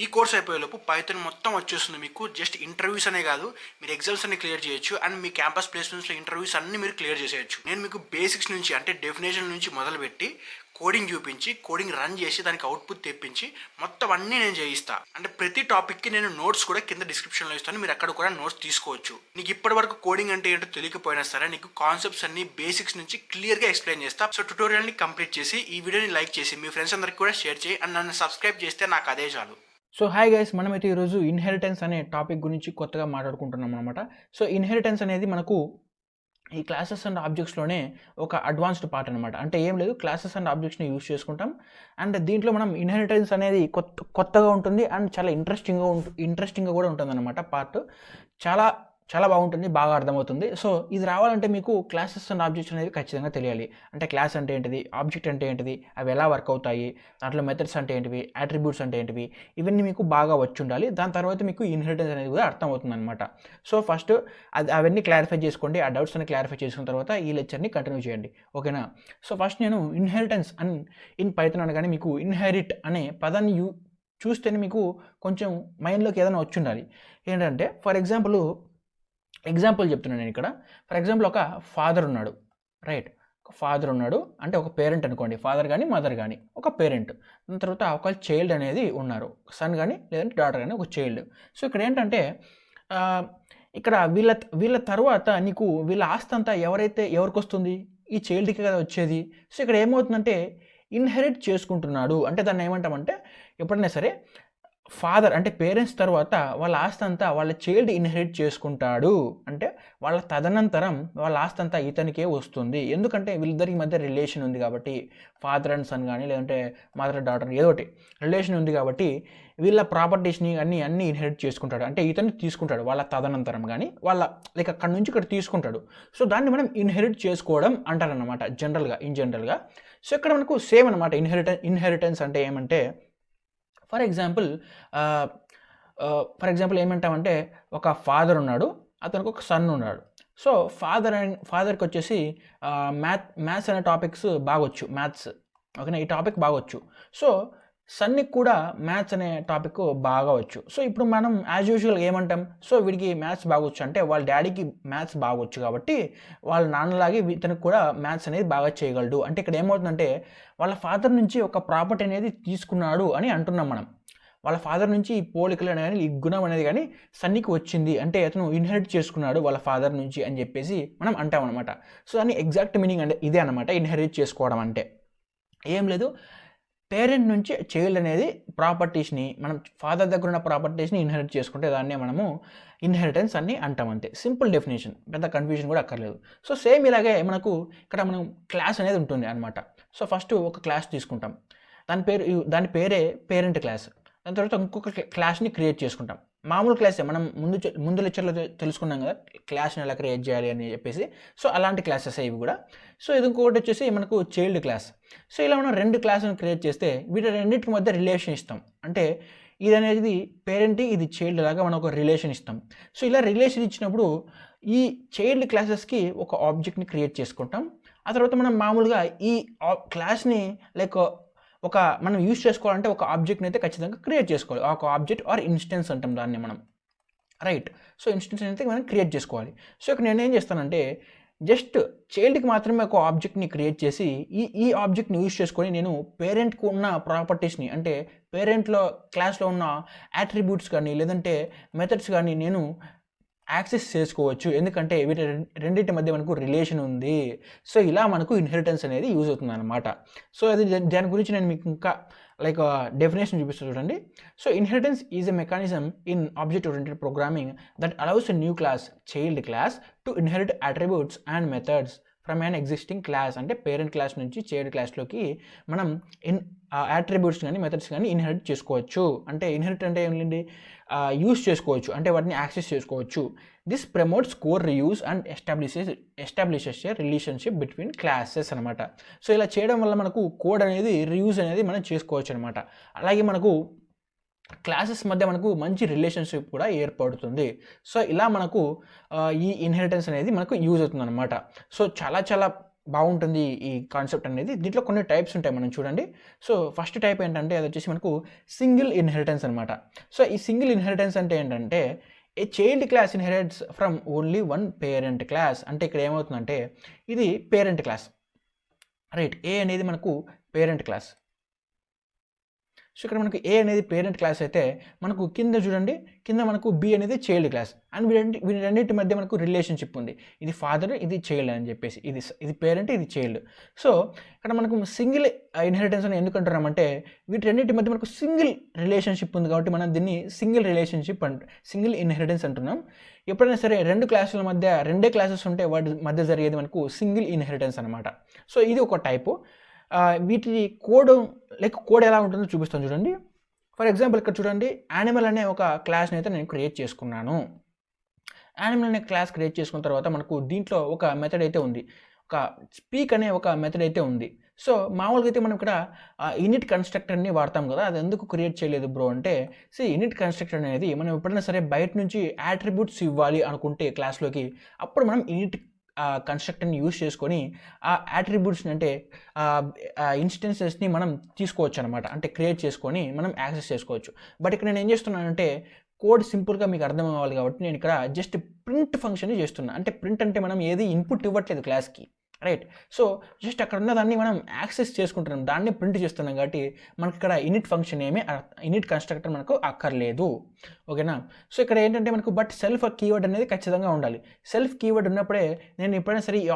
ఈ course అయిపోయేలోపు Python మొత్తం వచ్చేస్తుంది మీకు. జస్ట్ ఇంటర్వ్యూస్ అనే కాదు, మీరు ఎగ్జామ్స్ అన్ని క్లియర్ చేయొచ్చు అండ్ మీ క్యాంపస్ ప్లేస్మెంట్స్లో ఇంటర్వ్యూస్ అన్ని మీరు క్లియర్ చేసేయచ్చు. నేను మీకు బేసిక్స్ నుంచి అంటే డెఫినేషన్ నుంచి మొదలుపెట్టి కోడింగ్ చూపించి, కోడింగ్ రన్ చేసి దానికి అవుట్పుట్ తెప్పించి మొత్తం అన్నీ నేను చేయిస్తా. అంటే ప్రతి టాపిక్కి నేను నోట్స్ కూడా కింద డిస్క్రిప్షన్లో ఇస్తాను, మీరు అక్కడ కూడా నోట్స్ తీసుకోవచ్చు. నీకు ఇప్పటి వరకు కోడింగ్ అంటే ఏంటో తెలియకపోయినా సరే నీకు కాన్సెప్ట్స్ అన్ని బేసిక్స్ నుంచి క్లియర్గా ఎక్స్ప్లెయిన్ చేస్తా. సో ట్యుటోరియల్ని కంప్లీట్ చేసి ఈ వీడియోని లైక్ చేసి మీ ఫ్రెండ్స్ అందరికి కూడా షేర్ చేయి అండ్ నన్ను సబ్స్క్రైబ్ చేస్తే నాకు అదే చాలు. సో హాయ్ గైస్, మనమైతే ఈరోజు ఇన్హెరిటెన్స్ అనే టాపిక్ గురించి కొత్తగా మాట్లాడుకుంటున్నాం అనమాట. సో ఇన్హెరిటెన్స్ అనేది మనకు ఈ క్లాసెస్ అండ్ ఆబ్జెక్ట్స్లోనే ఒక అడ్వాన్స్డ్ పార్ట్ అనమాట. అంటే ఏం లేదు, క్లాసెస్ అండ్ ఆబ్జెక్ట్స్ని యూజ్ చేసుకుంటాం అండ్ దీంట్లో మనం ఇన్హెరిటెన్స్ అనేది కొత్తగా ఉంటుంది అండ్ చాలా ఇంట్రెస్టింగ్గా కూడా ఉంటుంది అనమాట. పార్ట్ చాలా చాలా బాగుంటుంది, బాగా అర్థమవుతుంది. సో ఇది రావాలంటే మీకు క్లాసెస్ అండ్ ఆబ్జెక్ట్స్ అనేవి ఖచ్చితంగా తెలియాలి. అంటే క్లాస్ అంటే ఏంటిది, ఆబ్జెక్ట్ అంటే ఏంటిది, అవి ఎలా వర్క్ అవుతాయి, దాంట్లో మెథడ్స్ అంటే ఏంటివి, అట్రిబ్యూట్స్ అంటే ఏంటివి, ఇవన్నీ మీకు బాగా వచ్చి ఉండాలి. దాని తర్వాత మీకు ఇన్హెరిటెన్స్ అనేది కూడా అర్థమవుతుంది అనమాట. సో ఫస్ట్ అవన్నీ క్లారిఫై చేసుకోండి, ఆ డౌట్స్ అన్ని క్లారిఫై చేసుకున్న తర్వాత ఈ లెక్చర్ని కంటిన్యూ చేయండి, ఓకేనా. సో ఫస్ట్ నేను ఇన్హెరిటెన్స్ అండ్ ఇన్ పైథాన్ అనగానే మీకు ఇన్హెరిట్ అనే పదాన్ని చూస్తేనే మీకు కొంచెం మైండ్లోకి ఏదైనా వచ్చి ఉండాలి. ఏంటంటే ఫర్ ఎగ్జాంపుల్ చెప్తున్నాను నేను ఇక్కడ. ఫర్ ఎగ్జాంపుల్ ఒక ఫాదర్ ఉన్నాడు, రైట్. ఒక ఫాదర్ ఉన్నాడు అంటే ఒక పేరెంట్ అనుకోండి, ఫాదర్ కానీ మదర్ కానీ ఒక పేరెంట్. దాని తర్వాత ఒక చైల్డ్ అనేది ఉన్నారు, సన్ కానీ లేదంటే డాటర్ కానీ ఒక చైల్డ్. సో ఇక్కడ ఏంటంటే ఇక్కడ వీళ్ళ తర్వాత నీకు వీళ్ళ ఆస్తి అంతా ఎవరికి వస్తుంది, ఈ చైల్డ్కి కదా వచ్చేది. సో ఇక్కడ ఏమవుతుందంటే ఇన్హెరిట్ చేసుకుంటున్నాడు. అంటే దాన్ని ఏమంటామంటే ఎప్పుడైనా సరే ఫాదర్ అంటే పేరెంట్స్ తర్వాత వాళ్ళ ఆస్తి అంతా వాళ్ళ చైల్డ్ ఇన్హెరిట్ చేసుకుంటాడు. అంటే వాళ్ళ తదనంతరం వాళ్ళ ఆస్తి అంతా ఇతనికే వస్తుంది. ఎందుకంటే వీళ్ళిద్దరికి మధ్య రిలేషన్ ఉంది కాబట్టి, ఫాదర్ అండ్ సన్ కానీ లేదంటే మదర్ డాటర్ ఏదో ఒకటి రిలేషన్ ఉంది కాబట్టి వీళ్ళ ప్రాపర్టీస్ని అన్నీ ఇన్హెరిట్ చేసుకుంటాడు. అంటే ఇతను తీసుకుంటాడు వాళ్ళ తదనంతరం కానీ వాళ్ళ లైక్ అక్కడ నుంచి ఇక్కడ తీసుకుంటాడు. సో దాన్ని మనం ఇన్హెరిట్ చేసుకోవడం అంటారనమాట ఇన్ జనరల్గా. సో ఇక్కడ మనకు సేమ్ అనమాట. ఇన్హెరిటెన్స్ అంటే ఏమంటే ఫర్ ఎగ్జాంపుల్ ఏమంటామంటే ఒక ఫాదర్ ఉన్నాడు, అతనికి ఒక సన్ ఉన్నాడు. సో ఫాదర్కి వచ్చేసి మ్యాథ్స్ అనే టాపిక్స్ బాగొచ్చు, మ్యాథ్స్ ఓకేనా, ఈ టాపిక్ బాగొచ్చు. సో సన్నికి కూడా మ్యాథ్స్ అనే టాపిక్ బాగా వచ్చు. సో ఇప్పుడు మనం యాజ్ యూజువల్ ఏమంటాం, సో వీడికి మ్యాథ్స్ బాగొచ్చు అంటే వాళ్ళ డాడీకి మ్యాథ్స్ బాగొచ్చు కాబట్టి వాళ్ళ నాన్నలాగే ఇతనికి కూడా మ్యాథ్స్ అనేది బాగా చేయగలడు. అంటే ఇక్కడ ఏమవుతుందంటే వాళ్ళ ఫాదర్ నుంచి ఒక ప్రాపర్టీ అనేది తీసుకున్నాడు అని అంటున్నాం మనం. వాళ్ళ ఫాదర్ నుంచి ఈ పోలికలు అనేది కానీ ఈ గుణం అనేది కానీ సన్నికి వచ్చింది అంటే అతను ఇన్హెరిట్ చేసుకున్నాడు వాళ్ళ ఫాదర్ నుంచి అని చెప్పేసి మనం అంటాం అనమాట. సో దాని ఎగ్జాక్ట్ మీనింగ్ అంటే ఇదే అనమాట ఇన్హెరిట్ చేసుకోవడం అంటే. ఏం లేదు, పేరెంట్ నుంచి చైల్డ్ అనేది ప్రాపర్టీస్ని మనం ఫాదర్ దగ్గర ఉన్న ప్రాపర్టీస్ని ఇన్హెరిట్ చేసుకుంటే దాన్నే మనము ఇన్హెరిటెన్స్ అని అంటాం. అంతే, సింపుల్ డెఫినేషన్, పెద్ద కన్ఫ్యూజన్ కూడా అక్కర్లేదు. సో సేమ్ ఇలాగే మనకు ఇక్కడ మనం క్లాస్ అనేది ఉంటుంది అనమాట. సో ఫస్ట్ ఒక క్లాస్ తీసుకుంటాం, దాని పేరే పేరెంట్ క్లాస్. దాని తర్వాత ఇంకొక క్లాస్ని క్రియేట్ చేసుకుంటాం. మామూలు క్లాసే మనం ముందు లెక్చర్లో తెలుసుకున్నాం కదా క్లాస్ని ఎలా క్రియేట్ చేయాలి అని చెప్పేసి. సో అలాంటి క్లాసెస్ ఇవి కూడా. సో ఇది ఇంకొకటి వచ్చేసి మనకు చైల్డ్ క్లాస్. సో ఇలా మనం 2 క్లాసులను క్రియేట్ చేస్తే వీటి రెండింటికి మధ్య రిలేషన్ ఇస్తాం. అంటే ఇది అనేది పేరెంట్, ఇది చైల్డ్ లాగా మనం ఒక రిలేషన్ ఇస్తాం. సో ఇలా రిలేషన్ ఇచ్చినప్పుడు ఈ చైల్డ్ క్లాసెస్కి ఒక ఆబ్జెక్ట్ని క్రియేట్ చేసుకుంటాం. ఆ తర్వాత మనం మామూలుగా ఈ క్లాస్ని లైక్ మనం యూజ్ చేసుకోవాలంటే ఒక ఆబ్జెక్ట్ని అయితే ఖచ్చితంగా క్రియేట్ చేసుకోవాలి. ఒక ఆబ్జెక్ట్ ఆర్ ఇన్స్టెన్స్ అంటాం దాన్ని మనం, రైట్. సో ఇన్స్టెన్స్ అయితే మనం క్రియేట్ చేసుకోవాలి. సో ఇక్కడ నేను ఏం చేస్తానంటే జస్ట్ చైల్డ్కి మాత్రమే ఒక ఆబ్జెక్ట్ని క్రియేట్ చేసి ఈ ఆబ్జెక్ట్ని యూజ్ చేసుకొని నేను పేరెంట్కి ఉన్న ప్రాపర్టీస్ని అంటే పేరెంట్లో క్లాస్లో ఉన్న అట్రిబ్యూట్స్ కానీ లేదంటే మెథడ్స్ కానీ నేను యాక్సెస్ చేసుకోవచ్చు. ఎందుకంటే వీటి రెండింటి మధ్య మనకు రిలేషన్ ఉంది. సో ఇలా మనకు ఇన్హెరిటెన్స్ అనేది యూజ్ అవుతుంది అనమాట. సో అది దాని గురించి నేను మీకు ఇంకా లైక్ డెఫినేషన్ చూపిస్తాను చూడండి. So inheritance is a mechanism in object oriented programming that allows a new class child class to inherit attributes and methods from an existing class. అంటే పేరెంట్ క్లాస్ నుంచి చైల్డ్ క్లాస్లోకి మనం అట్రిబ్యూట్స్ కానీ methods కానీ inherit చేసుకోవచ్చు. అంటే inherit అంటే ఏంటండి, use చేసుకోవచ్చు, అంటే వాటిని యాక్సెస్ చేసుకోవచ్చు. This promotes core reuse and establishes A relationship between classes అనమాట. సో ఇలా చేయడం వల్ల మనకు కోడ్ అనేది రీయూజ్ అనేది మనం చేసుకోవచ్చు అనమాట. అలాగే మనకు క్లాసెస్ మధ్య మనకు మంచి రిలేషన్షిప్ కూడా ఏర్పడుతుంది. సో ఇలా మనకు ఈ ఇన్హెరిటెన్స్ అనేది మనకు యూజ్ అవుతుంది అనమాట. సో చాలా బాగుంటుంది ఈ కాన్సెప్ట్ అనేది. దీంట్లో కొన్ని టైప్స్ ఉంటాయి, మనం చూడండి. సో ఫస్ట్ టైప్ ఏంటంటే అది వచ్చేసి మనకు సింగిల్ ఇన్హెరిటెన్స్ అనమాట. సో ఈ సింగిల్ ఇన్హెరిటెన్స్ అంటే ఏంటంటే a child class inherits from only one parent class. అంటే ఇక్కడ ఏమవుతుందంటే ఇది పేరెంట్ క్లాస్, రైట్. ఏ అనేది మనకు పేరెంట్ క్లాస్. సో ఇక్కడ మనకు ఏ అనేది పేరెంట్ క్లాస్ అయితే మనకు కింద చూడండి, కింద మనకు బి అనేది చైల్డ్ క్లాస్. అండ్ వీటన్నిటి మధ్య మనకు రిలేషన్షిప్ ఉంది. ఇది ఫాదర్, ఇది చైల్డ్ అని చెప్పేసి, ఇది పేరెంట్, ఇది చైల్డ్. సో ఇక్కడ మనకు సింగిల్ ఇన్హెరిటెన్స్ అని ఎందుకు అంటున్నామంటే వీటన్నిటి మధ్య మనకు సింగిల్ రిలేషన్షిప్ ఉంది కాబట్టి మనం దీన్ని సింగిల్ రిలేషన్షిప్ సింగిల్ ఇన్హెరిటెన్స్ అంటున్నాం. ఎప్పుడైనా సరే రెండు క్లాసుల మధ్య రెండే క్లాసెస్ ఉంటే వాటి మధ్య జరిగేది మనకు సింగిల్ ఇన్హెరిటెన్స్ అనమాట. సో ఇది ఒక టైపు. వీటి కోడ్ ఎలా ఉంటుందో చూపిస్తాను చూడండి. ఫర్ ఎగ్జాంపుల్ ఇక్కడ చూడండి, యానిమల్ అనే ఒక క్లాస్ని అయితే నేను క్రియేట్ చేసుకున్నాను. యానిమల్ అనే క్లాస్ క్రియేట్ చేసుకున్న తర్వాత మనకు దీంట్లో ఒక మెథడ్ అయితే ఉంది, ఒక స్పీక్ అనే ఒక మెథడ్ అయితే ఉంది. సో మామూలుగా అయితే మనం ఇక్కడ ఇనిట్ కన్స్ట్రక్టర్ని వాడతాం కదా, అది ఎందుకు క్రియేట్ చేయలేదు బ్రో అంటే, ఇనిట్ కన్స్ట్రక్టర్ అనేది మనం ఎప్పుడైనా సరే బయట నుంచి యాట్రిబ్యూట్స్ ఇవ్వాలి అనుకుంటే క్లాస్లోకి, అప్పుడు మనం ఇనిట్ కన్స్ట్రక్టర్ని యూజ్ చేసుకొని ఆ యాట్రిబ్యూట్స్ని అంటే ఇన్స్టెన్సెస్ని మనం తీసుకోవచ్చు అనమాట. అంటే క్రియేట్ చేసుకొని మనం యాక్సెస్ చేసుకోవచ్చు. బట్ ఇక్కడ నేను ఏం చేస్తున్నానంటే కోడ్ సింపుల్గా మీకు అర్థం అవ్వాలి కాబట్టి నేను ఇక్కడ జస్ట్ ప్రింట్ ఫంక్షన్ని చేస్తున్నాను. అంటే ప్రింట్ అంటే మనం ఏది ఇన్పుట్ ఇవ్వట్లేదు క్లాస్కి, రైట్. సో జస్ట్ అక్కడ ఉన్న దాన్ని మనం యాక్సెస్ చేసుకుంటున్నాం, దాన్ని ప్రింట్ చేస్తున్నాం కాబట్టి మనకి ఇక్కడ ఇనిట్ ఫంక్షన్ ఇనిట్ కన్స్ట్రక్టర్ మనకు అక్కర్లేదు, ఓకేనా. సో ఇక్కడ ఏంటంటే మనకు బట్ సెల్ఫ్ కీవర్డ్ అనేది ఖచ్చితంగా ఉండాలి. సెల్ఫ్ కీవర్డ్ ఉన్నప్పుడే నేను ఎప్పుడైనా సరే ఈ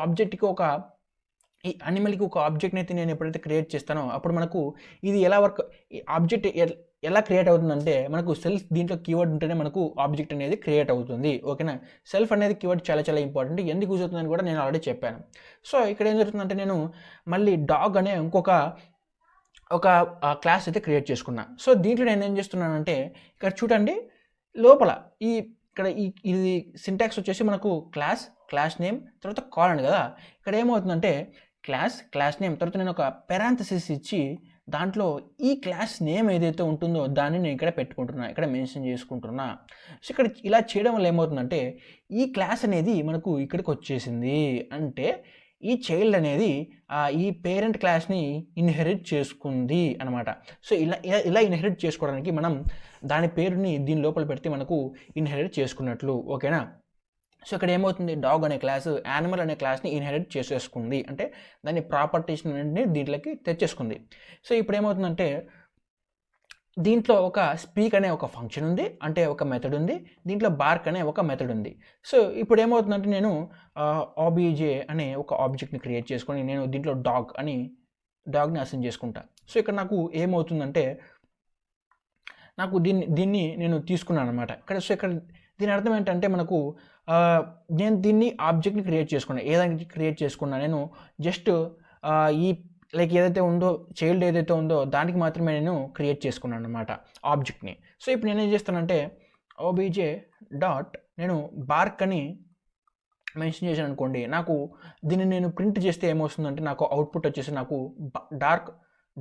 యానిమల్కి ఒక ఆబ్జెక్ట్ని అయితే నేను ఎప్పుడైతే క్రియేట్ చేస్తానో అప్పుడు మనకు ఇది ఎలా ఈ ఆబ్జెక్ట్ ఎలా క్రియేట్ అవుతుందంటే మనకు సెల్ఫ్ దీంట్లో కీవర్డ్ ఉంటేనే మనకు ఆబ్జెక్ట్ అనేది క్రియేట్ అవుతుంది, ఓకేనా. సెల్ఫ్ అనేది కీవర్డ్ చాలా చాలా ఇంపార్టెంట్. ఎందుకు యూజ్ అవుతుందని కూడా నేను ఆల్రెడీ చెప్పాను. సో ఇక్కడ ఏం జరుగుతుందంటే నేను మళ్ళీ డాగ్ అనే ఒక క్లాస్ అయితే క్రియేట్ చేసుకున్నా. సో దీంట్లో నేను ఏం చేస్తున్నానంటే ఇక్కడ చూడండి, లోపల ఇది సింటాక్స్ వచ్చేసి మనకు క్లాస్ నేమ్ తర్వాత కాలన్ కదా. ఇక్కడ ఏమవుతుందంటే క్లాస్ నేమ్ తర్వాత నేను ఒక పెరాంథసిస్ ఇచ్చి దాంట్లో ఈ క్లాస్ నేమ్ ఏదైతే ఉంటుందో దాన్ని నేను ఇక్కడ పెట్టుకుంటున్నా, ఇక్కడ మెన్షన్ చేసుకుంటున్నా. సో ఇక్కడ ఇలా చేయడం వల్ల ఏమవుతుందంటే ఈ క్లాస్ అనేది మనకు ఇక్కడికి వచ్చేసింది. అంటే ఈ చైల్డ్ అనేది ఈ పేరెంట్ క్లాస్ని ఇన్హెరిట్ చేసుకుంది అనమాట. సో ఇలా ఇన్హెరిట్ చేసుకోవడానికి మనం దాని పేరుని దీని లోపల పెడితే మనకు ఇన్హెరిట్ చేసుకున్నట్లు, ఓకేనా. సో ఇక్కడ ఏమవుతుంది, డాగ్ అనే క్లాసు యానిమల్ అనే క్లాస్ని ఇన్హెరిట్ చేసేసుకుంది, అంటే దాని ప్రాపర్టీస్ అన్నింటినీ దీంట్లోకి తెచ్చేసుకుంది. సో ఇప్పుడు ఏమవుతుందంటే దీంట్లో ఒక స్పీక్ అనే ఒక ఫంక్షన్ ఉంది, అంటే ఒక మెథడ్ ఉంది. దీంట్లో బార్క్ అనే ఒక మెథడ్ ఉంది. సో ఇప్పుడు ఏమవుతుందంటే నేను ఆబ్జే అనే ఒక ఆబ్జెక్ట్ని క్రియేట్ చేసుకొని నేను దీంట్లో డాగ్ని అసైన్ చేసుకుంటా. సో ఇక్కడ నాకు ఏమవుతుందంటే నాకు దీన్ని నేను తీసుకున్నాను అనమాట ఇక్కడ. సో ఇక్కడ దీని అర్థం ఏంటంటే మనకు నేను దీన్ని ఆబ్జెక్ట్ని క్రియేట్ చేసుకున్నాను. ఏదైనా క్రియేట్ చేసుకున్నా నేను జస్ట్ ఈ ఏదైతే ఉందో చైల్డ్ ఏదైతే ఉందో దానికి మాత్రమే నేను క్రియేట్ చేసుకున్నాను అనమాట ఆబ్జెక్ట్ని. సో ఇప్పుడు నేను ఏం చేస్తానంటే ఓబీజే డాట్ నేను బార్క్ అని మెన్షన్ చేశాను అనుకోండి, నాకు దీన్ని నేను ప్రింట్ చేస్తే ఏమొస్తుందంటే నాకు అవుట్పుట్ వచ్చేసి నాకు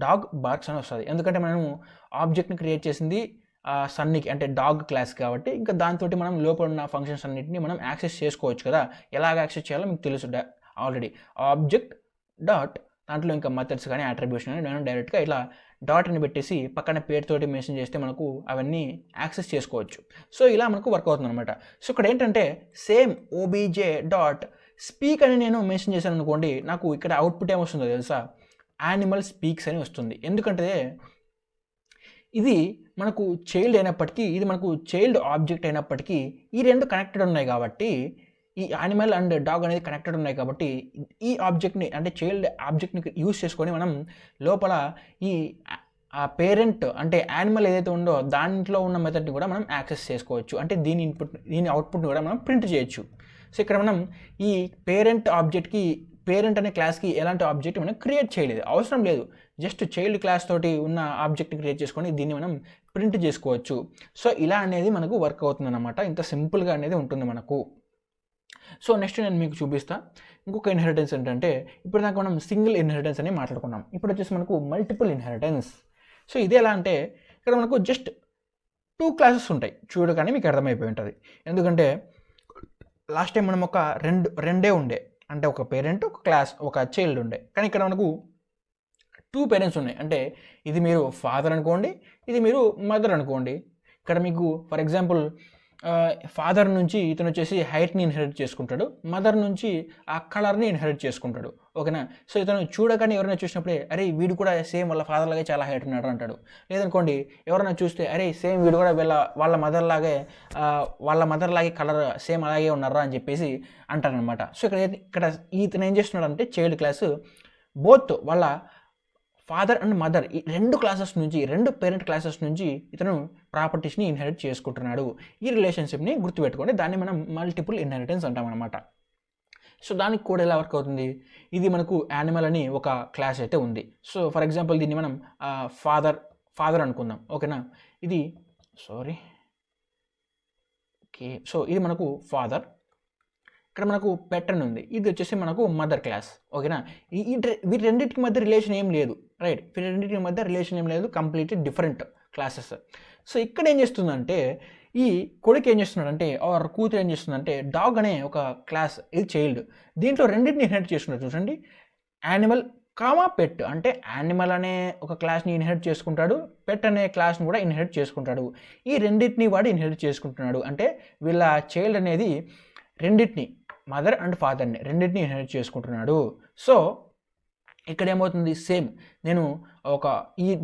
డాగ్ బార్క్స్ అని వస్తుంది. ఎందుకంటే మనం ఆబ్జెక్ట్ని క్రియేట్ చేసింది సన్నికి అంటే డాగ్ క్లాస్ కాబట్టి ఇంకా దాంతో మనం లోపల ఉన్న ఫంక్షన్స్ అన్నింటినీ మనం యాక్సెస్ చేసుకోవచ్చు కదా. ఎలాగ యాక్సెస్ చేయాలో మీకు తెలుసు ఆల్రెడీ. ఆబ్జెక్ట్ డాట్ దాంట్లో ఇంకా మెథడ్స్ కానీ అట్రిబ్యూషన్ కానీ నేను డైరెక్ట్గా ఇలా డాట్ అని పెట్టేసి పక్కన పేరుతోటి మెన్షన్ చేస్తే మనకు అవన్నీ యాక్సెస్ చేసుకోవచ్చు. సో ఇలా మనకు వర్క్ అవుతుంది అనమాట. సో ఇక్కడ ఏంటంటే సేమ్ ఓబీజే డాట్ స్పీక్ అని నేను మెన్షన్ చేశాను అనుకోండి, నాకు ఇక్కడ అవుట్పుట్ ఏమొస్తుందో తెలుసా, యానిమల్ స్పీక్స్ అని వస్తుంది. ఎందుకంటే ఇది మనకు చైల్డ్ అయినప్పటికీ ఇది మనకు చైల్డ్ ఆబ్జెక్ట్ అయినప్పటికీ ఈ రెండు కనెక్టెడ్ ఉన్నాయి కాబట్టి, ఈ యానిమల్ అండ్ డాగ్ అనేది కనెక్టెడ్ ఉన్నాయి కాబట్టి ఈ ఆబ్జెక్ట్ని అంటే చైల్డ్ ఆబ్జెక్ట్ని యూజ్ చేసుకొని మనం లోపల ఈ పేరెంట్ అంటే యానిమల్ ఏదైతే ఉందో దాంట్లో ఉన్న మెథడ్ని కూడా మనం యాక్సెస్ చేసుకోవచ్చు. అంటే దీని అవుట్పుట్ని కూడా మనం ప్రింట్ చేయొచ్చు. సో ఇక్కడ మనం ఈ పేరెంట్ అనే క్లాస్కి ఎలాంటి ఆబ్జెక్ట్ మనం క్రియేట్ చేయలేదు, అవసరం లేదు. జస్ట్ చైల్డ్ క్లాస్ తోటి ఉన్న ఆబ్జెక్ట్ని క్రియేట్ చేసుకొని దీన్ని మనం ప్రింట్ చేసుకోవచ్చు. సో ఇలా అనేది మనకు వర్క్ అవుతుంది అనమాట. ఇంత సింపుల్గా అనేది ఉంటుంది మనకు. సో నెక్స్ట్ నేను మీకు చూపిస్తా ఇంకొక ఇన్హెరిటెన్స్ ఏంటంటే, ఇప్పుడు దాకా మనం సింగిల్ ఇన్హెరిటెన్స్ అని మాట్లాడుకున్నాం. ఇప్పుడు వచ్చేసి మనకు మల్టిపుల్ ఇన్హెరిటెన్స్. సో ఇది ఎలా అంటే ఇక్కడ మనకు జస్ట్ 2 క్లాసెస్ ఉంటాయి, చూడగానే మీకు అర్థమైపోయి ఉంటుంది. ఎందుకంటే లాస్ట్ టైం మనం ఒక రెండే ఉండే, అంటే ఒక పేరెంట్ ఒక క్లాస్ ఒక చైల్డ్ ఉండే, కానీ ఇక్కడ మనకు 2 పేరెంట్స్ ఉన్నాయి. అంటే ఇది మీరు ఫాదర్ అనుకోండి, ఇది మీరు మదర్ అనుకోండి. ఇక్కడ మీకు ఫర్ ఎగ్జాంపుల్ ఫాదర్ నుంచి ఇతను వచ్చేసి హైట్ని ఇన్హెరిట్ చేసుకుంటాడు, మదర్ నుంచి ఆ కలర్ని ఇన్హెరిట్ చేసుకుంటాడు. ఓకేనా. సో ఇతను చూడగానే ఎవరైనా చూసినప్పుడే అరే వీడు కూడా సేమ్ వాళ్ళ ఫాదర్ లాగే చాలా హైట్ ఉన్నాడు అంటాడు. లేదనుకోండి ఎవరైనా చూస్తే అరే సేమ్ వీడు కూడా వాళ్ళ మదర్ లాగే కలర్ సేమ్ అలాగే ఉన్నారా అని చెప్పేసి అంటారనమాట. సో ఇక్కడ ఇతను ఏం చేస్తున్నాడు అంటే చైల్డ్ క్లాస్ బోత్ వాళ్ళ ఫాదర్ అండ్ మదర్ ఈ 2 క్లాసెస్ నుంచి 2 పేరెంట్ క్లాసెస్ నుంచి ఇతను ప్రాపర్టీస్ని ఇన్హెరిట్ చేసుకుంటున్నాడు. ఈ రిలేషన్షిప్ని గుర్తుపెట్టుకోండి, దాన్ని మనం మల్టిపుల్ ఇన్హెరిటెన్స్ అంటాం అనమాట. సో దానికి కూడా ఎలా వర్క్ అవుతుంది, ఇది మనకు యానిమల్ అని ఒక క్లాస్ అయితే ఉంది. సో ఫర్ ఎగ్జాంపుల్ దీన్ని మనం ఫాదర్ అనుకుందాం. ఓకేనా. ఇది సో ఇది మనకు ఫాదర్, ఇక్కడ మనకు పెట్ అని ఉంది, ఇది వచ్చేసి మనకు మదర్ క్లాస్. ఓకేనా. వీటి రెండింటికి మధ్య రిలేషన్ ఏం లేదు, రైట్. వీటి రెండింటికి మధ్య రిలేషన్ ఏం లేదు, కంప్లీట్లీ డిఫరెంట్ క్లాసెస్. సో ఇక్కడ ఏం చేస్తుందంటే ఈ కొడుకు ఏం చేస్తున్నాడంటే ఆర్ కూతురు ఏం చేస్తుందంటే డాగ్ అనే ఒక క్లాస్, ఇది చైల్డ్, దీంట్లో రెండింటిని ఇన్హెరిట్ చేసుకుంటారు. చూడండి, యానిమల్ పెట్, అంటే యానిమల్ అనే ఒక క్లాస్ని ఇన్హెరిట్ చేసుకుంటాడు, పెట్ అనే క్లాస్ని కూడా ఇన్హెరిట్ చేసుకుంటాడు. ఈ రెండింటిని వాడు ఇన్హెరిట్ చేసుకుంటున్నాడు. అంటే వీళ్ళ చైల్డ్ అనేది రెండింటిని మదర్ అండ్ ఫాదర్ని రెండింటిని ఇన్హెరిట్ చేసుకుంటున్నాడు. సో ఇక్కడ ఏమవుతుంది, సేమ్ నేను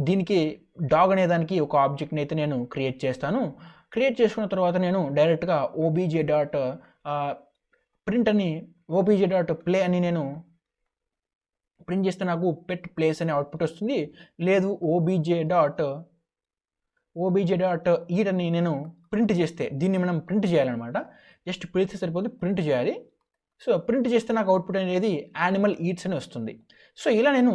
దీనికి డాగ్ అనే దానికి ఒక ఆబ్జెక్ట్ని అయితే నేను క్రియేట్ చేస్తాను. క్రియేట్ చేసుకున్న తర్వాత నేను డైరెక్ట్గా OBJ.play అని నేను ప్రింట్ చేస్తే నాకు పెట్ ప్లేస్ అనే అవుట్పుట్ వస్తుంది. లేదు OBJ.eat అని నేను ప్రింట్ చేస్తే, దీన్ని మనం ప్రింట్ చేయాలన్నమాట. జస్ట్ పిలిస్తే సరిపోతే ప్రింట్ చేయాలి. సో ప్రింట్ చేస్తే నాకు అవుట్పుట్ అనేది యానిమల్ ఈట్స్ అని వస్తుంది. సో ఇలా నేను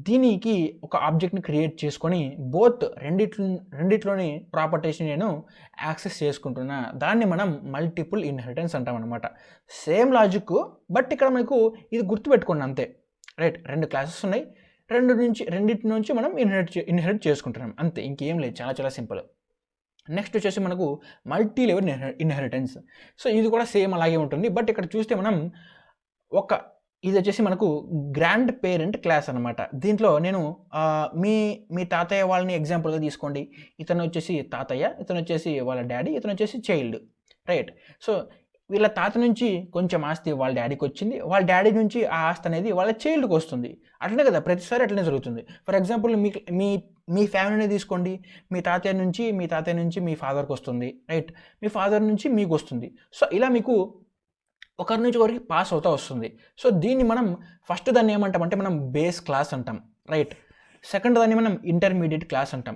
దీనికి ఒక ఆబ్జెక్ట్ని క్రియేట్ చేసుకొని బోత్ రెండిట్లోని ప్రాపర్టీస్ని నేను యాక్సెస్ చేసుకుంటున్నా. దాన్ని మనం మల్టిపుల్ ఇన్హెరిటెన్స్ అంటాం అనమాట. సేమ్ లాజిక్, బట్ ఇక్కడ మనకు ఇది గుర్తుపెట్టుకోండి అంతే, రైట్. 2 క్లాసెస్ ఉన్నాయి, రెండింటి నుంచి మనం ఇన్హెరిట్ చేసుకుంటున్నాం అంతే, ఇంకేం లేదు, చాలా చాలా సింపుల్. నెక్స్ట్ వచ్చేసి మనకు మల్టీ లెవెల్ ఇన్హెరిటెన్స్. సో ఇది కూడా సేమ్ అలాగే ఉంటుంది, బట్ ఇక్కడ చూస్తే మనం ఇది వచ్చేసి మనకు గ్రాండ్ పేరెంట్ క్లాస్ అనమాట. దీంట్లో నేను మీ తాతయ్య వాళ్ళని ఎగ్జాంపుల్గా తీసుకోండి. ఇతను వచ్చేసి తాతయ్య, ఇతను వచ్చేసి వాళ్ళ డాడీ, ఇతను వచ్చేసి చైల్డ్, రైట్. సో వీళ్ళ తాత నుంచి కొంచెం ఆస్తి వాళ్ళ డాడీకి వచ్చింది, వాళ్ళ డాడీ నుంచి ఆ ఆస్తి అనేది వాళ్ళ చైల్డ్కి వస్తుంది. అట్లనే కదా, ప్రతిసారి అట్లనే జరుగుతుంది. ఫర్ ఎగ్జాంపుల్ మీ ఫ్యామిలీని తీసుకోండి, మీ తాతయ్య నుంచి మీ ఫాదర్కి వస్తుంది, రైట్. మీ ఫాదర్ నుంచి మీకు వస్తుంది. సో ఇలా మీకు ఒకరి నుంచి ఒకరికి పాస్ అవుతూ వస్తుంది. సో దీన్ని మనం ఫస్ట్ దాన్ని ఏమంటామంటే మనం బేస్ క్లాస్ అంటాం, రైట్. సెకండ్ దాన్ని మనం ఇంటర్మీడియట్ క్లాస్ అంటాం.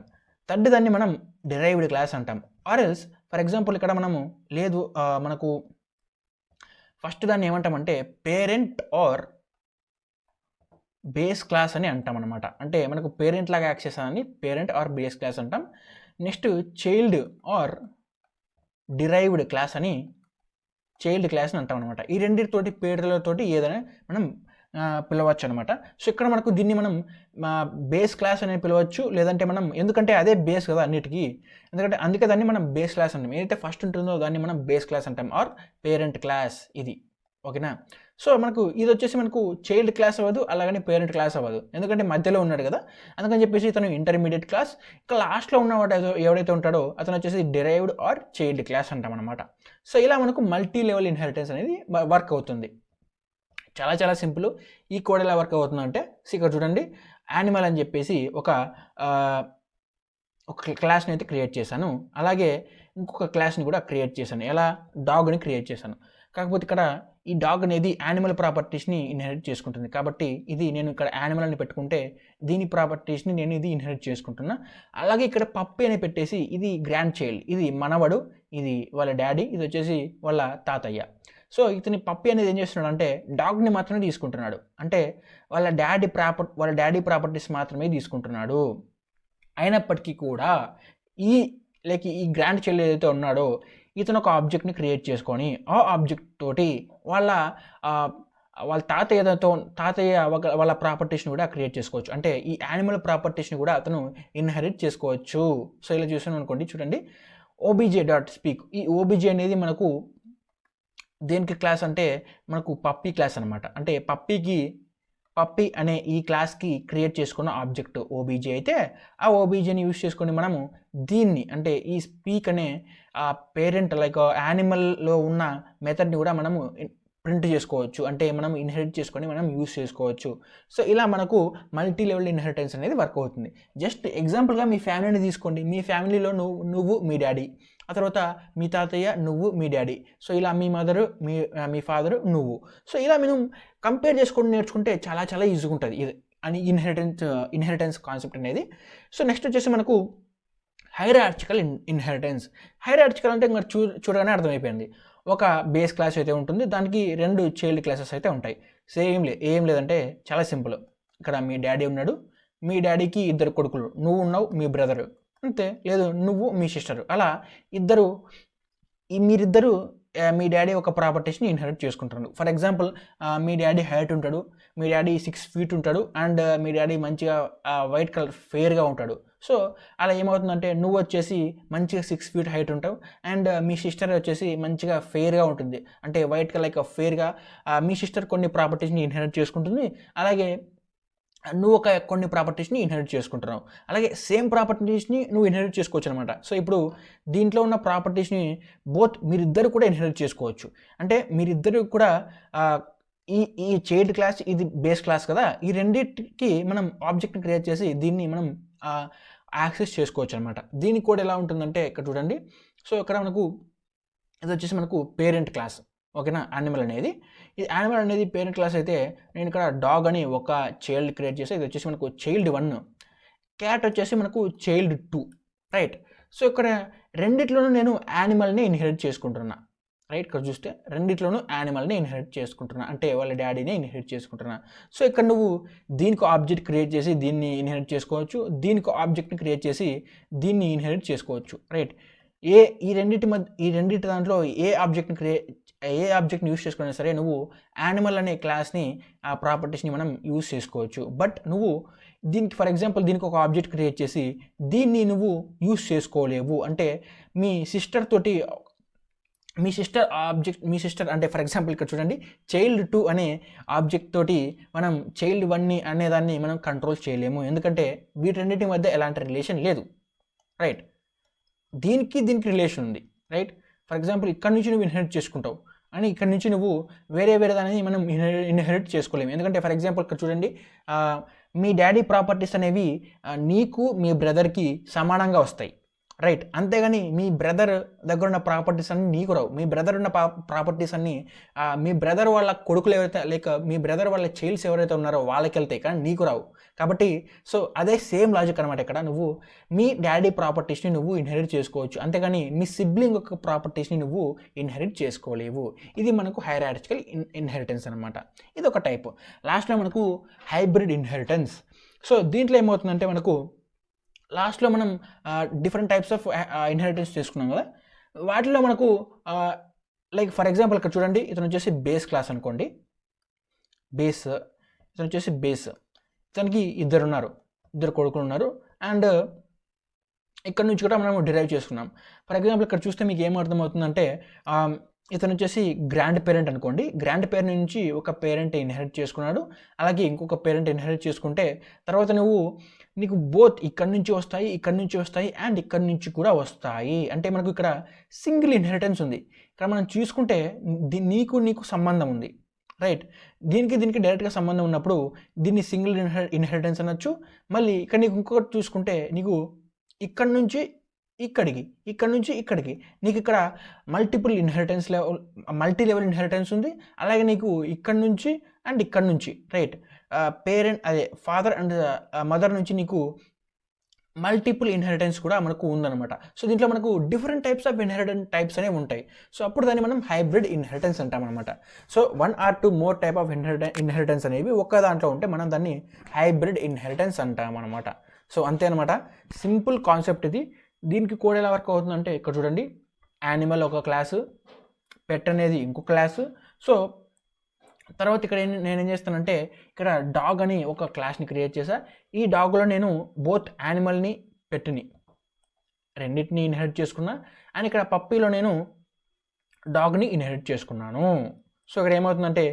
థర్డ్ దాన్ని మనం డిరైవ్డ్ క్లాస్ అంటాం. ఆర్ ఎల్స్ ఫర్ ఎగ్జాంపుల్ ఇక్కడ మనము లేదు మనకు ఫస్ట్ దాన్ని ఏమంటామంటే పేరెంట్ ఆర్ బేస్ క్లాస్ అని అంటాం అనమాట. అంటే మనకు పేరెంట్ లాగా యాక్ట్ చేస్తానని పేరెంట్ ఆర్ బేస్ క్లాస్ అంటాం. Next child or derived class అని చైల్డ్ క్లాస్ని అంటాం అనమాట. ఈ రెండింటితోటి పేర్లతోటి ఏదైనా మనం పిలవచ్చు అనమాట. సో ఇక్కడ మనకు దీన్ని మనం బేస్ క్లాస్ అని పిలవచ్చు, లేదంటే మనం ఎందుకంటే అదే బేస్ కదా అన్నిటికీ, అందుకే దాన్ని మనం బేస్ క్లాస్ అంటాం. ఏదైతే ఫస్ట్ ఉంటుందో దాన్ని మనం బేస్ క్లాస్ అంటాం ఆర్ పేరెంట్ క్లాస్ ఇది. ఓకేనా. సో మనకు ఇది వచ్చేసి మనకు చైల్డ్ క్లాస్ అవ్వదు, అలాగని పేరెంట్ క్లాస్ అవ్వదు, ఎందుకంటే మధ్యలో ఉన్నాడు కదా. అందుకని చెప్పేసి ఇతను ఇంటర్మీడియట్ క్లాస్. ఇక లాస్ట్లో ఉన్నవాడు ఎవడైతే ఉంటాడో అతను వచ్చేసి డిరైవ్డ్ ఆర్ చైల్డ్ క్లాస్ అంటాం అనమాట. సో ఇలా మనకు మల్టీ లెవెల్ ఇన్హెరిటెన్స్ అనేది వర్క్ అవుతుంది. చాలా చాలా సింపుల్. ఈ కోడ్ ఎలా వర్క్ అవుతుందంటే ఇక్కడ చూడండి, యానిమల్ అని చెప్పేసి ఒక క్లాస్ని అయితే క్రియేట్ చేశాను, అలాగే ఇంకొక క్లాస్ని కూడా క్రియేట్ చేశాను. ఎలా, డాగ్ని క్రియేట్ చేశాను. కాకపోతే ఇక్కడ ఈ డాగ్ అనేది యానిమల్ ప్రాపర్టీస్ని ఇన్హెరిట్ చేసుకుంటుంది, కాబట్టి ఇది నేను ఇక్కడ యానిమల్ అని పెట్టుకుంటే దీని ప్రాపర్టీస్ని నేను ఇది ఇన్హెరిట్ చేసుకుంటున్నా. అలాగే ఇక్కడ పప్పి అని పెట్టేసి ఇది గ్రాండ్ చైల్డ్, ఇది మనవడు, ఇది వాళ్ళ డాడీ, ఇది వచ్చేసి వాళ్ళ తాతయ్య. సో ఇతని పప్పి అనేది ఏం చేస్తున్నాడు అంటే డాగ్ని మాత్రమే తీసుకుంటున్నాడు, అంటే వాళ్ళ డాడీ ప్రాపర్టీస్ మాత్రమే తీసుకుంటున్నాడు. అయినప్పటికీ కూడా ఈ గ్రాండ్ చైల్డ్ ఏదైతే ఉన్నాడో ఇతను ఒక ఆబ్జెక్ట్ని క్రియేట్ చేసుకొని ఆ ఆబ్జెక్ట్ తోటి వాళ్ళ తాతయ్య వాళ్ళ ప్రాపర్టీస్ని కూడా క్రియేట్ చేసుకోవచ్చు. అంటే ఈ యానిమల్ ప్రాపర్టీస్ని కూడా అతను ఇన్హెరిట్ చేసుకోవచ్చు. సో ఇలా చూసాను అనుకోండి, చూడండి OBJ.speak. ఈ OBJ అనేది మనకు దేనికి క్లాస్ అంటే మనకు పప్పీ క్లాస్ అనమాట. అంటే పప్పీ అనే ఈ క్లాస్కి క్రియేట్ చేసుకున్న ఆబ్జెక్ట్ ఓబీజీ అయితే, ఆ ఓబీజీని యూస్ చేసుకొని మనము దీన్ని అంటే ఈ స్పీక్ అనే ఆ పేరెంట్ లైక్ యానిమల్లో ఉన్న మెథడ్ని కూడా మనము ప్రింట్ చేసుకోవచ్చు. అంటే మనం ఇన్హెరిట్ చేసుకొని మనం యూస్ చేసుకోవచ్చు. సో ఇలా మనకు మల్టీ లెవెల్ ఇన్హెరిటెన్స్ అనేది వర్క్ అవుతుంది. జస్ట్ ఎగ్జాంపుల్గా మీ ఫ్యామిలీని తీసుకోండి. మీ ఫ్యామిలీలో నువ్వు మీ డాడీ, ఆ తర్వాత మీ తాతయ్య, నువ్వు మీ డాడీ, సో ఇలా మీ మదరు, మీ ఫాదరు, నువ్వు. సో ఇలా మనం కంపేర్ చేసుకొని నేర్చుకుంటే చాలా చాలా ఈజీగా ఉంటుంది ఇది అని ఇన్హెరిటెన్స్ కాన్సెప్ట్ అనేది. సో నెక్స్ట్ వచ్చేసి మనకు హైరార్చికల్ ఇన్హెరిటెన్స్. హైరార్చికల్ అంటే ఇంకా చూడగానే అర్థమైపోయింది. ఒక బేస్ క్లాస్ అయితే ఉంటుంది, దానికి 2 చైల్డ్ క్లాసెస్ అయితే ఉంటాయి. ఏం లేదంటే చాలా సింపుల్. ఇక్కడ మీ డాడీ ఉన్నాడు, మీ డాడీకి 2 కొడుకులు, నువ్వు ఉన్నావు, మీ బ్రదరు అంతే, లేదు నువ్వు మీ సిస్టరు, అలా మీరిద్దరు మీ డాడీ ఒక ప్రాపర్టీస్ని ఇన్హెరిట్ చేసుకుంటారు. For example me daddy height ఉంటాడు, మీ డాడీ 6 feet ఉంటాడు, అండ్ మీ డాడీ మంచిగా వైట్ కలర్ ఫెయిర్గా ఉంటాడు. సో అలా ఏమవుతుందంటే నువ్వు వచ్చేసి మంచిగా 6 feet హైట్ ఉంటావు, అండ్ మీ సిస్టర్ వచ్చేసి మంచిగా ఫెయిర్గా ఉంటుంది, అంటే వైట్ కలర్ లైక్ ఫెయిర్గా. మీ సిస్టర్ కొన్ని ప్రాపర్టీస్ని ఇన్హెరిట్ చేసుకుంటుంది, అలాగే నువ్వు కొన్ని ప్రాపర్టీస్ని ఇన్హెరిట్ చేసుకుంటున్నావు. అలాగే సేమ్ ప్రాపర్టీస్ని నువ్వు ఇన్హెరిట్ చేసుకోవచ్చు అనమాట. సో ఇప్పుడు దీంట్లో ఉన్న ప్రాపర్టీస్ని మీరిద్దరు కూడా ఇన్హెరిట్ చేసుకోవచ్చు. అంటే మీరిద్దరు కూడా ఈ చైల్డ్ క్లాస్, ఇది బేస్ క్లాస్ కదా, ఈ రెండింటికి మనం ఆబ్జెక్ట్ని క్రియేట్ చేసి దీన్ని మనం యాక్సెస్ చేసుకోవచ్చు అనమాట. దీనికి కూడా ఎలా ఉంటుందంటే ఇక్కడ చూడండి. సో ఇక్కడ ఇది వచ్చేసి మనకు పేరెంట్ క్లాస్, ఓకేనా. యానిమల్ అనేది, ఇది యానిమల్ అనేది పేరెంట్ క్లాస్ అయితే, నేను ఇక్కడ డాగ్ అని ఒక చైల్డ్ క్రియేట్ చేసి, ఇది వచ్చేసి మనకు చైల్డ్ 1, క్యాట్ వచ్చేసి మనకు చైల్డ్ 2, రైట్. సో ఇక్కడ రెండిట్లోనూ నేను యానిమల్ని ఇన్హెరిట్ చేసుకుంటున్నా, రైట్. ఇక్కడ చూస్తే రెండిట్లోనూ యానిమల్ని ఇన్హెరిట్ చేసుకుంటున్నా, అంటే వాళ్ళ డాడీని ఇన్హెరిట్ చేసుకుంటున్నా. సో ఇక్కడ నువ్వు దీనికి ఆబ్జెక్ట్ క్రియేట్ చేసి దీన్ని ఇన్హెరిట్ చేసుకోవచ్చు, దీనికి ఆబ్జెక్ట్ని క్రియేట్ చేసి దీన్ని ఇన్హెరిట్ చేసుకోవచ్చు, రైట్. ఈ రెండింటి దాంట్లో ఏ ఆబ్జెక్ట్ని యూస్ చేసుకున్నా సరే నువ్వు యానిమల్ అనే క్లాస్ని, ఆ ప్రాపర్టీస్ని మనం యూస్ చేసుకోవచ్చు. బట్ నువ్వు దీనికి ఫర్ ఎగ్జాంపుల్ దీనికి ఒక ఆబ్జెక్ట్ క్రియేట్ చేసి దీన్ని నువ్వు యూస్ చేసుకోలేవు. అంటే మీ సిస్టర్ అంటే ఫర్ ఎగ్జాంపుల్ ఇక్కడ చూడండి, చైల్డ్ 2 అనే ఆబ్జెక్ట్ తోటి మనం చైల్డ్ 1 అనేదాన్ని మనం కంట్రోల్ చేయలేము, ఎందుకంటే వీటన్నిటి మధ్య ఎలాంటి రిలేషన్ లేదు, రైట్. దీనికి రిలేషన్ ఉంది, రైట్. ఫర్ ఎగ్జాంపుల్ ఇక్కడ నుంచి నువ్వు ఇన్హెరిట్ చేసుకుంటావు, అని ఇక్కడ నుంచి నువ్వు వేరే దాన్ని మనం ఇన్హెరిట్ చేసుకోలేము. ఎందుకంటే ఫర్ ఎగ్జాంపుల్ ఇక్కడ చూడండి, మీ డాడీ ప్రాపర్టీస్ అనేవి నీకు మీ బ్రదర్కి సమానంగా వస్తాయి, రైట్. అంతేగాని మీ బ్రదర్ దగ్గర ఉన్న ప్రాపర్టీస్ అన్నీ నీకు రావు. మీ బ్రదర్ ఉన్న ప్రాపర్టీస్ అన్నీ మీ బ్రదర్ వాళ్ళ కొడుకులు ఎవరైతే, లేక మీ బ్రదర్ వాళ్ళ చైల్డ్స్ ఎవరైతే ఉన్నారో వాళ్ళకి వెళ్తాయి, కానీ నీకు రావు. కాబట్టి సో అదే సేమ్ లాజిక్ అనమాట. ఇక్కడ నువ్వు మీ డాడీ ప్రాపర్టీస్ని నువ్వు ఇన్హెరిట్ చేసుకోవచ్చు, అంతేగాని మీ సిబ్లింగ్ యొక్క ప్రాపర్టీస్ని నువ్వు ఇన్హెరిట్ చేసుకోలేవు. ఇది మనకు హైరార్చికల్ ఇన్హెరిటెన్స్ అనమాట. ఇది ఒక టైప్. లాస్ట్లో మనకు హైబ్రిడ్ ఇన్హెరిటెన్స్. సో దీంట్లో ఏమవుతుందంటే మనకు లాస్ట్లో మనం డిఫరెంట్ టైప్స్ ఆఫ్ ఇన్హెరిటెన్స్ చేసుకున్నాం కదా, వాటిలో మనకు లైక్ ఫర్ ఎగ్జాంపుల్ ఇక్కడ చూడండి, ఇతను వచ్చేసి బేస్ క్లాస్ అనుకోండి, ఇతను వచ్చేసి బేస్, ఇతనికి 2 కొడుకులు ఉన్నారు, అండ్ ఇక్కడ నుంచి కూడా మనం డిరైవ్ చేసుకున్నాం. ఫర్ ఎగ్జాంపుల్ ఇక్కడ చూస్తే మీకు ఏం అర్థమవుతుందంటే, ఇతను వచ్చేసి గ్రాండ్ పేరెంట్ అనుకోండి, గ్రాండ్ పేరెంట్ నుంచి ఒక పేరెంట్ ఇన్హెరిట్ చేసుకున్నాడు, అలాగే ఇంకొక పేరెంట్ ఇన్హెరిట్ చేసుకుంటే తర్వాత నీకు బోత్ ఇక్కడ నుంచి వస్తాయి అండ్ ఇక్కడ నుంచి కూడా వస్తాయి. అంటే మనకు ఇక్కడ సింగిల్ ఇన్హెరిటెన్స్ ఉంది. ఇక్కడ మనం చూసుకుంటే నీకు సంబంధం ఉంది, రైట్. దీనికి డైరెక్ట్గా సంబంధం ఉన్నప్పుడు దీన్ని సింగిల్ ఇన్హెరిటెన్స్ అనొచ్చు. మళ్ళీ ఇక్కడ నీకు ఇంకొకటి చూసుకుంటే నీకు ఇక్కడ నుంచి ఇక్కడికి నీకు ఇక్కడ మల్టీ లెవెల్ ఇన్హెరిటెన్స్ ఉంది. అలాగే నీకు ఇక్కడ నుంచి రైట్, పేరెంట్ అదే ఫాదర్ అండ్ మదర్ నుంచి నీకు మల్టిపుల్ ఇన్హెరిటెన్స్ కూడా మనకు ఉందన్నమాట. సో దీంట్లో మనకు డిఫరెంట్ టైప్స్ ఆఫ్ టైప్స్ అనేవి ఉంటాయి. సో అప్పుడు దాన్ని మనం హైబ్రిడ్ ఇన్హెరిటెన్స్ అంటామన్నమాట. So 1 or 2 more type of inheritance అనేవి ఒక్క దాంట్లో ఉంటే మనం దాన్ని హైబ్రిడ్ ఇన్హెరిటెన్స్ అంటామన్నమాట. సో అంతే అనమాట, సింపుల్ కాన్సెప్ట్ ఇది. దీనికి కూడా ఎలా వర్క్ అవుతుందంటే ఇక్కడ చూడండి, యానిమల్ ఒక క్లాసు, పెట్ అనేది ఇంకొక క్లాసు. సో తర్వాత ఇక్కడ నేనేం చేస్తానంటే ఇక్కడ డాగ్ అని ఒక క్లాస్ని క్రియేట్ చేశా. ఈ డాగ్లో నేను బోత్ యానిమల్ని పెట్ని రెండింటిని ఇన్హెరిట్ చేసుకున్నా. అండ్ ఇక్కడ పప్పీలో నేను డాగ్ని ఇన్హెరిట్ చేసుకున్నాను. సో ఇక్కడ ఏమవుతుందంటే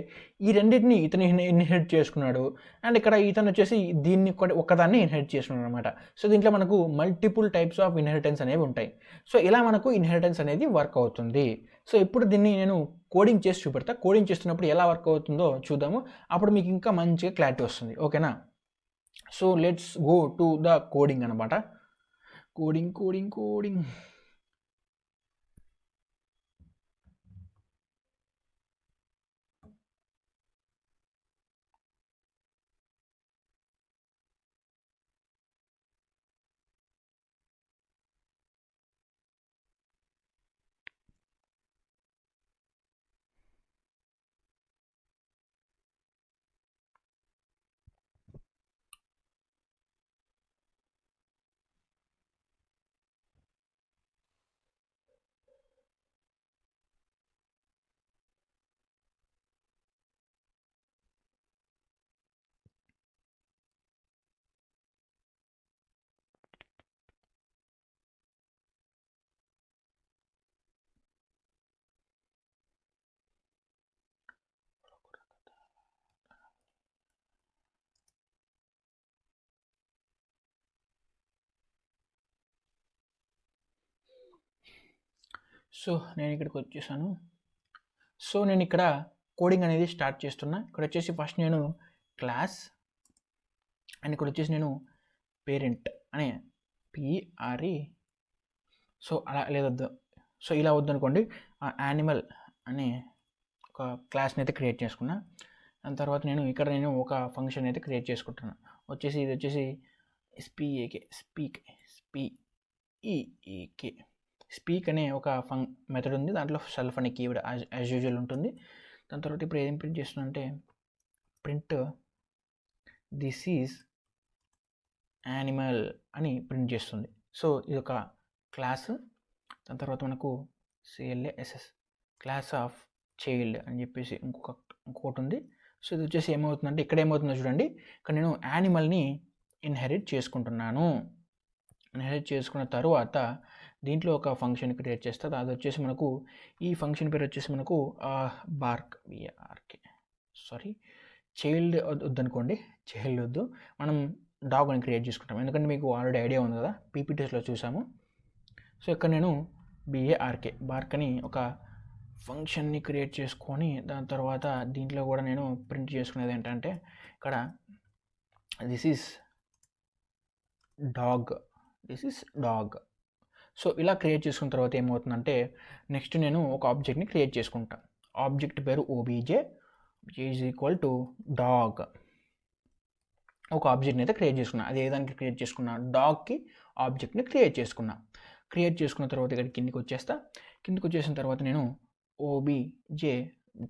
ఈ రెండింటిని ఇతను ఇన్హెరిట్ చేసుకున్నాడు, అండ్ ఇక్కడ ఇతను వచ్చేసి దీన్ని ఒక్కదాన్ని ఇన్హెరిట్ చేసుకున్నాడు అనమాట. సో దీంట్లో మనకు మల్టిపుల్ టైప్స్ ఆఫ్ ఇన్హెరిటెన్స్ అనేవి ఉంటాయి. సో ఇలా మనకు ఇన్హెరిటెన్స్ అనేది వర్క్ అవుతుంది. సో ఇప్పుడు దీన్ని నేను కోడింగ్ చేసి చూపెడతా. కోడింగ్ చేస్తున్నప్పుడు ఎలా వర్క్ అవుతుందో చూద్దాము, అప్పుడు మీకు ఇంకా మంచిగా క్లారిటీ వస్తుంది. ఓకేనా? So let's go to the coding అనమాట. కోడింగ్. సో నేను ఇక్కడికి వచ్చేసాను. సో నేను ఇక్కడ కోడింగ్ అనేది స్టార్ట్ చేస్తున్నా. ఇక్కడ వచ్చేసి ఫస్ట్ నేను క్లాస్, అండ్ ఇక్కడ వచ్చేసి నేను పేరెంట్ అనే పిఆర్ఈ. సో అలా లేదొద్దు. సో ఇలా వద్దనుకోండి, యానిమల్ అనే ఒక క్లాస్ని అయితే క్రియేట్ చేసుకున్నా. దాని తర్వాత నేను ఇక్కడ ఒక ఫంక్షన్ అయితే క్రియేట్ చేసుకుంటున్నాను. ఇది వచ్చేసి స్పీక్ అనే ఒక మెథడ్ ఉంది. దాంట్లో సెల్ఫ్ అనే కీవర్డ్ యాజ్ యూజువల్ ఉంటుంది. దాని తర్వాత ఇప్పుడు ఏం ప్రింట్ చేస్తున్నా అంటే ప్రింట్ దిస్ ఈజ్ యానిమల్ అని ప్రింట్ చేస్తుంది. సో ఇది ఒక క్లాస్. దాని తర్వాత మనకు CLASS క్లాస్ ఆఫ్ చైల్డ్ అని చెప్పేసి ఇంకొకటి ఉంది. సో ఇది వచ్చేసి ఏమవుతుందంటే ఇక్కడ ఏమవుతుందో చూడండి, ఇక్కడ నేను యానిమల్ని ఇన్హెరిట్ చేసుకుంటున్నాను. ఇన్హెరిట్ చేసుకున్న తర్వాత దీంట్లో ఒక ఫంక్షన్ క్రియేట్ చేస్తుంది. అది వచ్చేసి మనకు ఈ ఫంక్షన్ పేరు వచ్చేసి మనకు చైల్డ్ వద్దనుకోండి, చైల్డ్ వద్దు, మనం డాగ్ అని క్రియేట్ చేసుకుంటాం. ఎందుకంటే మీకు ఆల్రెడీ ఐడియా ఉంది కదా, PPTలో చూసాము. సో ఇక్కడ నేను బార్క్ అని ఒక ఫంక్షన్ని క్రియేట్ చేసుకొని దాని తర్వాత దీంట్లో కూడా నేను ప్రింట్ చేసుకునేది ఏంటంటే ఇక్కడ దిస్ ఈజ్ డాగ్. సో ఇలా క్రియేట్ చేసుకున్న తర్వాత ఏమవుతుందంటే నెక్స్ట్ నేను ఒక ఆబ్జెక్ట్ని క్రియేట్ చేసుకుంటా. ఆబ్జెక్ట్ పేరు OBJ is equal to dog. ఒక ఆబ్జెక్ట్ని అయితే క్రియేట్ చేసుకున్నా. అది ఏదానికి క్రియేట్ చేసుకున్నా, డాగ్కి ఆబ్జెక్ట్ని క్రియేట్ చేసుకున్న తర్వాత ఇక్కడ కిందికి వచ్చేసిన తర్వాత నేను OBJ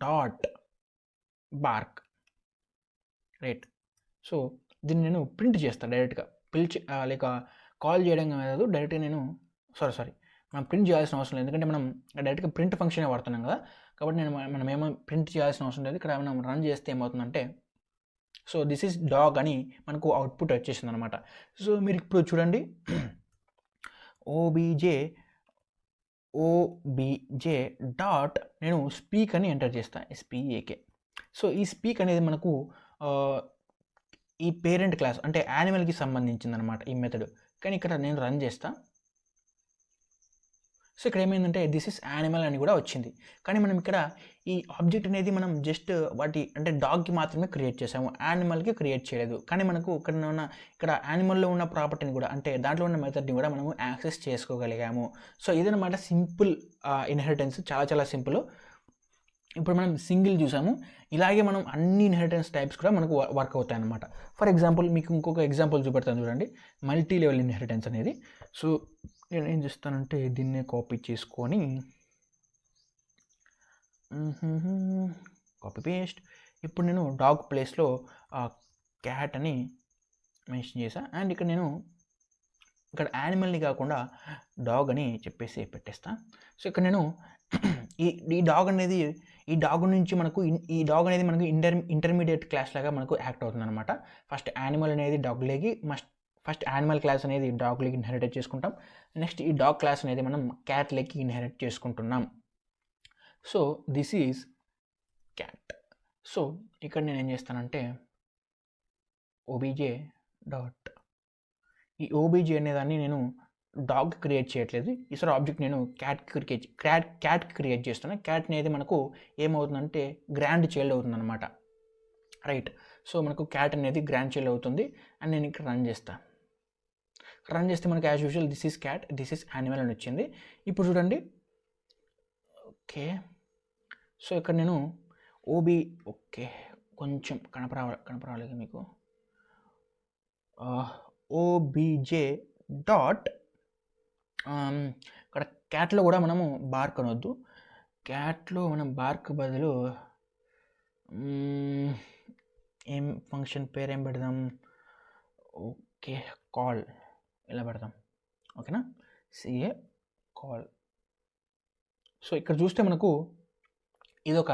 dot BARC right. So దీన్ని నేను ప్రింట్ చేస్తాను డైరెక్ట్గా. లేక కాల్ చేయడం కాదు, డైరెక్ట్గా నేను మనం ప్రింట్ చేయాల్సిన అవసరం లేదు, ఎందుకంటే మనం డైరెక్ట్గా ప్రింట్ ఫంక్షనే వాడుతున్నాం కదా. కాబట్టి మనం ఏమో ప్రింట్ చేయాల్సిన అవసరం లేదు. ఇక్కడ మనం రన్ చేస్తే ఏమవుతుందంటే సో దిస్ ఈజ్ డాగ్ అని మనకు అవుట్పుట్ వచ్చేసింది అనమాట. సో మీరు ఇప్పుడు చూడండి, OBJ డాట్ నేను స్పీక్ అని ఎంటర్ చేస్తాను, SPEAK. సో ఈ స్పీక్ అనేది మనకు ఈ పేరెంట్ క్లాస్ అంటే యానిమల్కి సంబంధించింది అనమాట ఈ మెథడ్. కానీ ఇక్కడ నేను రన్ చేస్తా. సో ఇక్కడ ఏమైందంటే దిస్ ఇస్ యానిమల్ అని కూడా వచ్చింది. కానీ మనం ఇక్కడ ఈ ఆబ్జెక్ట్ అనేది మనం జస్ట్ అంటే డాగ్కి మాత్రమే క్రియేట్ చేసాము, యానిమల్కి క్రియేట్ చేయలేదు. కానీ మనకు ఇక్కడ యానిమల్లో ఉన్న ప్రాపర్టీని కూడా, అంటే దాంట్లో ఉన్న మెథడ్ని కూడా మనము యాక్సెస్ చేసుకోగలిగాము. సో ఇదన్నమాట సింపుల్ ఇన్హెరిటెన్స్, చాలా సింపుల్. ఇప్పుడు మనం సింగిల్ చూసాము, ఇలాగే మనం అన్ని ఇన్హెరిటెన్స్ టైప్స్ కూడా మనకు వర్క్ అవుతాయి అన్నమాట. ఫర్ ఎగ్జాంపుల్ మీకు ఇంకొక ఎగ్జాంపుల్ చూపెడతాను చూడండి, మల్టీ లెవెల్ ఇన్హెరిటెన్స్ అనేది. సో నేను ఏం చేస్తానంటే దీన్నే కాపీ చేసుకొని కాపీ పేస్ట్. ఇప్పుడు నేను డాగ్ ప్లేస్లో క్యాట్ అని మెన్షన్ చేసా, అండ్ ఇక్కడ యానిమల్ని కాకుండా డాగ్ అని చెప్పేసి పెట్టేస్తా. సో ఇక్కడ నేను ఈ డాగ్ నుంచి మనకు ఇంటర్మీడియట్ క్లాస్ లాగా మనకు యాక్ట్ అవుతుంది అనమాట. ఫస్ట్ యానిమల్ అనేది డాగ్లోకి ఫస్ట్ యానిమల్ క్లాస్ అనేది డాగ్లోకి ఇన్హెరిట్ చేసుకుంటాం. నెక్స్ట్ ఈ డాగ్ క్లాస్ అనేది మనం క్యాట్లోకి ఇన్హెరిట్ చేసుకుంటున్నాం. So this is cat. So ఇక్కడ నేను ఏం చేస్తానంటే ఓబీజే డాట్, ఈ ఓబీజే అనేదాన్ని నేను డాగ్ క్రియేట్ చేయట్లేదు, ఈసారి ఆబ్జెక్ట్ నేను క్యాట్కి క్రియేట్ చేస్తాను. క్యాట్ అనేది మనకు ఏమవుతుందంటే గ్రాండ్ చైల్డ్ అవుతుంది అనమాట, రైట్. సో మనకు క్యాట్ అనేది గ్రాండ్ చైల్డ్ అవుతుంది. అండ్ నేను ఇక్కడ రన్ చేస్తే మనకు as usual this is cat, this is animal అని వచ్చింది. ఇప్పుడు చూడండి, ఓకే. సో ఇక్కడ నేను ఓకే కొంచెం కనపరాలేదు మీకు, ఓబీజే డాట్, ఇక్కడ క్యాట్లో కూడా మనము బార్క్ అనొద్దు, క్యాట్లో మనం బార్క్ బదులు ఏం ఫంక్షన్ పేరు ఏం పెడదాం, ఓకే కాల్ ఇలా పెడదాం, ఓకేనా, సిఏ కాల్. సో ఇక్కడ చూస్తే మనకు ఇది ఒక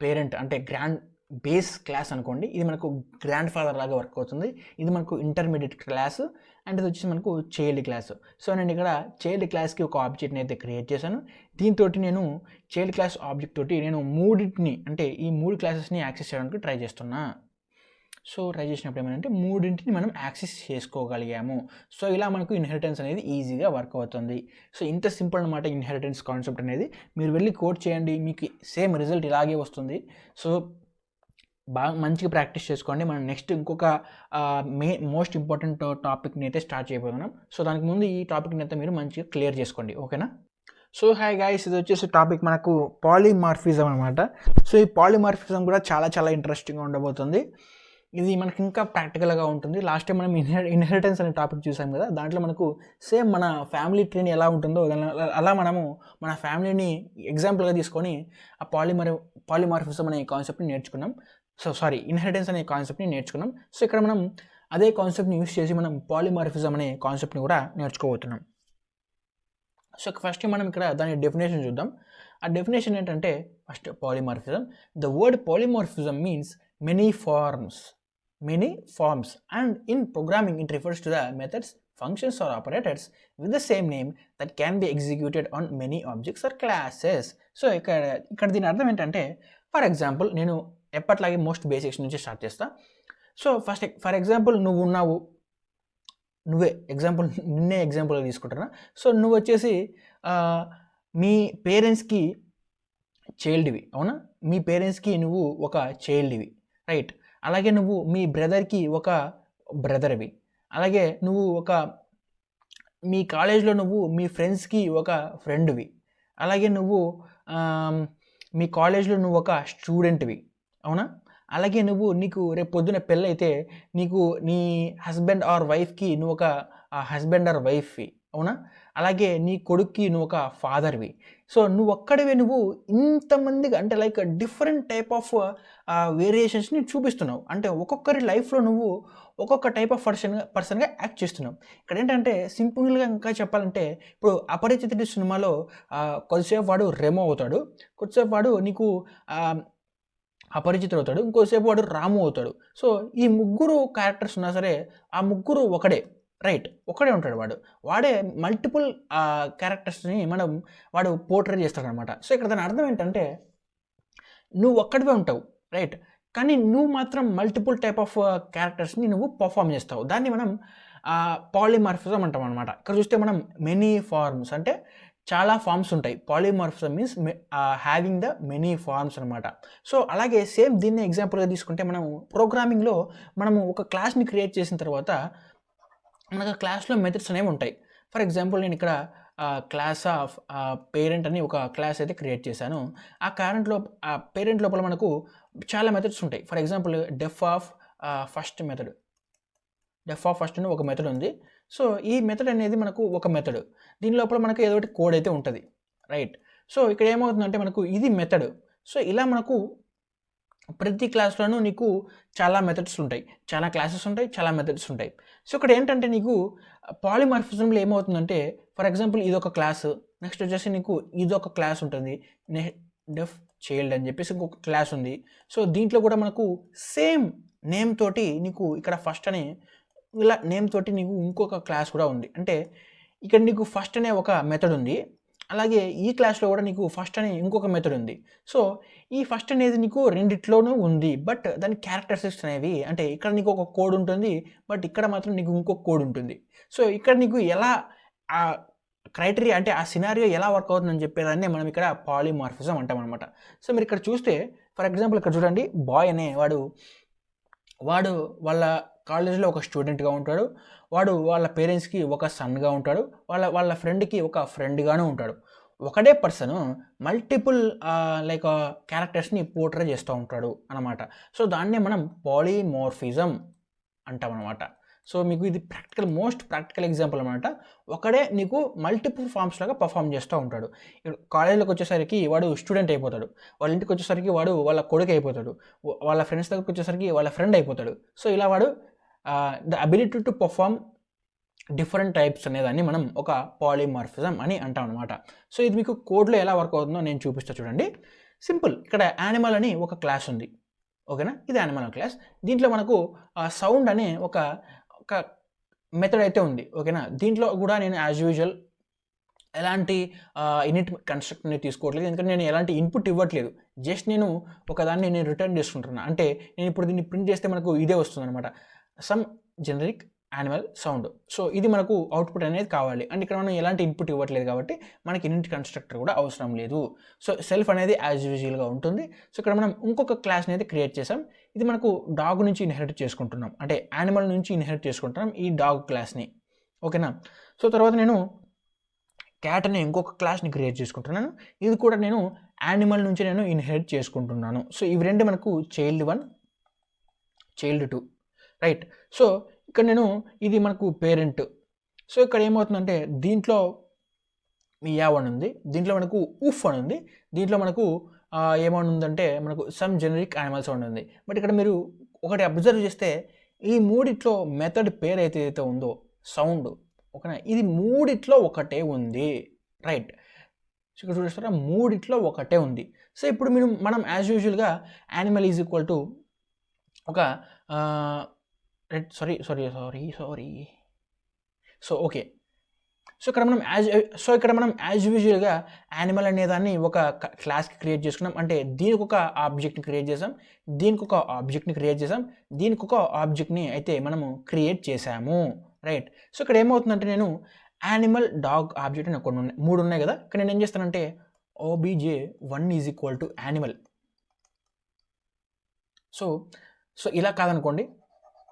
పేరెంట్ అంటే గ్రాండ్ బేస్ క్లాస్ అనుకోండి, ఇది మనకు గ్రాండ్ ఫాదర్ లాగా వర్క్ అవుతుంది, ఇది మనకు ఇంటర్మీడియట్ క్లాస్, అండ్ ఇది వచ్చేసి మనకు చైల్డ్ క్లాస్. సో నేను ఇక్కడ చైల్డ్ క్లాస్కి ఒక ఆబ్జెక్ట్ని అయితే క్రియేట్ చేశాను. దీంతో నేను చైల్డ్ క్లాస్ ఆబ్జెక్ట్ తోటి నేను మూడింటిని అంటే ఈ 3 క్లాసెస్ని యాక్సెస్ చేయడానికి ట్రై చేస్తున్నా. సో ట్రై చేసినప్పుడు ఏమంటే మూడింటిని మనం యాక్సెస్ చేసుకోగలిగాము. సో ఇలా మనకు ఇన్హెరిటెన్స్ అనేది ఈజీగా వర్క్ అవుతుంది. సో ఇంత సింపుల్ అనమాట ఇన్హెరిటెన్స్ కాన్సెప్ట్ అనేది. మీరు వెళ్ళి కోడ్ చేయండి, మీకు సేమ్ రిజల్ట్ ఇలాగే వస్తుంది. సో బాగా మంచిగా ప్రాక్టీస్ చేసుకోండి. మనం నెక్స్ట్ ఇంకొక మోస్ట్ ఇంపార్టెంట్ టాపిక్ని అయితే స్టార్ట్ చేయబోతున్నాం. సో దానికి ముందు ఈ టాపిక్ని అయితే మీరు మంచిగా క్లియర్ చేసుకోండి, ఓకేనా. సో హాయ్ గైస్, ఇది వచ్చేసి టాపిక్ మనకు పాలిమార్ఫిజం అనమాట. సో ఈ పాలిమార్ఫిజం కూడా చాలా చాలా ఇంట్రెస్టింగ్గా ఉండబోతుంది. ఇది మనకి ఇంకా ప్రాక్టికల్గా ఉంటుంది. లాస్ట్ టైం మనం ఇన్హెరిటెన్స్ అనే టాపిక్ చూసాం కదా, దాంట్లో మనకు సేమ్ మన ఫ్యామిలీ ట్రీని ఎలా ఉంటుందో అలా మనము మన ఫ్యామిలీని ఎగ్జాంపుల్గా తీసుకొని ఆ పాలిమార్ఫిజం అనే కాన్సెప్ట్ని నేర్చుకున్నాం. ఇన్హెరిటెన్స్ అనే కాన్సెప్ట్ని నేర్చుకున్నాం. సో ఇక్కడ మనం అదే కాన్సెప్ట్ని యూస్ చేసి మనం పాలిమార్ఫిజం అనే కాన్సెప్ట్ని కూడా నేర్చుకోబోతున్నాం. సో ఫస్ట్ మనం ఇక్కడ దాని డెఫినేషన్ చూద్దాం. ఆ డెఫినేషన్ ఏంటంటే first polymorphism, the word polymorphism means many forms and in programming it refers to the methods, functions or operators with the same name that can be executed on many objects or classes. So ఇక్కడ దీని అర్థం ఏంటంటే, for example నేను ఎప్పట్లాగే most basics నుంచి start చేస్తా. So for example నిన్నే ఎగ్జాంపుల్గా తీసుకుంటున్నా. సో నువ్వు వచ్చేసి మీ పేరెంట్స్కి చైల్డ్వి, అవునా, మీ పేరెంట్స్కి నువ్వు ఒక చైల్డ్వి, రైట్. అలాగే నువ్వు మీ బ్రదర్కి ఒక బ్రదర్వి, అలాగే నువ్వు మీ కాలేజ్లో నువ్వు మీ ఫ్రెండ్స్కి ఒక ఫ్రెండ్వి, అలాగే నువ్వు మీ కాలేజ్లో నువ్వు ఒక స్టూడెంట్వి, అవునా. అలాగే నీకు రేపు పొద్దున పెళ్ళైతే నీకు నీ హస్బెండ్ ఆర్ వైఫ్కి నువ్వు ఒక హస్బెండ్ ఆర్ వైఫ్వి, అవునా. అలాగే నీ కొడుక్కి నువ్వు ఒక ఫాదర్వి. సో నువ్వు ఒక్కడివే నువ్వు ఇంతమందికి అంటే లైక్ డిఫరెంట్ టైప్ ఆఫ్ వేరియేషన్స్ని చూపిస్తున్నావు. అంటే ఒక్కొక్కరి లైఫ్లో నువ్వు ఒక్కొక్క టైప్ ఆఫ్ పర్సన్గా యాక్ట్ చేస్తున్నావు. ఇక్కడ ఏంటంటే సింపుల్గా ఇంకా చెప్పాలంటే, ఇప్పుడు అపరిచితుడి సినిమాలో కొద్దిసేపు వాడు రెమో అవుతాడు, కొద్దిసేపు వాడు నీకు అపరిచితుడు అవుతాడు, ఇంకోసేపు వాడు రాము అవుతాడు. సో ఈ ముగ్గురు క్యారెక్టర్స్ ఉన్నా సరే ఆ ముగ్గురు ఒకడే, రైట్, ఒక్కడే ఉంటాడు. వాడే మల్టిపుల్ క్యారెక్టర్స్ని వాడు పోర్ట్రే చేస్తాడనమాట. సో ఇక్కడ దాని అర్థం ఏంటంటే, నువ్వు ఒక్కడివే ఉంటావు, రైట్, కానీ నువ్వు మాత్రం మల్టిపుల్ టైప్ ఆఫ్ క్యారెక్టర్స్ని నువ్వు పర్ఫామ్ చేస్తావు. దాన్ని మనం పాలిమార్ఫిజం అంటాం అనమాట. ఇక్కడ చూస్తే మనం మెనీ ఫార్మ్స్ అంటే చాలా ఫార్మ్స్ ఉంటాయి. Polymorphism means having the many forms అనమాట. సో అలాగే సేమ్ దీన్ని ఎగ్జాంపుల్గా తీసుకుంటే మనము ప్రోగ్రామింగ్లో మనము ఒక క్లాస్ని క్రియేట్ చేసిన తర్వాత మనకు క్లాస్లో మెథడ్స్ అనేవి ఉంటాయి. ఫర్ ఎగ్జాంపుల్ నేను ఇక్కడ క్లాస్ ఆఫ్ పేరెంట్ అని ఒక క్లాస్ అయితే క్రియేట్ చేశాను. ఆ పేరెంట్ లోపల మనకు చాలా మెథడ్స్ ఉంటాయి. For example deaf of first అని ఒక మెథడ్ ఉంది. సో ఈ మెథడ్ అనేది మనకు ఒక మెథడ్, దీని లోపల మనకు ఏదో ఒకటి కోడ్ అయితే ఉంటుంది, రైట్. సో ఇక్కడ ఏమవుతుందంటే మనకు ఇది మెథడ్. సో ఇలా మనకు ప్రతి క్లాస్లోనూ నీకు చాలా మెథడ్స్ ఉంటాయి, చాలా క్లాసెస్ ఉంటాయి, చాలా మెథడ్స్ ఉంటాయి. సో ఇక్కడ ఏంటంటే నీకు పాలిమార్ఫిజంలో ఏమవుతుందంటే, ఫర్ ఎగ్జాంపుల్ ఇదొక క్లాస్, నెక్స్ట్ వచ్చేసి నీకు ఇదొక క్లాస్ ఉంటుంది, డెఫ్ చైల్డ్ అని చెప్పేసి ఇంకొక క్లాస్ ఉంది. సో దీంట్లో కూడా మనకు సేమ్ నేమ్ తోటి నీకు ఇక్కడ ఫస్ట్ అనే ఇలా నేమ్ తోటి నీకు ఇంకొక క్లాస్ కూడా ఉంది. అంటే ఇక్కడ నీకు ఫస్ట్ అనే ఒక మెథడ్ ఉంది, అలాగే ఈ క్లాస్లో కూడా నీకు ఫస్ట్ అనే ఇంకొక మెథడ్ ఉంది. సో ఈ ఫస్ట్ అనేది నీకు రెండిట్లోనూ ఉంది. బట్ దాని క్యారెక్టరిస్టిక్స్ అనేవి అంటే ఇక్కడ నీకు ఒక కోడ్ ఉంటుంది. బట్ ఇక్కడ మాత్రం నీకు ఇంకొక కోడ్ ఉంటుంది. సో ఇక్కడ నీకు ఎలా ఆ క్రైటీరియా అంటే ఆ సినారియో ఎలా వర్క్ అవుతుందని చెప్పేదాన్ని మనం ఇక్కడ పాలిమార్ఫిజం అంటాం అనమాట. సో మీరు ఇక్కడ చూస్తే ఫర్ ఎగ్జాంపుల్ ఇక్కడ చూడండి, బాయ్ అనే వాడు వాళ్ళ కాలేజీలో ఒక స్టూడెంట్గా ఉంటాడు. వాడు వాళ్ళ పేరెంట్స్కి ఒక సన్గా ఉంటాడు. వాళ్ళ ఫ్రెండ్కి ఒక ఫ్రెండ్గాను ఉంటాడు. ఒకటే పర్సన్ మల్టిపుల్ లైక్ క్యారెక్టర్స్ని పోర్ట్రే చేస్తూ ఉంటాడు అన్నమాట. సో దాన్నే మనం పాలిమార్ఫిజం అంటాం అనమాట. సో మీకు ఇది మోస్ట్ ప్రాక్టికల్ ఎగ్జాంపుల్ అనమాట. ఒకడే నీకు మల్టిపుల్ ఫామ్స్ లాగా పర్ఫామ్ చేస్తూ ఉంటాడు. కాలేజీలోకి వచ్చేసరికి వాడు స్టూడెంట్ అయిపోతాడు. వాళ్ళ ఇంటికి వచ్చేసరికి వాడు వాళ్ళ కొడుకు అయిపోతాడు. వాళ్ళ ఫ్రెండ్స్ దగ్గరికి వచ్చేసరికి వాళ్ళ ఫ్రెండ్ అయిపోతాడు. సో ఇలా వాడు the ability to perform different types అనేదాన్ని మనం ఒక పాలిమార్ఫిజం అని అంటాం అనమాట. సో ఇది మీకు కోడ్లో ఎలా వర్క్ అవుతుందో నేను చూపిస్తా చూడండి. సింపుల్, ఇక్కడ యానిమల్ అని ఒక క్లాస్ ఉంది. ఓకేనా, ఇది యానిమల్ క్లాస్. దీంట్లో మనకు సౌండ్ అనే ఒక మెథడ్ అయితే ఉంది. ఓకేనా, దీంట్లో కూడా నేను యాజ్ యూజువల్ ఎలాంటి ఇనిట్ కన్స్ట్రక్ట్ని తీసుకోవట్లేదు. ఎందుకంటే నేను ఎలాంటి ఇన్పుట్ ఇవ్వట్లేదు. జస్ట్ నేను ఒకదాన్ని నేను రిటర్న్ చేసుకుంటున్నాను. అంటే నేను ఇప్పుడు దీన్ని ప్రింట్ చేస్తే మనకు ఇదే వస్తుంది అనమాట, some generic animal sound. So ఇది మనకు అవుట్పుట్ అనేది కావాలి. అండ్ ఇక్కడ మనం ఎలాంటి ఇన్పుట్ ఇవ్వట్లేదు కాబట్టి మనకి ఇనిట్ కన్స్ట్రక్టర్ కూడా అవసరం లేదు. సో సెల్ఫ్ అనేది యాజ్ యూజువల్గా ఉంటుంది. సో ఇక్కడ మనం ఇంకొక క్లాస్ని అయితే క్రియేట్ చేసాం. ఇది మనకు డాగ్ నుంచి ఇన్హెరిట్ చేసుకుంటున్నాం, అంటే యానిమల్ నుంచి ఇన్హెరిట్ చేసుకుంటున్నాం ఈ డాగ్ క్లాస్ని. ఓకేనా, సో తర్వాత నేను క్యాట్ అనే ఇంకొక క్లాస్ని క్రియేట్ చేసుకుంటున్నాను. ఇది కూడా నేను యానిమల్ నుంచి నేను ఇన్హెరిట్ చేసుకుంటున్నాను. సో ఇవి రెండు మనకు చైల్డ్ 1 చైల్డ్ 2 రైట్. సో ఇక్కడ నేను ఇది మనకు పేరెంట్. సో ఇక్కడ ఏమవుతుందంటే దీంట్లో మియావ్ అని ఉంది, దీంట్లో మనకు ఉఫ్ అని ఉంది, దీంట్లో మనకు ఏమని ఉందంటే మనకు సమ్ జెనరిక్ యానిమల్ సౌండ్ ఉంది. బట్ ఇక్కడ మీరు ఒకటి అబ్జర్వ్ చేస్తే ఈ మూడిట్లో మెథడ్ పేరు ఏదైతే ఉందో సౌండ్, ఓకేనా, ఇది మూడిట్లో ఒకటే ఉంది రైట్. సో ఇక్కడ చూస్తారా, మూడిట్లో ఒకటే ఉంది. సో ఇప్పుడు మనం యాజ్ యూజువల్గా యానిమల్ ఈజ్ ఈక్వల్ టు ఒక సారీ సో ఓకే. సో ఇక్కడ మనం యాజ్ యూజువల్గా యానిమల్ అనేదాన్ని ఒక క్లాస్కి క్రియేట్ చేసుకున్నాం. అంటే దీనికి ఒక ఆబ్జెక్ట్ని క్రియేట్ చేసాం, దీనికి ఒక ఆబ్జెక్ట్ని క్రియేట్ చేసాం, దీనికి ఒక ఆబ్జెక్ట్ని అయితే మనము క్రియేట్ చేసాము రైట్. సో ఇక్కడ ఏమవుతుందంటే నేను యానిమల్ డాగ్ ఆబ్జెక్ట్ అని కొన్ని ఉన్నాయి, 3 ఉన్నాయి కదా. ఇక్కడ నేను ఏం చేస్తానంటే obj1 is equal to animal. So ఇలా కాదనుకోండి,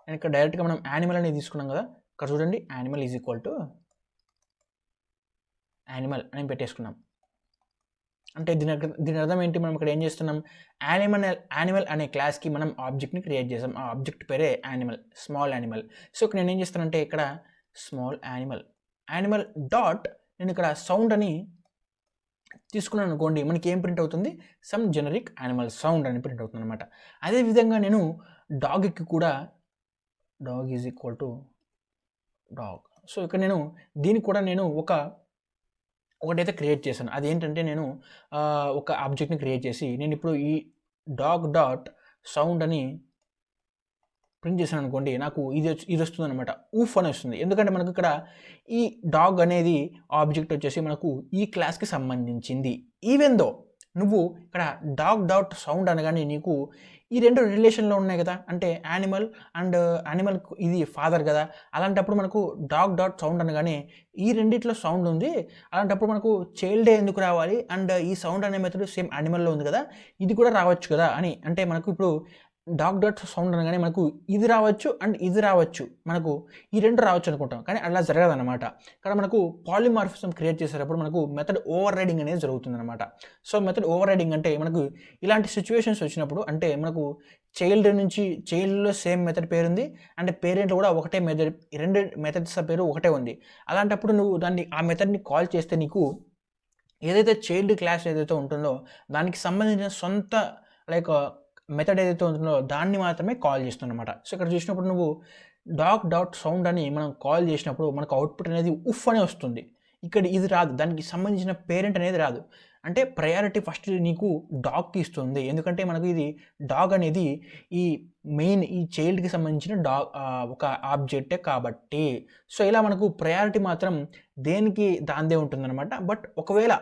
నేను ఇక్కడ డైరెక్ట్గా మనం యానిమల్ అనేది తీసుకున్నాం కదా. ఇక్కడ చూడండి, animal is equal to animal అని పెట్టేసుకున్నాం. అంటే దీని అర్థం ఏంటి, మనం ఇక్కడ ఏం చేస్తున్నాం, యానిమల్ అనే క్లాస్కి మనం ఆబ్జెక్ట్ని క్రియేట్ చేసాం. ఆ ఆబ్జెక్ట్ పేరే యానిమల్, స్మాల్ యానిమల్. సో ఇక్కడ నేను ఏం చేస్తానంటే ఇక్కడ స్మాల్ యానిమల్ డాట్ నేను ఇక్కడ సౌండ్ అని తీసుకున్నాను అనుకోండి, మనకి ఏం ప్రింట్ అవుతుంది, సమ్ జెనరిక్ యానిమల్ సౌండ్ అని ప్రింట్ అవుతుంది అనమాట. అదేవిధంగా నేను డాగ్కి కూడా dog is equal to dog. So ఇక్కడ నేను దీనికి కూడా నేను ఒకటైతే క్రియేట్ చేశాను. అదేంటంటే నేను ఒక ఆబ్జెక్ట్ని క్రియేట్ చేసి నేను ఇప్పుడు ఈ డాగ్ డాట్ సౌండ్ అని ప్రింట్ చేశాను అనుకోండి, నాకు ఇది వస్తుంది అనమాట, ఊఫ్ అని వస్తుంది. ఎందుకంటే మనకు ఇక్కడ ఈ డాగ్ అనేది ఆబ్జెక్ట్ వచ్చేసి మనకు ఈ క్లాస్కి సంబంధించింది. ఈవెన్ దో నువ్వు ఇక్కడ డాగ్ డాట్ సౌండ్ అనగానే నీకు ఈ రెండు రిలేషన్లో ఉన్నాయి కదా, అంటే యానిమల్ ఇది ఫాదర్ కదా. అలాంటప్పుడు మనకు డాగ్ డాట్ సౌండ్ అనగానే ఈ రెండిట్లో సౌండ్ ఉంది, అలాంటప్పుడు మనకు చైల్డే ఎందుకు రావాలి, అండ్ ఈ సౌండ్ అనే మెథడ్ సేమ్ యానిమల్లో ఉంది కదా, ఇది కూడా రావచ్చు కదా అని. అంటే మనకు ఇప్పుడు డాగ్ డాట్ సౌండ్ అనగానే మనకు ఇది రావచ్చు అండ్ ఇది రావచ్చు, మనకు ఈ రెండు రావచ్చు అనుకుంటాం, కానీ అలా జరగదన్నమాట. ఇక్కడ మనకు పాలిమార్ఫిజం క్రియేట్ చేసేటప్పుడు మనకు మెథడ్ ఓవర్ రైడింగ్ అనేది జరుగుతుందన్నమాట. సో మెథడ్ ఓవర్ రైడింగ్ అంటే మనకు ఇలాంటి సిచ్యువేషన్స్ వచ్చినప్పుడు, అంటే మనకు చైల్డ్లో సేమ్ మెథడ్ పేరు ఉంది అండ్ పేరెంట్లో కూడా ఒకటే మెథడ్, రెండు మెథడ్స్ పేరు ఒకటే ఉంది. అలాంటప్పుడు నువ్వు ఆ మెథడ్ని కాల్ చేస్తే నీకు ఏదైతే చైల్డ్ క్లాస్ ఏదైతే ఉంటుందో దానికి సంబంధించిన సొంత లైక్ మెథడ్ ఏదైతే ఉంటుందో దాన్ని మాత్రమే కాల్ చేస్తుందన్నమాట. సో ఇక్కడ చూసినప్పుడు నువ్వు డాగ్ డాట్ సౌండ్ అని మనం కాల్ చేసినప్పుడు మనకు అవుట్పుట్ అనేది ఉఫ్ అనే వస్తుంది. ఇక్కడ ఇది రాదు, దానికి సంబంధించిన పేరెంట్ అనేది రాదు. అంటే ప్రయారిటీ ఫస్ట్ నీకు డాగ్కి ఇస్తుంది. ఎందుకంటే మనకు ఇది డాగ్ అనేది ఈ మెయిన్ ఈ చైల్డ్కి సంబంధించిన ఒక ఆబ్జెక్టే కాబట్టి. సో ఇలా మనకు ప్రయారిటీ మాత్రం దేనికి దాందే ఉంటుందన్నమాట. బట్ ఒకవేళ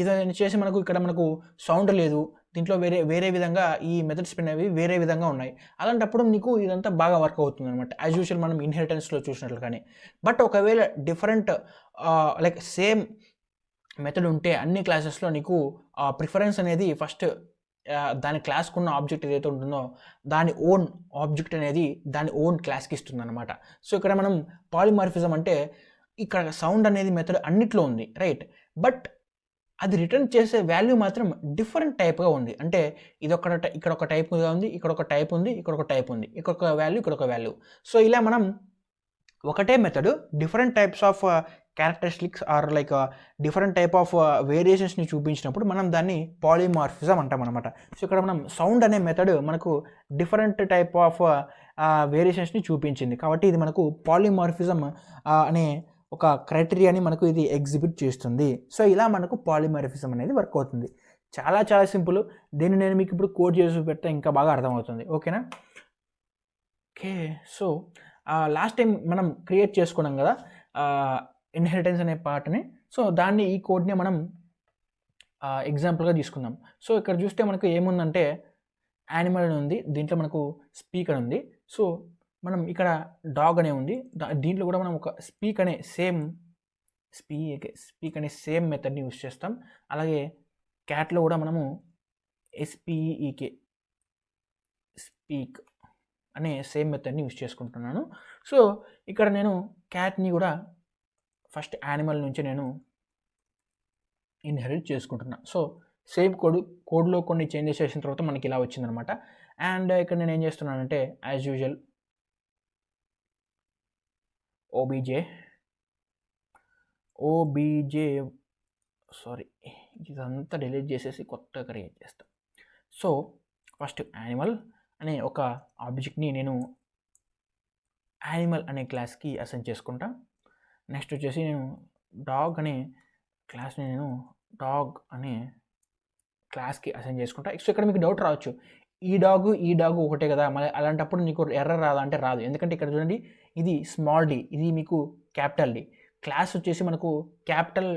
ఇది చేసి మనకు ఇక్కడ మనకు సౌండ్ లేదు, దీంట్లో వేరే విధంగా ఈ మెథడ్స్ అనేవి వేరే విధంగా ఉన్నాయి. అలాంటప్పుడు నీకు ఇదంతా బాగా వర్క్ అవుతుంది అనమాట, యాజ్ యూజువల్ మనం ఇన్హెరిటెన్స్లో చూసినట్లుగానే. బట్ ఒకవేళ డిఫరెంట్ లైక్ సేమ్ మెథడ్ ఉంటే అన్ని క్లాసెస్లో నీకు ప్రిఫరెన్స్ అనేది ఫస్ట్ దాని క్లాస్కి ఉన్న ఆబ్జెక్ట్ ఏదైతే ఉంటుందో దాని ఓన్ ఆబ్జెక్ట్ అనేది దాని ఓన్ క్లాస్కి ఇస్తుంది అనమాట. సో ఇక్కడ మనం పాలిమార్ఫిజం అంటే ఇక్కడ సౌండ్ అనేది మెథడ్ అన్నిట్లో ఉంది, రైట్. బట్ అది రిటర్న్ చేసే వాల్యూ మాత్రం డిఫరెంట్ టైప్గా ఉంది. అంటే ఇక్కడ ఒక టైప్గా ఉంది, ఇక్కడ ఒక టైప్ ఉంది, ఇక్కడ ఒక టైప్ ఉంది, ఇక్కడ ఒక వాల్యూ, ఇక్కడ ఒక వాల్యూ. సో ఇలా మనం ఒకటే method different types of characteristics or like different type of వేరియేషన్స్ని చూపించినప్పుడు మనం దాన్ని పాలిమార్ఫిజం అంటాం అనమాట. సో ఇక్కడ మనం సౌండ్ అనే మెథడ్ మనకు డిఫరెంట్ టైప్ ఆఫ్ వేరియేషన్స్ని చూపించింది కాబట్టి ఇది మనకు పాలిమార్ఫిజం అనే ఒక క్రైటీరియాని మనకు ఇది ఎగ్జిబిట్ చేస్తుంది. సో ఇలా మనకు పాలిమార్ఫిజం అనేది వర్క్ అవుతుంది. చాలా చాలా సింపుల్. దీన్ని నేను మీకు ఇప్పుడు కోడ్ చేసి పెడితే ఇంకా బాగా అర్థమవుతుంది, ఓకేనా. ఓకే, సో లాస్ట్ టైం మనం క్రియేట్ చేసుకున్నాం కదా ఇన్హెరిటెన్స్ అనే పార్ట్ని. సో దాన్ని ఈ కోడ్ని మనం ఎగ్జాంపుల్గా తీసుకుందాం. సో ఇక్కడ చూస్తే మనకు ఏముందంటే యానిమల్ అని ఉంది, దీంట్లో మనకు స్పీక్ అని ఉంది. సో మనం ఇక్కడ డాగ్ అనే ఉంది, దీంట్లో కూడా మనం ఒక స్పీక్ అనే సేమ్ మెథడ్ని యూస్ చేస్తాం. అలాగే క్యాట్లో కూడా మనము SPEK స్పీక్ అనే సేమ్ మెథడ్ని యూస్ చేసుకుంటున్నాను. సో ఇక్కడ నేను క్యాట్ని కూడా ఫస్ట్ యానిమల్ నుంచి నేను ఇన్హెరిట్ చేసుకుంటున్నాను. సో సేమ్ కోడ్లో కొన్ని చేంజెస్ చేసిన తర్వాత మనకి ఇలా వచ్చిందనమాట. అండ్ ఇక్కడ నేను ఏం చేస్తున్నానంటే యాజ్ యూజువల్ OBJ సారీ ఇదంతా డిలీట్ చేసేసి కొత్తగా క్రియేట్ చేస్తాను. సో ఫస్ట్ యానిమల్ అనే ఒక ఆబ్జెక్ట్ని నేను యానిమల్ అనే క్లాస్కి అసైన్ చేసుకుంటా. నెక్స్ట్ వచ్చేసి నేను డాగ్ అనే క్లాస్ని నేను డాగ్ అనే క్లాస్కి అసైన్ చేసుకుంటా. సో ఇక్కడ మీకు డౌట్ రావచ్చు, ఈ డాగ్ ఒకటే కదా, మళ్ళీ అలాంటప్పుడు నీకు ఎర్రర్ రాదా అంటే రాదు. ఎందుకంటే ఇక్కడ చూడండి, ఇది స్మాల్ d, ఇది మీకు క్యాపిటల్ D. క్లాస్ వచ్చేసి మనకు క్యాపిటల్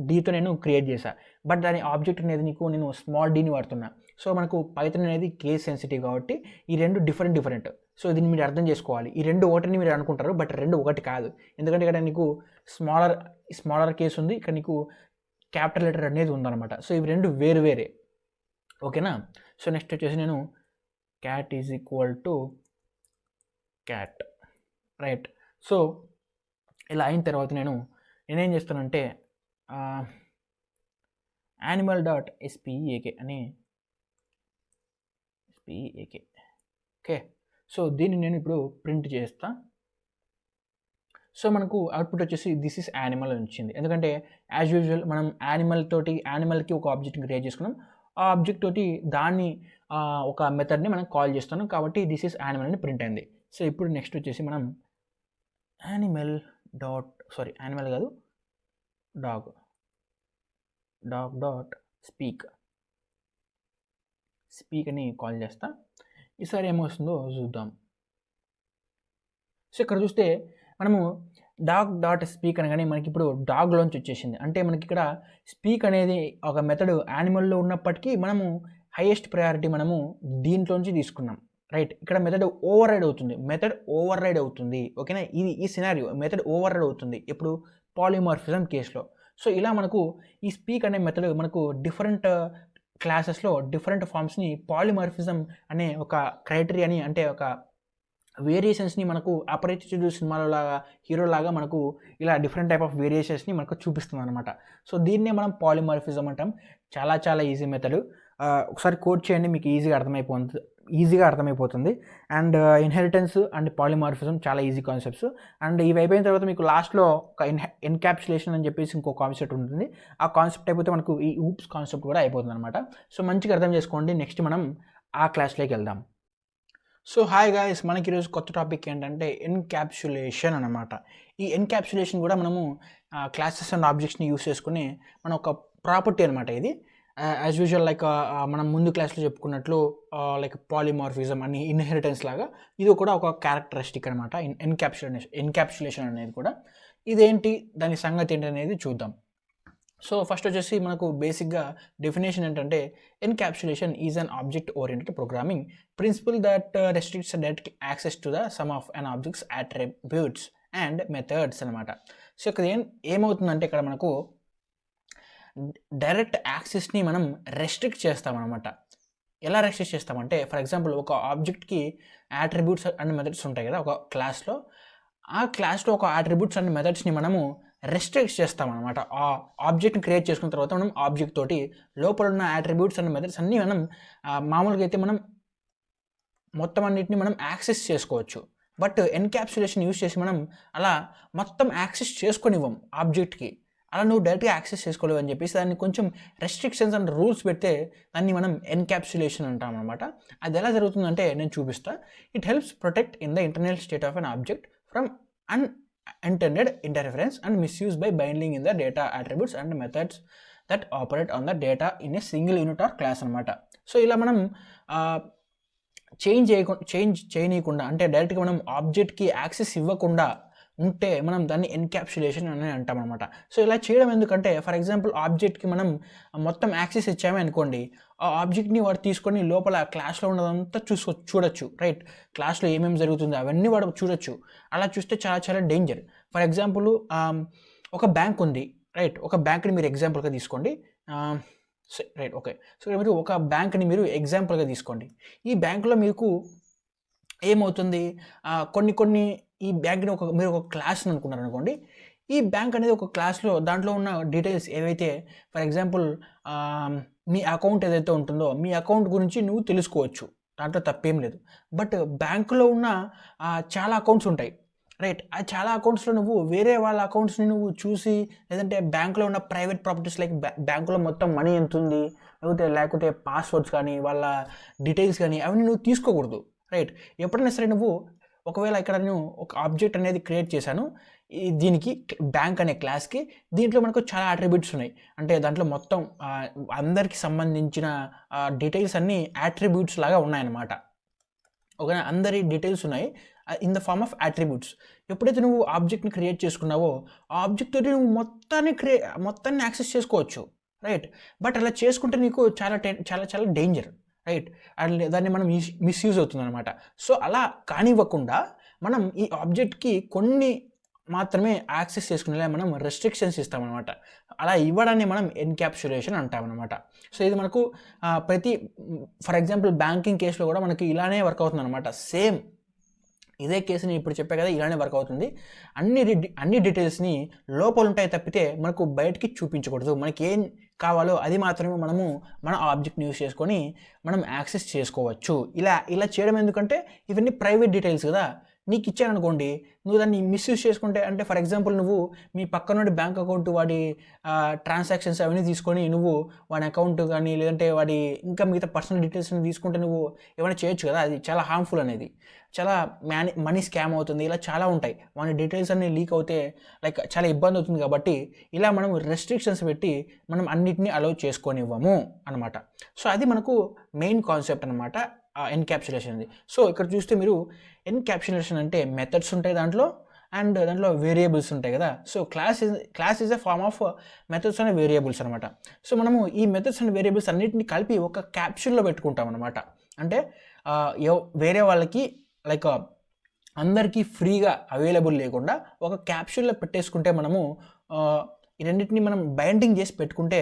Dతో నేను క్రియేట్ చేశా, బట్ దాని ఆబ్జెక్ట్ అనేది నేను స్మాల్ dని వాడుతున్నా. సో మనకు పైథాన్ అనేది కేస్ సెన్సిటివ్ కాబట్టి ఈ రెండు డిఫరెంట్. సో దీన్ని మీరు అర్థం చేసుకోవాలి. ఈ రెండు ఒకటిని మీరు అనుకుంటారు, బట్ రెండు ఒకటి కాదు. ఎందుకంటే ఇక్కడ నీకు స్మాలర్ కేస్ ఉంది, ఇక్కడ నీకు క్యాపిటల్ లెటర్ అనేది ఉందన్నమాట. సో ఇవి రెండు వేరే, ఓకేనా. సో నెక్స్ట్ వచ్చేసి నేను cat is equal to cat, right. So ఇలా అయిన తర్వాత నేనేం చేస్తానంటే animal.spek అని spek, ఓకే. సో దీన్ని నేను ఇప్పుడు ప్రింట్ చేస్తా. సో మనకు అవుట్పుట్ వచ్చేసి దిస్ ఇస్ యానిమల్ అని వచ్చింది. ఎందుకంటే యాజ్ యూజువల్ మనం యానిమల్కి ఒక ఆబ్జెక్ట్ని క్రియేట్ చేసుకున్నాం, ఆ ఆబ్జెక్ట్ తోటి దాన్ని ఒక మెథడ్ని మనం కాల్ చేస్తున్నాం కాబట్టి దిస్ ఇస్ యానిమల్ అని ప్రింట్ అయింది. సో ఇప్పుడు నెక్స్ట్ వచ్చేసి మనం యానిమల్ కాదు డాగ్ స్పీక్ అని కాల్ చేస్తా. ఈసారి ఏమొస్తుందో చూద్దాం. సో ఇక్కడ చూస్తే మనము డాగ్.స్పీక్ అనగానే మనకి ఇప్పుడు డాగ్లోంచి వచ్చేసింది. అంటే మనకి ఇక్కడ స్పీక్ అనేది ఒక మెథడ్ యానిమల్లో ఉన్నప్పటికీ మనము హైయెస్ట్ ప్రయారిటీ మనము దీంట్లోంచి తీసుకున్నాం, రైట్. ఇక్కడ మెథడ్ ఓవర్ రైడ్ అవుతుంది, ఓకేనా. ఈ సినారియో మెథడ్ ఓవర్ రైడ్ అవుతుంది ఇప్పుడు పాలిమార్ఫిజం కేసులో. సో ఇలా మనకు ఈ స్పీక్ అనే మెథడ్ మనకు డిఫరెంట్ క్లాసెస్లో డిఫరెంట్ ఫామ్స్ని పాలిమార్ఫిజం అనే ఒక క్రైటీరియాని, అంటే ఒక వేరియేషన్స్ని మనకు అపరిచితుడు సినిమాలో లాగా హీరోలాగా మనకు ఇలా డిఫరెంట్ టైప్ ఆఫ్ వేరియేషన్స్ని మనకు చూపిస్తుంది అనమాట. సో దీన్నే మనం పాలిమార్ఫిజం అంటాం. చాలా ఈజీ మెథడ్. ఒకసారి కోడ్ చేయండి, మీకు ఈజీగా అర్థమైపోతుంది. అండ్ ఇన్హెరిటెన్స్ అండ్ పాలిమార్ఫిజం చాలా ఈజీ కాన్సెప్ట్స్. అండ్ ఇవి అయిపోయిన తర్వాత మీకు లాస్ట్లో ఒక ఎన్క్యాప్సులేషన్ అని చెప్పేసి ఇంకో కాన్సెప్ట్ ఉంటుంది. ఆ కాన్సెప్ట్ అయిపోతే మనకు ఈ ఊప్స్ కాన్సెప్ట్ కూడా అయిపోతుంది అనమాట. సో మంచిగా అర్థం చేసుకోండి. నెక్స్ట్ మనం ఆ క్లాస్లోకి వెళ్దాం. సో హాయ్ గాయ్స్, మనకి ఈరోజు కొత్త టాపిక్ ఏంటంటే ఎన్క్యాప్సులేషన్ అనమాట. ఈ ఎన్క్యాప్సులేషన్ కూడా మనము క్లాసెస్ అండ్ ఆబ్జెక్ట్స్ని యూస్ చేసుకుని మనం ఒక ప్రాపర్టీ అనమాట. ఇది యాజ్ యూజువల్ లైక్ మనం ముందు క్లాస్లో చెప్పుకున్నట్లు లైక్ పాలిమార్ఫిజం అని ఇన్హెరిటెన్స్ లాగా ఇది కూడా ఒక క్యారెక్టరిస్టిక్ అనమాట. ఎన్క్యాప్సులేషన్ అనేది కూడా ఇదేంటి, దాని సంగతి ఏంటి అనేది చూద్దాం. సో ఫస్ట్ వచ్చేసి మనకు బేసిక్గా డెఫినేషన్ ఏంటంటే encapsulation is an object oriented programming principal that restricts direct access to the sum of an objects attributes and methods అనమాట. సో ఇక్కడ ఏమవుతుందంటే ఇక్కడ మనకు డైరెక్ట్ యాక్సెస్ని మనం రెస్ట్రిక్ట్ చేస్తామన్నమాట. ఎలా రెస్ట్రిక్ట్ చేస్తామంటే ఫర్ ఎగ్జాంపుల్ ఒక ఆబ్జెక్ట్కి యాట్రిబ్యూట్స్ అండ్ మెథడ్స్ ఉంటాయి కదా ఒక క్లాస్లో, ఆ క్లాస్లో ఒక యాట్రిబ్యూట్స్ అండ్ మెథడ్స్ని మనము రెస్ట్రిక్ట్ చేస్తామన్నమాట. ఆ ఆబ్జెక్ట్ని క్రియేట్ చేసుకున్న తర్వాత మనం ఆబ్జెక్ట్ తోటి లోపల ఉన్న యాట్రిబ్యూట్స్ అండ్ మెథడ్స్ అన్నీ మనం మామూలుగా అయితే మనం మొత్తం అన్నిటిని మనం యాక్సెస్ చేసుకోవచ్చు. బట్ ఎన్క్యాప్సులేషన్ యూజ్ చేసి మనం అలా మొత్తం యాక్సెస్ చేసుకొనివ్వం ఆబ్జెక్ట్కి. అలా నువ్వు డైరెక్ట్గా యాక్సెస్ చేసుకోలేవు అని చెప్పేసి దాన్ని కొంచెం రెస్ట్రిక్షన్స్ అండ్ రూల్స్ పెడితే దాన్ని మనం ఎన్క్యాప్సులేషన్ అంటాం అనమాట. అది ఎలా జరుగుతుందంటే నేను చూపిస్తా. It helps protect in the internal state of an object from unintended interference and misuse by binding in the data attributes and methods that operate on the data in a single unit or class అనమాట. So ఇలా మనం change చేయకుండా అంటే డైరెక్ట్గా మనం ఆబ్జెక్ట్కి access ఇవ్వకుండా ఉంటే మనం దాన్ని ఎన్క్యాప్సులేషన్ అని అంటాం అనమాట. సో ఇలా చేయడం ఎందుకంటే ఫర్ ఎగ్జాంపుల్ ఆబ్జెక్ట్కి మనం మొత్తం యాక్సెస్ ఇచ్చామే అనుకోండి, ఆ ఆబ్జెక్ట్ని వాడు తీసుకొని లోపల క్లాస్లో ఉన్నదంతా చూడొచ్చు, రైట్? క్లాస్లో ఏమేమి జరుగుతుందో అవన్నీ వాడు చూడొచ్చు. అలా చూస్తే చాలా చాలా డేంజర్. ఫర్ ఎగ్జాంపుల్ ఒక బ్యాంక్ ఉంది, రైట్? ఒక బ్యాంక్ని మీరు ఎగ్జాంపుల్గా తీసుకోండి, రైట్? ఓకే. సో మీరు ఒక బ్యాంక్ని మీరు ఎగ్జాంపుల్గా తీసుకోండి. ఈ బ్యాంకులో మీకు ఏమవుతుంది, కొన్ని ఈ బ్యాంక్ని మీరు ఒక క్లాస్ అనుకున్నారు అనుకోండి. ఈ బ్యాంక్ అనేది ఒక క్లాస్లో దాంట్లో ఉన్న డీటెయిల్స్ ఏవైతే ఫర్ ఎగ్జాంపుల్ మీ అకౌంట్ ఏదైతే ఉంటుందో మీ అకౌంట్ గురించి నువ్వు తెలుసుకోవచ్చు, దాంట్లో తప్పేం లేదు. బట్ బ్యాంకులో ఉన్న చాలా అకౌంట్స్ ఉంటాయి, రైట్? ఆ చాలా అకౌంట్స్లో నువ్వు వేరే వాళ్ళ అకౌంట్స్ని నువ్వు చూసి, లేదంటే బ్యాంకులో ఉన్న ప్రైవేట్ ప్రాపర్టీస్ లైక్ బ్యాంకులో మొత్తం మనీ ఎంత ఉంది, లేకపోతే పాస్వర్డ్స్ కానీ వాళ్ళ డీటెయిల్స్ కానీ అవన్నీ నువ్వు తీసుకోకూడదు, రైట్? ఎప్పుడైనా సరే నువ్వు ఒకవేళ ఇక్కడ నేను ఒక ఆబ్జెక్ట్ అనేది క్రియేట్ చేశాను దీనికి బ్యాంక్ అనే క్లాస్కి, దీంట్లో మనకు చాలా అట్రిబ్యూట్స్ ఉన్నాయి. అంటే దాంట్లో మొత్తం అందరికి సంబంధించిన డీటెయిల్స్ అన్నీ అట్రిబ్యూట్స్ లాగా ఉన్నాయన్నమాట. ఓకేనా? అందరి డీటెయిల్స్ ఉన్నాయి in the form of attributes. ఎప్పుడైతే నువ్వు ఆబ్జెక్ట్ని క్రియేట్ చేసుకున్నావో ఆ ఆబ్జెక్ట్ తోటి నువ్వు మొత్తాన్ని యాక్సెస్ చేసుకోవచ్చు, రైట్? బట్ అలా చేసుకుంటే నీకు చాలా చాలా డేంజర్, రైట్? అండ్ దాన్ని మనం మిస్యూజ్ అవుతుంది అనమాట. సో అలా కానివ్వకుండా మనం ఈ ఆబ్జెక్ట్కి కొన్ని మాత్రమే యాక్సెస్ చేసుకునేలా మనం రెస్ట్రిక్షన్స్ ఇస్తామన్నమాట. అలా ఇవ్వడాన్ని మనం ఎన్క్యాప్సులేషన్ అంటామన్నమాట. సో ఇది మనకు ఫర్ ఎగ్జాంపుల్ బ్యాంకింగ్ కేసులో కూడా మనకి ఇలానే వర్క్ అవుతుంది అనమాట. సేమ్ ఇదే కేసు నేను ఇప్పుడు చెప్పా కదా, ఇలానే వర్క్ అవుతుంది. అన్ని డీటెయిల్స్ని లోపల ఉంటాయి తప్పితే మనకు బయటికి చూపించకూడదు. మనకి ఏం కావాలో అది మాత్రమే మన ఆబ్జెక్ట్ని యూస్ చేసుకొని మనం యాక్సెస్ చేసుకోవచ్చు. ఇలా చేయడం ఎందుకంటే ఇవన్నీ ప్రైవేట్ డీటెయిల్స్ కదా. నీకు ఇచ్చాననుకోండి, నువ్వు దాన్ని మిస్యూజ్ చేసుకుంటే, అంటే ఫర్ ఎగ్జాంపుల్ నువ్వు మీ పక్క నుండి బ్యాంక్ అకౌంట్ వాడి ట్రాన్సాక్షన్స్ అవన్నీ తీసుకొని నువ్వు వాడి అకౌంట్ కానీ లేదంటే వాడి ఇంకా మిగతా పర్సనల్ డీటెయిల్స్ని తీసుకుంటే నువ్వు ఏమైనా చేయొచ్చు కదా. అది చాలా హార్మ్ఫుల్ అనేది, చాలా మనీ స్కామ్ అవుతుంది, ఇలా చాలా ఉంటాయి. వాడి డీటెయిల్స్ అన్నీ లీక్ అవుతే లైక్ చాలా ఇబ్బంది అవుతుంది. కాబట్టి ఇలా మనం రెస్ట్రిక్షన్స్ పెట్టి మనం అన్నిటినీ అలౌ చేసుకోనివ్వము అనమాట. సో అది మనకు మెయిన్ కాన్సెప్ట్ అనమాట ఎన్క్యాప్సులేషన్ అది. సో ఇక్కడ చూస్తే మీరు ఎన్క్యాప్సులేషన్ అంటే మెథడ్స్ ఉంటాయి దాంట్లో, అండ్ దాంట్లో వేరియబుల్స్ ఉంటాయి కదా. So class is a form of methods and variables అనమాట. సో మనము ఈ మెథడ్స్ అండ్ వేరియబుల్స్ అన్నిటిని కలిపి ఒక క్యాప్సూల్లో పెట్టుకుంటాం అనమాట. అంటే వేరే వాళ్ళకి లైక్ అందరికీ ఫ్రీగా అవైలబుల్ లేకుండా ఒక క్యాప్సూల్లో పెట్టేసుకుంటే మనము ఈ రెండింటిని మనం బైండింగ్ చేసి పెట్టుకుంటే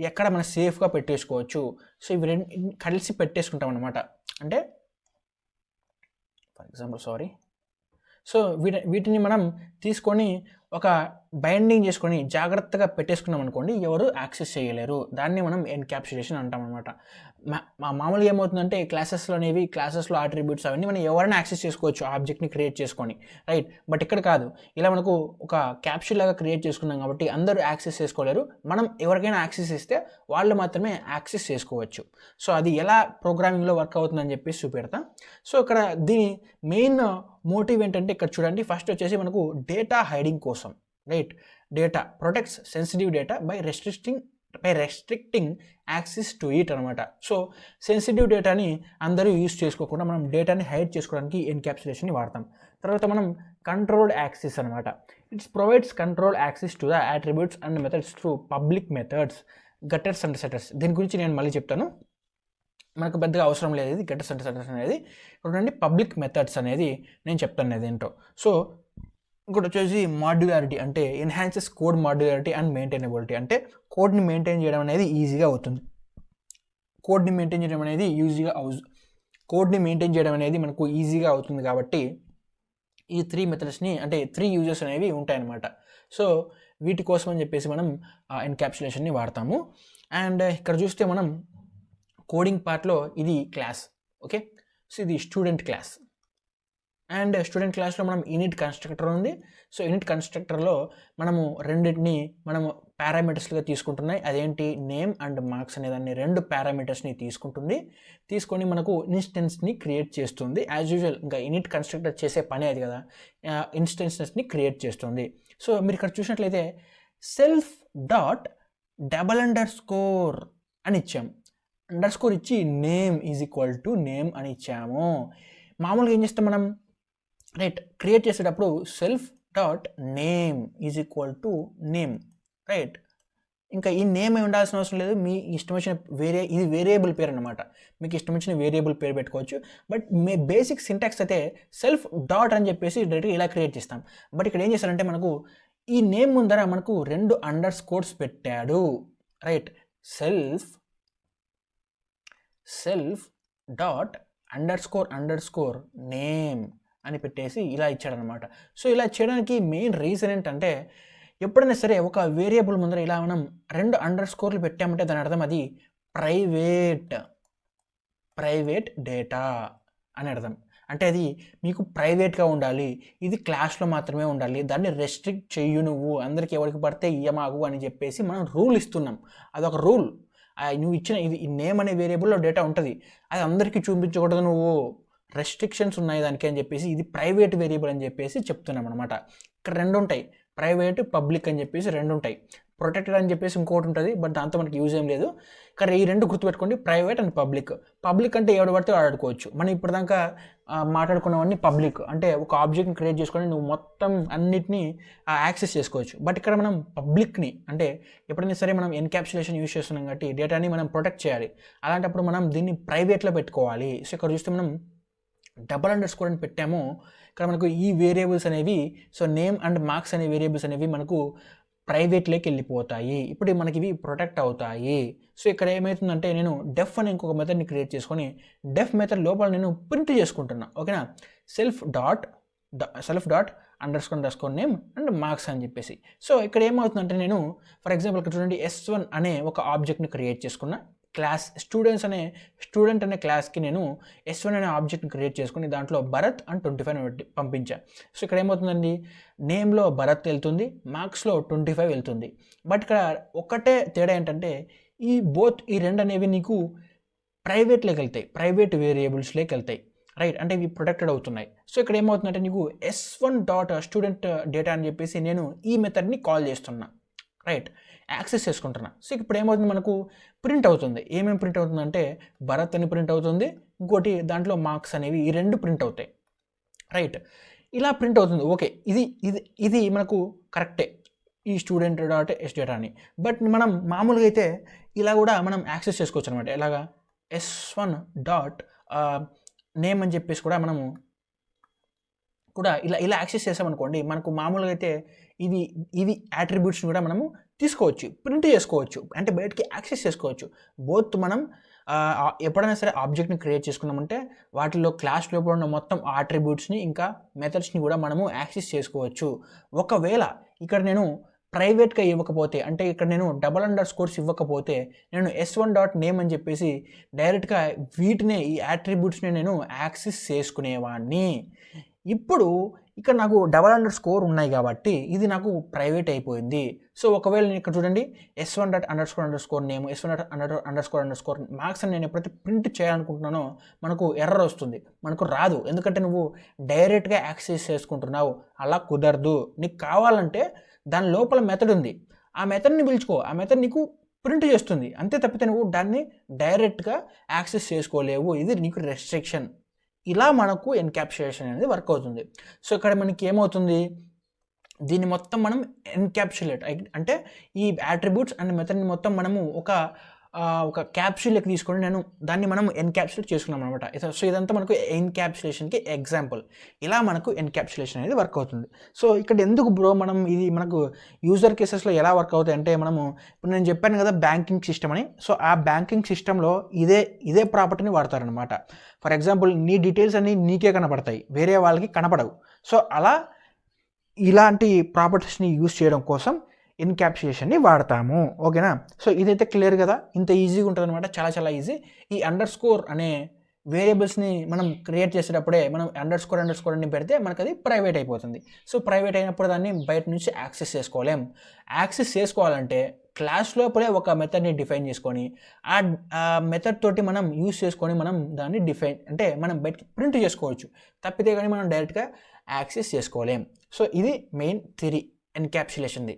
ఎక్కడ మనం సేఫ్గా పెట్టేసుకోవచ్చు. సో ఇవి రెండు కలిసి పెట్టేసుకుంటాం అనమాట. అంటే ఫర్ ఎగ్జాంపుల్ సో వీటిని మనం తీసుకొని ఒక బైండింగ్ చేసుకొని జాగ్రత్తగా పెట్టేసుకున్నాం అనుకోండి, ఎవరు యాక్సెస్ చేయలేరు. దాన్ని మనం ఎన్క్యాప్సులేషన్ అంటాం అనమాట. మామూలుగా ఏమవుతుందంటే క్లాసెస్లో అట్రిబ్యూట్స్ అవన్నీ మనం ఎవరైనా యాక్సెస్ చేసుకోవచ్చు ఆబ్జెక్ట్ని క్రియేట్ చేసుకొని, రైట్? బట్ ఇక్కడ కాదు, ఇలా మనకు ఒక క్యాప్సూల్ లాగా క్రియేట్ చేసుకున్నాం కాబట్టి అందరూ యాక్సెస్ చేసుకోలేరు. మనం ఎవరికైనా యాక్సెస్ ఇస్తే వాళ్ళు మాత్రమే యాక్సెస్ చేసుకోవచ్చు. సో అది ఎలా ప్రోగ్రామింగ్లో వర్క్ అవుతుందని చెప్పేసి చూపెడతా. సో ఇక్కడ దీని మెయిన్ మోటివ్ ఏంటంటే ఇక్కడ చూడండి, ఫస్ట్ వచ్చేసి మనకు డేటా హైడింగ్ కోసం, right? Data protects sensitive data by access to it అనమాట. సో సెన్సిటివ్ డేటాని అందరూ యూజ్ చేసుకోకుండా మనం డేటాని హైడ్ చేసుకోవడానికి ఎన్క్యాప్సులేషన్ని వాడతాం. తర్వాత మనం కంట్రోల్డ్ యాక్సెస్ అనమాట. It's provides control access to the attributes and methods through public methods, getters and setters. దీని గురించి నేను మళ్ళీ చెప్తాను, మనకు పెద్దగా అవసరం లేదు ఇది గెటర్స్ అండ్ సెటర్స్ అనేది. చూడండి పబ్లిక్ మెథడ్స్ అనేది నేను చెప్తాను అది ఏంటో. సో ఇంకోటి వచ్చేసి మాడ్యులారిటీ, అంటే enhances code modularity and maintainability, అంటే కోడ్ని మెయింటైన్ చేయడం అనేది ఈజీగా అవుతుంది. కోడ్ని మెయింటైన్ చేయడం అనేది మనకు ఈజీగా అవుతుంది కాబట్టి ఈ 3 మెథడ్స్ని, అంటే 3 యూజెస్ అనేవి ఉంటాయన్నమాట. సో వీటి కోసం అని చెప్పేసి మనం ఎన్క్యాప్సులేషన్ని వాడతాము. అండ్ ఇక్కడ చూస్తే మనం కోడింగ్ పార్ట్లో ఇది క్లాస్, ఓకే. సో ఇది స్టూడెంట్ క్లాస్. అండ్ స్టూడెంట్ క్లాస్లో మనం ఇనిట్ కన్స్ట్రక్టర్ ఉంది. సో ఇనిట్ కన్స్ట్రక్టర్లో మనము రెండింటిని మనము పారామీటర్స్గా తీసుకుంటున్నాయి. అదేంటి, నేమ్ అండ్ మార్క్స్ అనే దాన్ని 2 పారామీటర్స్ని తీసుకొని మనకు ఇన్స్టెన్స్ని క్రియేట్ చేస్తుంది. యాజ్ యూజువల్ ఇంకా ఇనిట్ కన్స్ట్రక్టర్ చేసే పని అది కదా, ఇన్స్టెన్సెస్ని క్రియేట్ చేస్తుంది. సో మీరు ఇక్కడ చూసినట్లయితే సెల్ఫ్ డాట్ __ అని ఇచ్చాము. అండర్స్కోర్ ఇచ్చి name is equal to name అని ఇచ్చాము. మామూలుగా ఏం చేస్తాం మనం, రైట్, క్రియేట్ చేసేటప్పుడు self dot name is equal to name, right. ఇంకా ఈ నేమ్ ఏమి ఉండాల్సిన అవసరం లేదు, మీ ఇష్టం వచ్చిన ఇది వేరియబుల్ పేరు అనమాట. మీకు ఇష్టం వచ్చిన వేరియబుల్ పేరు పెట్టుకోవచ్చు. బట్ బేసిక్ సింటాక్స్ అయితే సెల్ఫ్ డాట్ అని చెప్పేసి డైరెక్ట్గా ఇలా క్రియేట్ చేస్తాం. బట్ ఇక్కడ ఏం చేస్తారంటే మనకు ఈ నేమ్ ముందర మనకు 2 అండర్స్కోర్స్ పెట్టాడు, right. Self dot underscore name అని పెట్టేసి ఇలా ఇచ్చాడనమాట. సో ఇలా చేయడానికి మెయిన్ రీజన్ ఏంటంటే, ఎప్పుడైనా సరే ఒక వేరియబుల్ ముందర ఇలా మనం 2 అండర్స్కోర్లు పెట్టామంటే దాని అర్థం అది ప్రైవేట్ డేటా అని అర్థం. అంటే అది మీకు ప్రైవేట్గా ఉండాలి, ఇది క్లాస్లో మాత్రమే ఉండాలి, దాన్ని రెస్ట్రిక్ట్ చెయ్యు నువ్వు, అందరికీ ఎవరికి పడితే ఇయ్యమాగు అని చెప్పేసి మనం రూల్ ఇస్తున్నాం. అదొక రూల్. నువ్వు ఇచ్చిన ఈ నేమ్ అనే వేరియబుల్లో డేటా ఉంటుంది, అది అందరికీ చూపించకూడదు, నువ్వు రెస్ట్రిక్షన్స్ ఉన్నాయి దానికి అని చెప్పేసి ఇది ప్రైవేట్ వేరియబుల్ అని చెప్పేసి చెప్తున్నాం అనమాట. ఇక్కడ 2 ఉంటాయి, ప్రైవేట్ పబ్లిక్ అని చెప్పేసి 2 ఉంటాయి. ప్రొటెక్టెడ్ అని చెప్పేసి ఇంకోటి ఉంటుంది, బట్ దాంతో మనకి యూజ్ ఏం లేదు. ఇక్కడ ఈ 2 గుర్తుపెట్టుకోండి, ప్రైవేట్ అండ్ పబ్లిక్ అంటే ఎవడు పడితే ఆడుకోవచ్చు. మనం ఇప్పటిదాకా మాట్లాడుకున్నవన్నీ పబ్లిక్, అంటే ఒక ఆబ్జెక్ట్ని క్రియేట్ చేసుకొని నువ్వు మొత్తం అన్నిటినీ యాక్సెస్ చేసుకోవచ్చు. బట్ ఇక్కడ మనం పబ్లిక్ని, అంటే ఎప్పుడైనా సరే మనం ఎన్క్యాప్సులేషన్ యూజ్ చేస్తున్నాం కాబట్టి డేటాని మనం ప్రొటెక్ట్ చేయాలి. అలాంటప్పుడు మనం దీన్ని ప్రైవేట్లో పెట్టుకోవాలి. సో ఇక్కడ చూస్తే మనం $_ అని పెట్టాము. ఇక్కడ మనకు ఈ వేరియబుల్స్ అనేవి, సో నేమ్ అండ్ మార్క్స్ అనే వేరియబుల్స్ అనేవి మనకు ప్రైవేట్లోకి వెళ్ళిపోతాయి. ఇప్పుడు మనకి ఇవి ప్రొటెక్ట్ అవుతాయి. సో ఇక్కడ ఏమవుతుందంటే నేను డెఫ్ అని ఇంకొక మెథడ్ని క్రియేట్ చేసుకొని డెఫ్ మెథడ్ లోపల నేను ప్రింట్ చేసుకుంటున్నా, ఓకేనా. Self dot underscore name and marks అని చెప్పేసి. సో ఇక్కడ ఏమవుతుందంటే నేను ఫర్ ఎగ్జాంపుల్ ఇక్కడ చూడండి S1 అనే ఒక ఆబ్జెక్ట్ని క్రియేట్ చేసుకున్నా. క్లాస్ స్టూడెంట్ అనే క్లాస్కి నేను S1 అనే ఆబ్జెక్ట్ని క్రియేట్ చేసుకుని దాంట్లో భరత్ అండ్ 25 పంపించా. సో ఇక్కడ ఏమవుతుందండి, నేమ్లో భరత్ వెళ్తుంది, మార్క్స్లో 25 వెళ్తుంది. బట్ ఇక్కడ ఒకటే తేడా ఏంటంటే ఈ 2 అనేవి నీకు ప్రైవేట్లోకి వెళ్తాయి, ప్రైవేట్ వేరియబుల్స్లోకి వెళ్తాయి, రైట్. అంటే ఇవి ప్రొటెక్టెడ్ అవుతున్నాయి. సో ఇక్కడ ఏమవుతుందంటే నీకు S1 డాట్ స్టూడెంట్ డేటా అని చెప్పేసి నేను ఈ మెథడ్ని కాల్ చేస్తున్నా, రైట్, యాక్సెస్ చేసుకుంటున్నా. సో ఇప్పుడు ఏమవుతుంది, మనకు ప్రింట్ అవుతుంది. ఏమేమి ప్రింట్ అవుతుందంటే భరత్ అని ప్రింట్ అవుతుంది, ఇంకోటి దాంట్లో మార్క్స్ అనేవి, ఈ 2 ప్రింట్ అవుతాయి, రైట్. ఇలా ప్రింట్ అవుతుంది, ఓకే. ఇది మనకు కరెక్టే, ఈ స్టూడెంట్ డాట్ ఎస్ డేటా అని. బట్ మనం మామూలుగా అయితే ఇలా కూడా మనం యాక్సెస్ చేసుకోవచ్చు అనమాట. ఎలాగా, S1 డాట్ నేమ్ అని చెప్పేసి కూడా మనము కూడా ఇలా యాక్సెస్ చేసామనుకోండి, మనకు మామూలుగా అయితే ఇవి యాట్రిబ్యూట్స్ని కూడా మనము తీసుకోవచ్చు, ప్రింట్ చేసుకోవచ్చు, అంటే బయటికి యాక్సెస్ చేసుకోవచ్చు. మనం ఎప్పుడైనా సరే ఆబ్జెక్ట్ని క్రియేట్ చేసుకున్నామంటే వాటిలో క్లాస్ లోపల ఉన్న మొత్తం ఆట్రిబ్యూట్స్ని ఇంకా మెథడ్స్ని కూడా మనము యాక్సెస్ చేసుకోవచ్చు. ఒకవేళ ఇక్కడ నేను ప్రైవేట్గా ఇవ్వకపోతే, అంటే ఇక్కడ నేను $_ ఇవ్వకపోతే నేను S1 డాట్ నేమ్ అని చెప్పేసి డైరెక్ట్గా వీటినే, ఈ యాట్రిబ్యూట్స్ని నేను యాక్సెస్ చేసుకునేవాడిని. ఇప్పుడు ఇక్కడ నాకు $_ ఉన్నాయి కాబట్టి ఇది నాకు ప్రైవేట్ అయిపోయింది. సో ఒకవేళ నేను ఇక్కడ చూడండి S1 dot __ name, S1 dot __ marks అని నేను ఎప్పుడైతే ప్రింట్ చేయాలనుకుంటున్నానో మనకు ఎర్రర్ వస్తుంది, మనకు రాదు. ఎందుకంటే నువ్వు డైరెక్ట్గా యాక్సెస్ చేసుకుంటున్నావు, అలా కుదరదు. నీకు కావాలంటే దాని లోపల మెథడ్ ఉంది, ఆ మెథడ్ని పిలుచుకో, ఆ మెథడ్ నీకు ప్రింట్ చేస్తుంది, అంతే తప్పితే నువ్వు దాన్ని డైరెక్ట్గా యాక్సెస్ చేసుకోలేవు, ఇది నీకు రెస్ట్రిక్షన్. ఇలా మనకు ఎన్క్యాప్సులేషన్ అనేది వర్క్ అవుతుంది. సో ఇక్కడ మనకి ఏమవుతుంది, దీన్ని మొత్తం మనం ఎన్క్యాప్సులేట్ అంటే ఈ అట్రిబ్యూట్స్ అండ్ మెథడ్ని మొత్తం మనము ఒక క్యాప్సూల్కి తీసుకొని దాన్ని మనం ఎన్క్యాప్సులేట్ చేసుకున్నాం అనమాట. సో ఇదంతా మనకు ఎన్క్యాప్సులేషన్కి ఎగ్జాంపుల్. ఇలా మనకు ఎన్క్యాప్సులేషన్ అనేది వర్క్ అవుతుంది. సో ఇక్కడ ఎందుకు బ్రో మనం ఇది మనకు యూజర్ కేసెస్లో ఎలా వర్క్ అవుతాయి అంటే, ఇప్పుడు నేను చెప్పాను కదా బ్యాంకింగ్ సిస్టమ్ అని. సో ఆ బ్యాంకింగ్ సిస్టంలో ఇదే ప్రాపర్టీని వాడతారనమాట. ఫర్ ఎగ్జాంపుల్ నీ డీటెయిల్స్ అన్నీ నీకే కనపడతాయి, వేరే వాళ్ళకి కనపడవు. సో ఇలాంటి ప్రాపర్టీస్ని యూజ్ చేయడం కోసం ఎన్క్యాప్సులేషన్ని వాడతాము. ఓకేనా? సో ఇదైతే క్లియర్ కదా, ఇంత ఈజీగా ఉంటుంది అనమాట, చాలా ఈజీ. ఈ అండర్స్కోర్ అనే వేరియబుల్స్ని మనం క్రియేట్ చేసేటప్పుడే మనం అండర్స్కోర్ అని పెడితే మనకు అది ప్రైవేట్ అయిపోతుంది. సో ప్రైవేట్ అయినప్పుడు దాన్ని బయట నుంచి యాక్సెస్ చేసుకోలేం. యాక్సెస్ చేసుకోవాలంటే క్లాస్ లోపలే ఒక మెథడ్ని డిఫైన్ చేసుకొని ఆ మెథడ్ తోటి మనం యూజ్ చేసుకొని మనం దాన్ని మనం బయటకి ప్రింట్ చేసుకోవచ్చు. తప్పితే కానీ మనం డైరెక్ట్గా యాక్సెస్ చేసుకోలేం. సో ఇది మెయిన్ థియరీ ఎన్క్యాప్సులేషన్ది.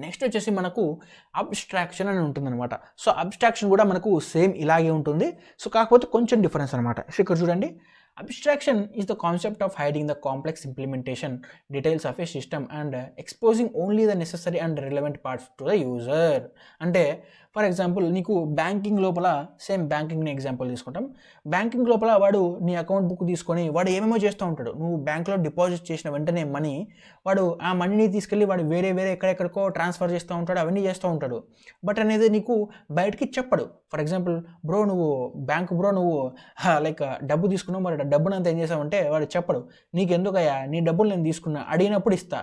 నెక్స్ట్ వచ్చేసి మనకు అబ్స్ట్రాక్షన్ అని ఉంటుందన్నమాట. సో అబ్స్ట్రాక్షన్ కూడా మనకు సేమ్ ఇలాగే ఉంటుంది. సో కాకపోతే కొంచెం డిఫరెన్స్ అనమాట. సో ఇక్కడ చూడండి, abstraction is the concept of hiding the complex implementation details of A system and exposing only the necessary and relevant parts to the user. అంటే ఫర్ ఎగ్జాంపుల్ నీకు బ్యాంకింగ్ లోపల సేమ్ బ్యాంకింగ్ని ఎగ్జాంపుల్ తీసుకుంటాం. Banking లోపల వాడు నీ account book తీసుకొని వాడు ఏమేమో చేస్తూ ఉంటాడు. నువ్వు బ్యాంక్లో డిపాజిట్ చేసిన వెంటనే వాడు ఆ మనీని తీసుకెళ్ళి వాడు వేరే ఎక్కడెక్కడికో ట్రాన్స్ఫర్ చేస్తూ ఉంటాడు, అవన్నీ చేస్తూ ఉంటాడు. బట్ అనేది నీకు బయటికి చెప్పడు. ఫర్ ఎగ్జాంపుల్ నువ్వు లైక్ డబ్బు తీసుకున్నావు, మరి డబ్బునంతా ఏం చేసావంటే వాడు చెప్పడు. నీకు ఎందుకయ్యా, నీ డబ్బులు నేను తీసుకున్నా, అడిగినప్పుడు ఇస్తా,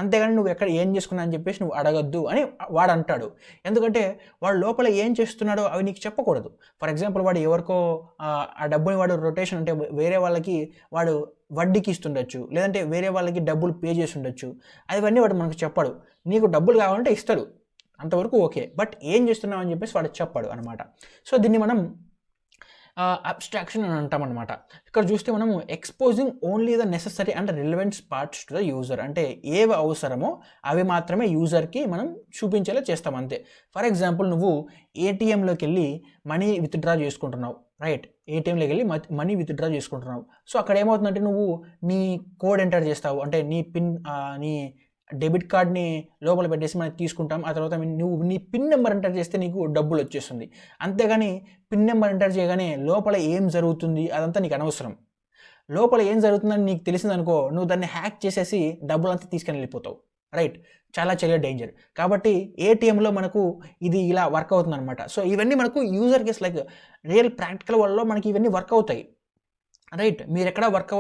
అంతేగాని నువ్వు ఎక్కడ ఏం చేసుకున్నా అని చెప్పేసి నువ్వు అడగద్దు అని వాడు అంటాడు. ఎందుకంటే వాడు లోపల ఏం చేస్తున్నాడో అవి నీకు చెప్పకూడదు. ఫర్ ఎగ్జాంపుల్ వాడు ఎవరికో ఆ డబ్బుని వాడు రొటేషన్ అంటే వేరే వాళ్ళకి వాడు వడ్డీకి ఇస్తుండొచ్చు, లేదంటే వేరే వాళ్ళకి డబ్బులు పే చేసి ఉండొచ్చు. అవన్నీ వాడు మనకు చెప్పడు. నీకు డబ్బులు కావాలంటే ఇస్తాడు, అంతవరకు ఓకే, బట్ ఏం చేస్తున్నావు అని చెప్పేసి వాడు చెప్పాడు అనమాట. సో దీన్ని మనం అబ్స్ట్రాక్షన్ అని అంటాం అనమాట. ఇక్కడ చూస్తే మనము exposing only the necessary and relevant parts to the user, అంటే ఏవి అవసరమో అవి మాత్రమే యూజర్కి మనం చూపించేలా చేస్తాం అంతే. ఫర్ ఎగ్జాంపుల్ నువ్వు ఏటీఎంలోకి వెళ్ళి మనీ విత్డ్రా చేసుకుంటున్నావు, రైట్? ఏటీఎంలోకి వెళ్ళి మనీ విత్డ్రా చేసుకుంటున్నావు. సో అక్కడ ఏమవుతుందంటే నువ్వు నీ కోడ్ ఎంటర్ చేస్తావు, అంటే నీ డెబిట్ కార్డ్ని లోపల పెట్టేసి మనకి తీసుకుంటాం. ఆ తర్వాత నువ్వు నీ పిన్ నెంబర్ ఎంటర్ చేస్తే నీకు డబ్బులు వచ్చేస్తుంది. అంతేగాని పిన్ నెంబర్ ఎంటర్ చేయగానే లోపల ఏం జరుగుతుంది అదంతా నీకు అనవసరం. లోపల ఏం జరుగుతుందని నీకు తెలిసిందనుకో, నువ్వు దాన్ని హ్యాక్ చేసేసి డబ్బులు అంతా తీసుకొని వెళ్ళిపోతావు, రైట్? చాలా డేంజర్. కాబట్టి ఏటీఎంలో మనకు ఇది ఇలా వర్క్ అవుతుంది అనమాట. సో ఇవన్నీ మనకు user case like real practical వరల్డ్లో మనకి ఇవన్నీ వర్క్ అవుతాయి, రైట్? మీరు ఎక్కడ వర్క్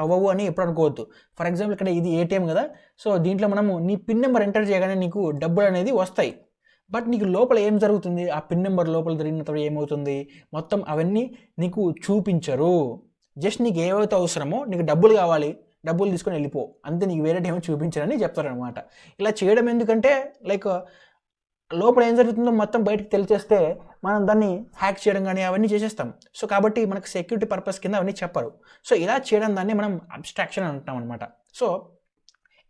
అవ్వవు అని ఎప్పుడు అనుకోవద్దు. ఫర్ ఎగ్జాంపుల్ ఇక్కడ ఇది ఏటీఎం కదా, సో దీంట్లో మనము నీ పిన్ నెంబర్ ఎంటర్ చేయగానే నీకు డబ్బులు అనేది వస్తాయి. బట్ నీకు లోపల ఏం జరుగుతుంది, ఆ పిన్ నెంబర్ లోపల జరిగిన తర్వాత ఏమవుతుంది, మొత్తం అవన్నీ నీకు చూపించరు. జస్ట్ నీకు ఏవైతే అవసరమో, నీకు డబ్బులు కావాలి, డబ్బులు తీసుకొని వెళ్ళిపో, అంతే, నీకు వేరే ఏమో చూపించరని చెప్తారనమాట. ఇలా చేయడం ఎందుకంటే లైక్ లోపల ఏం జరుగుతుందో మొత్తం బయటకు తెలిచేస్తే మనం దాన్ని హ్యాక్ చేయడం కానీ అవన్నీ చేసేస్తాం. సో కాబట్టి మనకు సెక్యూరిటీ పర్పస్ కింద అవన్నీ చెప్పరు. సో ఇలా చేయడం దాన్ని మనం అబ్స్ట్రాక్షన్ అని అంటాం అనమాట. So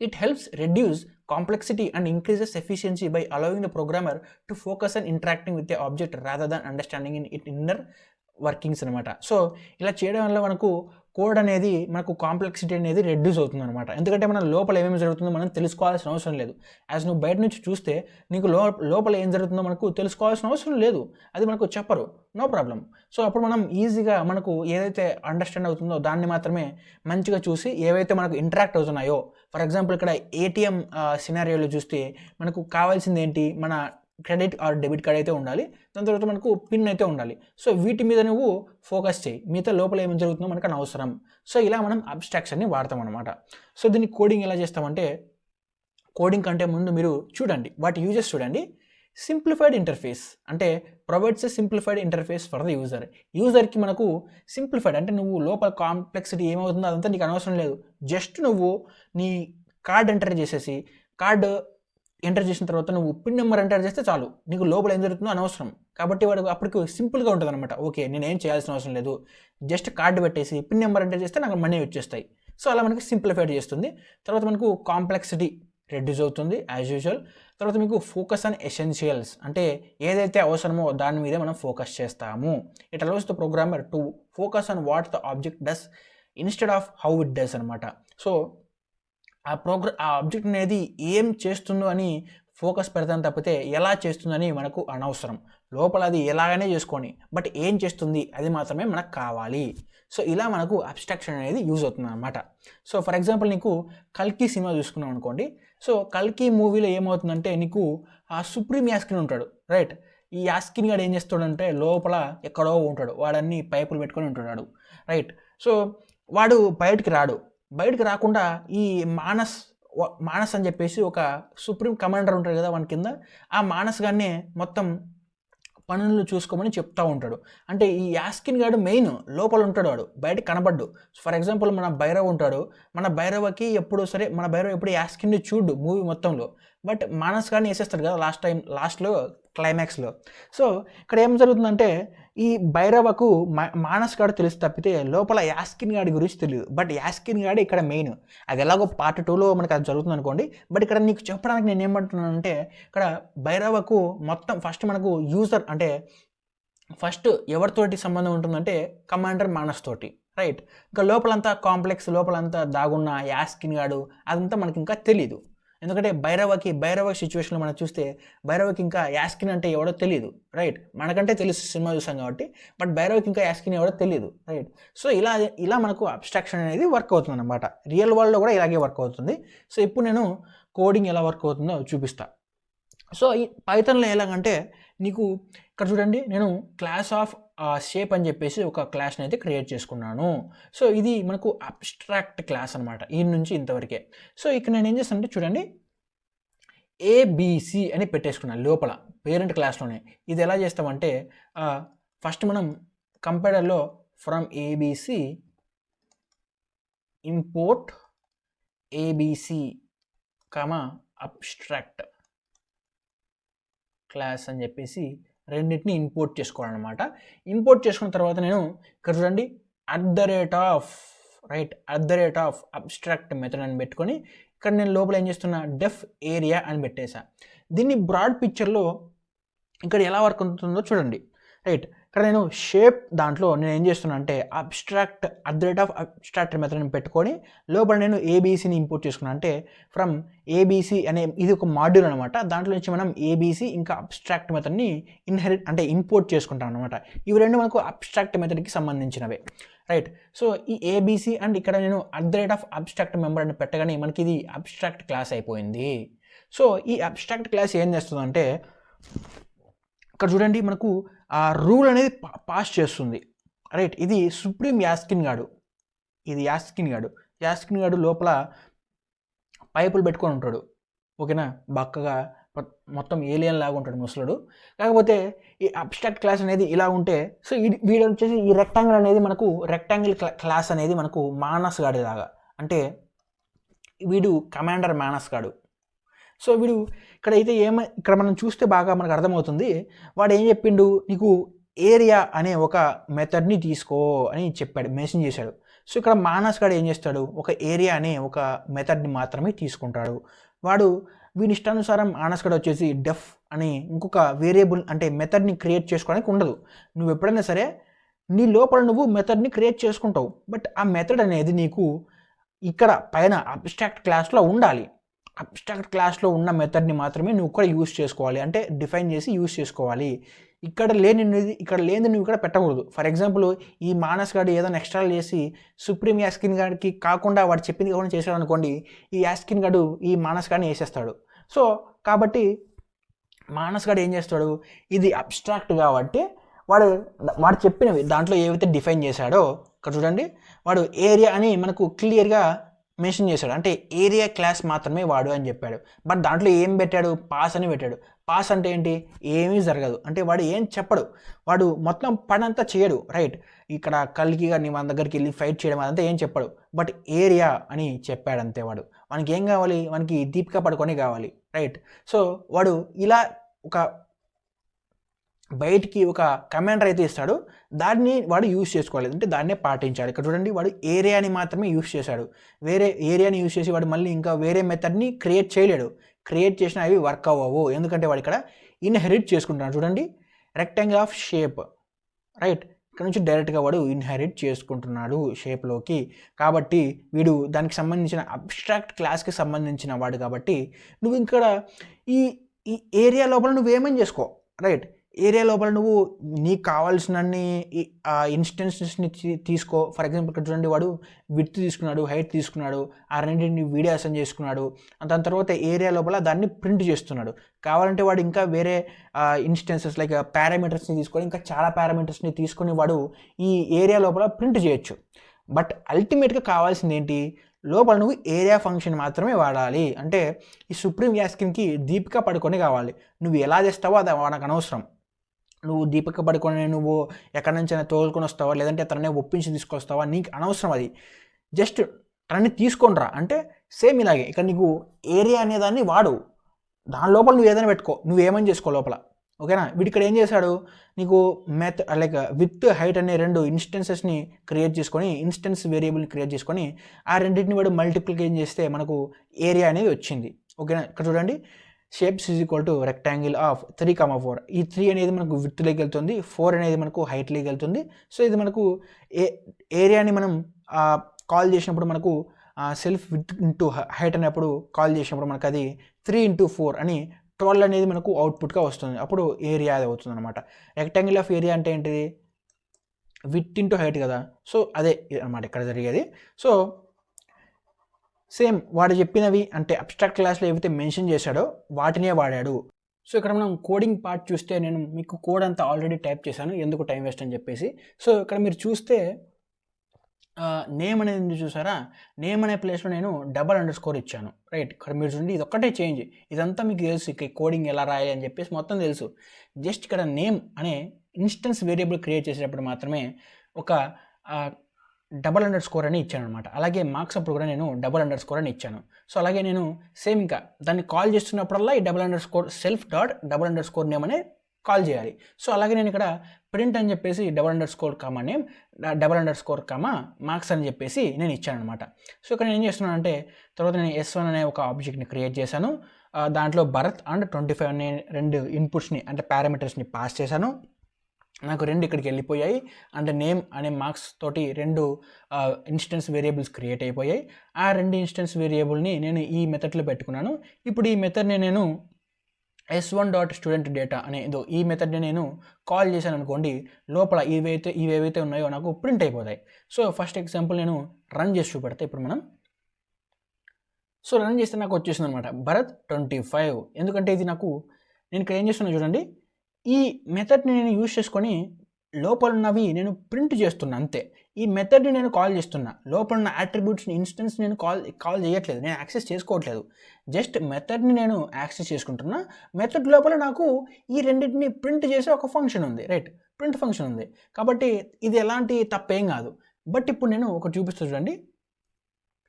it helps reduce complexity and increases efficiency by allowing the programmer to focus and interacting with the object rather than understanding it inner workings అనమాట. సో ఇలా చేయడం వల్ల మనకు కోడ్ అనేది, మనకు కాంప్లెక్సిటీ అనేది రెడ్యూస్ అవుతుంది అనమాట. ఎందుకంటే మన లోపల ఏమేమి జరుగుతుందో మనం తెలుసుకోవాల్సిన అవసరం లేదు. యాజ్ నువ్వు బయట నుంచి చూస్తే నీకు లోపల ఏం జరుగుతుందో మనకు తెలుసుకోవాల్సిన అవసరం లేదు, అది మనకు చెప్పరు, నో ప్రాబ్లం. సో అప్పుడు మనం ఈజీగా మనకు ఏదైతే అండర్స్టాండ్ అవుతుందో దాన్ని మాత్రమే మంచిగా చూసి ఏవైతే మనకు ఇంటరాక్ట్ అవుతున్నాయో, ఫర్ ఎగ్జాంపుల్ ఇక్కడ ఏటీఎం సినారియోలో చూస్తే మనకు కావాల్సింది ఏంటి, మన క్రెడిట్ ఆర్ డెబిట్ కార్డ్ అయితే ఉండాలి, దాని తర్వాత మనకు పిన్ అయితే ఉండాలి. సో వీటి మీద నువ్వు ఫోకస్ చేయి, మిగతా లోపల ఏమి జరుగుతుందో మనకు అనవసరం. సో ఇలా మనం అబ్స్ట్రాక్షన్ని వాడతాం అనమాట. సో దీన్ని కోడింగ్ ఎలా చేస్తామంటే, కోడింగ్ కంటే ముందు మీరు చూడండి, వాటి యూజెస్ చూడండి. సింప్లిఫైడ్ ఇంటర్ఫేస్ అంటే provides a simplified interface for the యూజర్కి మనకు సింప్లిఫైడ్ అంటే నువ్వు లోపల కాంప్లెక్సిటీ ఏమవుతుందో అదంతా నీకు అనవసరం లేదు. జస్ట్ నువ్వు నీ కార్డ్ ఎంటర్ చేసేసి, కార్డు ఎంటర్ చేసిన తర్వాత నువ్వు పిన్ నెంబర్ ఎంటర్ చేస్తే చాలు, నీకు లోపల ఏం జరుగుతుందో అనవసరం. కాబట్టి వాడు అప్పటికి సింపుల్గా ఉంటుంది అనమాట. ఓకే, నేనేం చేయాల్సిన అవసరం లేదు, జస్ట్ కార్డు పెట్టేసి పిన్ నెంబర్ ఎంటర్ చేస్తే నాకు మనీ వచ్చేస్తాయి. సో అలా మనకి సింప్లిఫైడ్ చేస్తుంది. తర్వాత మనకు కాంప్లెక్సిటీ రెడ్యూస్ అవుతుంది యాజ్ యూజువల్. తర్వాత మీకు ఫోకస్ ఆన్ ఎసెన్షియల్స్, అంటే ఏదైతే అవసరమో దాని మీదే మనం ఫోకస్ చేస్తాము. It allows the programmer to focus on what the object does instead of how it does అనమాట. సో ఆ ఆబ్జెక్ట్ అనేది ఏం చేస్తుందో అని ఫోకస్ పెడతాను తప్పితే ఎలా చేస్తుందని మనకు అనవసరం. లోపల అది ఎలాగనే చేసుకొని బట్ ఏం చేస్తుంది అది మాత్రమే మనకు కావాలి. సో ఇలా మనకు అబ్స్ట్రాక్షన్ అనేది యూజ్ అవుతుంది అనమాట. సో ఫర్ ఎగ్జాంపుల్ నీకు కల్కి సినిమా చూసుకున్నాం అనుకోండి. సో కల్కి మూవీలో ఏమవుతుందంటే నీకు ఆ సుప్రీం యాస్కిన్ ఉంటాడు, రైట్. ఈ యాస్కిన్ గాడు ఏం చేస్తాడంటే లోపల ఎక్కడో ఉంటాడు, వాడన్ని పైపులు పెట్టుకొని ఉంటున్నాడు, రైట్. సో వాడు బయటికి రాకుండా ఈ మానస్ అని చెప్పేసి ఒక సుప్రీం కమాండర్ ఉంటాడు కదా వాని కింద, ఆ మానస్ గానే మొత్తం పనులు చూసుకోమని చెప్తూ ఉంటాడు. అంటే ఈ యాస్కిన్ గాడు మెయిన్ లోపల ఉంటాడు, వాడు బయటకు కనబడ్డు. ఫర్ ఎగ్జాంపుల్ మన భైరవ్ ఉంటాడు, మన భైరవకి మన భైరవ్ ఎప్పుడు యాస్కిన్ని చూడు మూవీ మొత్తంలో, బట్ మానస్ గారిని వేసేస్తాడు కదా లాస్ట్లో క్లైమాక్స్లో. సో ఇక్కడ ఏం జరుగుతుందంటే ఈ భైరవకు మానస్ గాడు తెలుసు తప్పితే లోపల యాస్కిన్ గాడి గురించి తెలియదు. బట్ యాస్కిన్ గాడి ఇక్కడ మెయిన్. అది ఎలాగో పార్ట్ 2లో మనకు అది జరుగుతుంది అనుకోండి. బట్ ఇక్కడ నీకు చెప్పడానికి నేను ఏమంటున్నానంటే ఇక్కడ భైరవకు మొత్తం ఫస్ట్ మనకు యూజర్ అంటే ఫస్ట్ ఎవరితోటి సంబంధం ఉంటుందంటే కమాండర్ మానస్ తోటి, రైట్. ఇంకా లోపలంతా కాంప్లెక్స్, లోపలంతా దాగున్న యాస్కిన్ గాడు అదంతా మనకి ఇంకా తెలీదు. ఎందుకంటే భైరవ సిచ్యువేషన్లో మనం చూస్తే భైరవకి ఇంకా యాస్కిన్ అంటే ఎవడో తెలియదు, రైట్. మనకంటే తెలుసు సినిమా చూసాం కాబట్టి, బట్ భైరవకి ఇంకా యాస్కిన్ ఎవడో తెలియదు, రైట్. సో ఇలా మనకు అబ్స్ట్రాక్షన్ అనేది వర్క్ అవుతుంది అనమాట. రియల్ వరల్డ్లో కూడా ఇలాగే వర్క్ అవుతుంది. సో ఇప్పుడు నేను కోడింగ్ ఎలా వర్క్ అవుతుందో చూపిస్తా. సో ఈ పైథాన్లో ఎలాగంటే నీకు ఇక్కడ చూడండి, నేను క్లాస్ ఆఫ్ షేప్ అని చెప్పేసి ఒక క్లాస్ని అయితే క్రియేట్ చేసుకున్నాను. సో ఇది మనకు అబ్స్ట్రాక్ట్ క్లాస్ అనమాట, ఈ నుంచి ఇంతవరకే. సో ఇక్కడ నేను ఏం చేస్తానంటే చూడండి, ఏబిసి అని పెట్టేసుకున్నాను లోపల పేరెంట్ క్లాస్లోనే. ఇది ఎలా చేస్తామంటే ఫస్ట్ మనం కంపైలర్లో from ABC import ABC abstract class అని చెప్పేసి రెండింటిని ఇంపోర్ట్ చేసుకోవాలన్నమాట. ఇంపోర్ట్ చేసుకున్న తర్వాత నేను ఇక్కడ చూడండి @ అబ్స్ట్రాక్ట్ మెథడ్ అని పెట్టుకొని ఇక్కడ నేను లోపల ఏం చేస్తున్నా డెఫ్ ఏరియా అని పెట్టేసా. దీన్ని బ్రాడ్ పిక్చర్లో ఇక్కడ ఎలా వర్క్ అవుతుందో చూడండి, రైట్. ఇక్కడ నేను షేప్ దాంట్లో నేను ఏం చేస్తున్నా అంటే @అబ్స్ట్రాక్ట్ మెథడ్ అని పెట్టుకొని లోపల నేను ఏబీసీని ఇంపోర్ట్ చేసుకున్నాను. అంటే ఫ్రమ్ ఏబీసీ అనే ఇది ఒక మాడ్యూల్ అనమాట. దాంట్లో నుంచి మనం ఏబీసీ ఇంకా అబ్స్ట్రాక్ట్ మెథడ్ని ఇంపోర్ట్ చేసుకుంటాం అనమాట. ఇవి రెండు మనకు అబ్స్ట్రాక్ట్ మెథడ్కి సంబంధించినవే, రైట్. సో ఈ ఏబీసీ అండ్ ఇక్కడ నేను @అబ్స్ట్రాక్ట్ మెంబర్ అని పెట్టగానే మనకి ఇది అబ్స్ట్రాక్ట్ క్లాస్ అయిపోయింది. సో ఈ అబ్స్ట్రాక్ట్ క్లాస్ ఏం చేస్తుందంటే ఇక్కడ చూడండి మనకు ఆ రూల్ అనేది పాస్ చేస్తుంది, రైట్. ఇది సుప్రీం యాస్కిన్ గాడు లోపల పైపులు పెట్టుకొని ఉంటాడు, ఓకేనా. బక్కగా మొత్తం ఏలియన్ లాగా ఉంటాడు ముసలుడు. కాకపోతే ఈ అబ్స్ట్రాక్ట్ క్లాస్ అనేది ఇలా ఉంటే సో వీడు వచ్చేసి ఈ రెక్టాంగిల్ అనేది మనకు క్లాస్ అనేది మనకు మానస్ గాడి లాగా, అంటే వీడు కమాండర్ మానస్ గాడు. సో వీడు ఇక్కడ మనం చూస్తే బాగా మనకు అర్థమవుతుంది. వాడు ఏం చెప్పిండు, నీకు ఏరియా అనే ఒక మెథడ్ని తీసుకో అని చెప్పాడు, మెన్షన్ చేశాడు. సో ఇక్కడ మానస్ గాడు ఏం చేస్తాడు, ఒక ఏరియా అనే ఒక మెథడ్ని మాత్రమే తీసుకుంటాడు. వాడు వీని ఇష్టానుసారం మానస్ గాడు వచ్చేసి డెఫ్ అని ఇంకొక వేరియబుల్ అంటే మెథడ్ని క్రియేట్ చేసుకోవడానికి ఉండదు. నువ్వు ఎప్పుడైనా సరే నీ లోపల నువ్వు మెథడ్ని క్రియేట్ చేసుకుంటావు, బట్ ఆ మెథడ్ అనేది నీకు ఇక్కడ పైన అబ్స్ట్రాక్ట్ క్లాస్లో ఉండాలి. అబ్స్ట్రాక్ట్ క్లాస్లో ఉన్న మెథడ్ని మాత్రమే నువ్వు కూడా యూస్ చేసుకోవాలి, అంటే డిఫైన్ చేసి యూస్ చేసుకోవాలి. ఇక్కడ లేనిది నువ్వు ఇక్కడ పెట్టకూడదు. ఫర్ ఎగ్జాంపుల్ ఈ మానస్ గాడు ఏదైనా ఎక్స్ట్రా చేసి సుప్రీం యాస్కిన్ గాడికి కాకుండా వాడు చెప్పింది కాకుండా చేశాడు అనుకోండి, ఈ యాస్కిన్ గాడు ఈ మానస్ గాడిని వేసేస్తాడు. సో కాబట్టి మానస్ గాడు ఏం చేస్తాడు, ఇది అబ్స్ట్రాక్ట్ కాబట్టి వాడు చెప్పినవి దాంట్లో ఏవైతే డిఫైన్ చేశాడో ఇక్కడ చూడండి, వాడు ఏరియా అని మనకు క్లియర్గా మెన్షన్ చేశాడు, అంటే ఏరియా క్లాస్ మాత్రమే వాడు అని చెప్పాడు. బట్ దాంట్లో ఏం పెట్టాడు, పాస్ అని పెట్టాడు. పాస్ అంటే ఏంటి, ఏమీ జరగదు, అంటే వాడు ఏం చెప్పడు, వాడు మొత్తం పని అంతా చేయడు, రైట్. ఇక్కడ కల్కి గారిని మన దగ్గరికి వెళ్ళి ఫైట్ చేయడం అదంతా ఏం చెప్పడు, బట్ ఏరియా అని చెప్పాడు అంతే. వానికి ఏం కావాలి, వానికి దీపికా పడుకొని కావాలి, రైట్. సో వాడు ఇలా ఒక బయటికి ఒక కమాండర్ అయితే ఇస్తాడు, దాన్ని వాడు యూజ్ చేసుకోవాలి, అంటే దాన్నే పాటించాడు. ఇక్కడ చూడండి వాడు ఏరియాని మాత్రమే యూజ్ చేశాడు, వేరే ఏరియాని యూజ్ చేసి వాడు మళ్ళీ ఇంకా వేరే మెథడ్ని క్రియేట్ చేయలేడు. క్రియేట్ చేసినా అవి వర్క్ అవ్వవు. ఎందుకంటే వాడు ఇక్కడ ఇన్హెరిట్ చేసుకుంటున్నాడు. చూడండి, రెక్టాంగిల్ ఆఫ్ షేప్, రైట్, ఇక్కడ నుంచి డైరెక్ట్గా వాడు ఇన్హెరిట్ చేసుకుంటున్నాడు షేప్లోకి. కాబట్టి వీడు దానికి సంబంధించిన అబ్స్ట్రాక్ట్ క్లాస్కి సంబంధించిన వాడు. కాబట్టి నువ్వు ఇక్కడ ఈ ఈ ఏరియా లోపల నువ్వేమని చేసుకో, రైట్, ఏరియా లోపల నువ్వు నీకు కావాల్సినన్ని ఇన్స్టెన్సెస్ని తీసుకో. ఫర్ ఎగ్జాంపుల్ ఇక్కడ చూడండి, వాడు విడ్త్ తీసుకున్నాడు, హైట్ తీసుకున్నాడు, ఆ రెండింటిని వీడియో అసైన్ చేసుకున్నాడు. దాని తర్వాత ఏరియా లోపల దాన్ని ప్రింట్ చేస్తున్నాడు. కావాలంటే వాడు ఇంకా వేరే ఇన్స్టెన్సెస్ లైక్ పారామీటర్స్ని తీసుకొని, ఇంకా చాలా పారామీటర్స్ని తీసుకొని వాడు ఈ ఏరియా లోపల ప్రింట్ చేయొచ్చు. బట్ అల్టిమేట్గా కావాల్సింది ఏంటి, లోపల నువ్వు ఏరియా ఫంక్షన్ మాత్రమే వాడాలి. అంటే ఈ సుప్రీం యాస్కిన్కి దీపిక పడుకొని కావాలి. నువ్వు ఎలా చేస్తావో అది నాకు అనవసరం. నువ్వు దీపిక పడుకొని నువ్వు ఎక్కడి నుంచైనా తోలుకొని వస్తావా, లేదంటే తననే ఒప్పించి తీసుకొస్తావా, నీకు అనవసరం. అది జస్ట్ తనని తీసుకొని రా. అంటే సేమ్ ఇలాగే ఇక్కడ నీకు ఏరియా అనేదాన్ని వాడు, దాని లోపల నువ్వు ఏదైనా పెట్టుకో, నువ్వేమని చేసుకో లోపల. ఓకేనా. వీడు ఇక్కడ ఏం చేశాడు, నీకు లైక్ విత్ హైట్ అనే 2 ఇన్స్టెన్సెస్ని క్రియేట్ చేసుకొని, ఇన్స్టెన్స్ వేరియబుల్ని క్రియేట్ చేసుకొని, ఆ రెండింటిని వాడు మల్టిప్లికేషన్ చేస్తే మనకు ఏరియా అనేది వచ్చింది. ఓకేనా. ఇక్కడ చూడండి, shapes is equal to rectangle of 3,4. ఈ 3 అనేది మనకు విడ్త్లోకి వెళ్తుంది, 4 అనేది మనకు హైట్లోకి వెళ్తుంది. సో ఇది మనకు ఏరియాని మనం కాల్ చేసినప్పుడు మనకు సెల్ఫ్ విడ్త్ ఇంటూ హైట్ అనేప్పుడు కాల్ చేసినప్పుడు మనకు అది 3 × 4 అని 12 అనేది మనకు అవుట్పుట్గా వస్తుంది. అప్పుడు ఏరియా అది అవుతుంది అనమాట. రెక్టాంగిల్ ఆఫ్ ఏరియా అంటే ఏంటిది, విడ్త్ ఇంటూ హైట్ కదా. సో అదే అనమాట ఇక్కడ జరిగేది. సో సేమ్ వాడు చెప్పినవి అంటే అబ్స్ట్రాక్ట్ క్లాస్లో ఏవైతే మెన్షన్ చేశాడో వాటినే వాడాడు. సో ఇక్కడ మనం కోడింగ్ పార్ట్ చూస్తే నేను మీకు కోడ్ అంతా ఆల్రెడీ టైప్ చేశాను, ఎందుకు టైం వేస్ట్ అని చెప్పేసి. సో ఇక్కడ మీరు చూస్తే నేమ్ అనేది ఉంది చూసారా, నేమ్ అనే ప్లేస్లో నేను $_ ఇచ్చాను, రైట్. ఇక్కడ మీరు చూడండి, ఇది ఒక్కటే చేంజ్, ఇదంతా మీకు తెలుసు, ఇక్కడ కోడింగ్ ఎలా రాయాలి అని చెప్పేసి మొత్తం తెలుసు. జస్ట్ ఇక్కడ నేమ్ అనే ఇన్స్టెన్స్ వేరియబుల్ క్రియేట్ చేసేటప్పుడు మాత్రమే ఒక $_ అని ఇచ్చాను అనమాట. అలాగే మార్క్స్ అప్పుడు కూడా నేను $_ అని ఇచ్చాను. సో అలాగే నేను సేమ్ ఇంకా దాన్ని కాల్ చేస్తున్నప్పుడల్లా ఈ $_ సెల్ఫ్ డాట్ $_ నేమ్ అనే కాల్ చేయాలి. సో అలాగే నేను ఇక్కడ ప్రింట్ అని చెప్పేసి $_ కామా నేమ్ $_ మార్క్స్ అని చెప్పేసి నేను ఇచ్చాను అనమాట. సో ఇక్కడ నేను ఏం చేస్తున్నాను అంటే, తర్వాత నేను S1 అనే ఒక ఆబ్జెక్ట్ని క్రియేట్ చేశాను. దాంట్లో భరత్ అండ్ 25 అనే 2 ఇన్పుట్స్ని అంటే పారామీటర్స్ని పాస్ చేశాను. నాకు 2 ఇక్కడికి వెళ్ళిపోయాయి. అండ్ నేమ్ అనే మార్క్స్ తోటి 2 ఇన్స్టెన్స్ వేరియబుల్స్ క్రియేట్ అయిపోయాయి. ఆ 2 ఇన్స్టెన్స్ వేరియబుల్ని నేను ఈ మెథడ్లో పెట్టుకున్నాను. ఇప్పుడు ఈ మెథడ్ని నేను S1.StudentData అనే ఈ మెథడ్ని నేను కాల్ చేశాను అనుకోండి, లోపల ఇవేవైతే ఉన్నాయో నాకు ప్రింట్ అయిపోతాయి. సో ఫస్ట్ ఎగ్జాంపుల్ నేను రన్ చేసి చూపెడతా ఇప్పుడు మనం. సో రన్ చేస్తే నాకు వచ్చేసింది అనమాట భరత్ 25. ఎందుకంటే ఇది నాకు, నేను ఇక్కడ ఏం చేస్తున్నా చూడండి, ఈ మెథడ్ని నేను యూజ్ చేసుకొని లోపల ఉన్నవి నేను ప్రింట్ చేస్తున్నా అంతే. ఈ మెథడ్ని నేను కాల్ చేస్తున్నా, లోపల ఉన్న అట్రిబ్యూట్స్ని ఇన్స్టెన్స్ నేను కాల్ చేయట్లేదు, నేను యాక్సెస్ చేసుకోవట్లేదు. జస్ట్ మెథడ్ని నేను యాక్సెస్ చేసుకుంటున్నా. మెథడ్ లోపల నాకు ఈ రెండింటిని ప్రింట్ చేసే ఒక ఫంక్షన్ ఉంది, రైట్, ప్రింట్ ఫంక్షన్ ఉంది. కాబట్టి ఇది ఎలాంటి తప్పేం కాదు. బట్ ఇప్పుడు నేను ఒకటి చూపిస్తా చూడండి.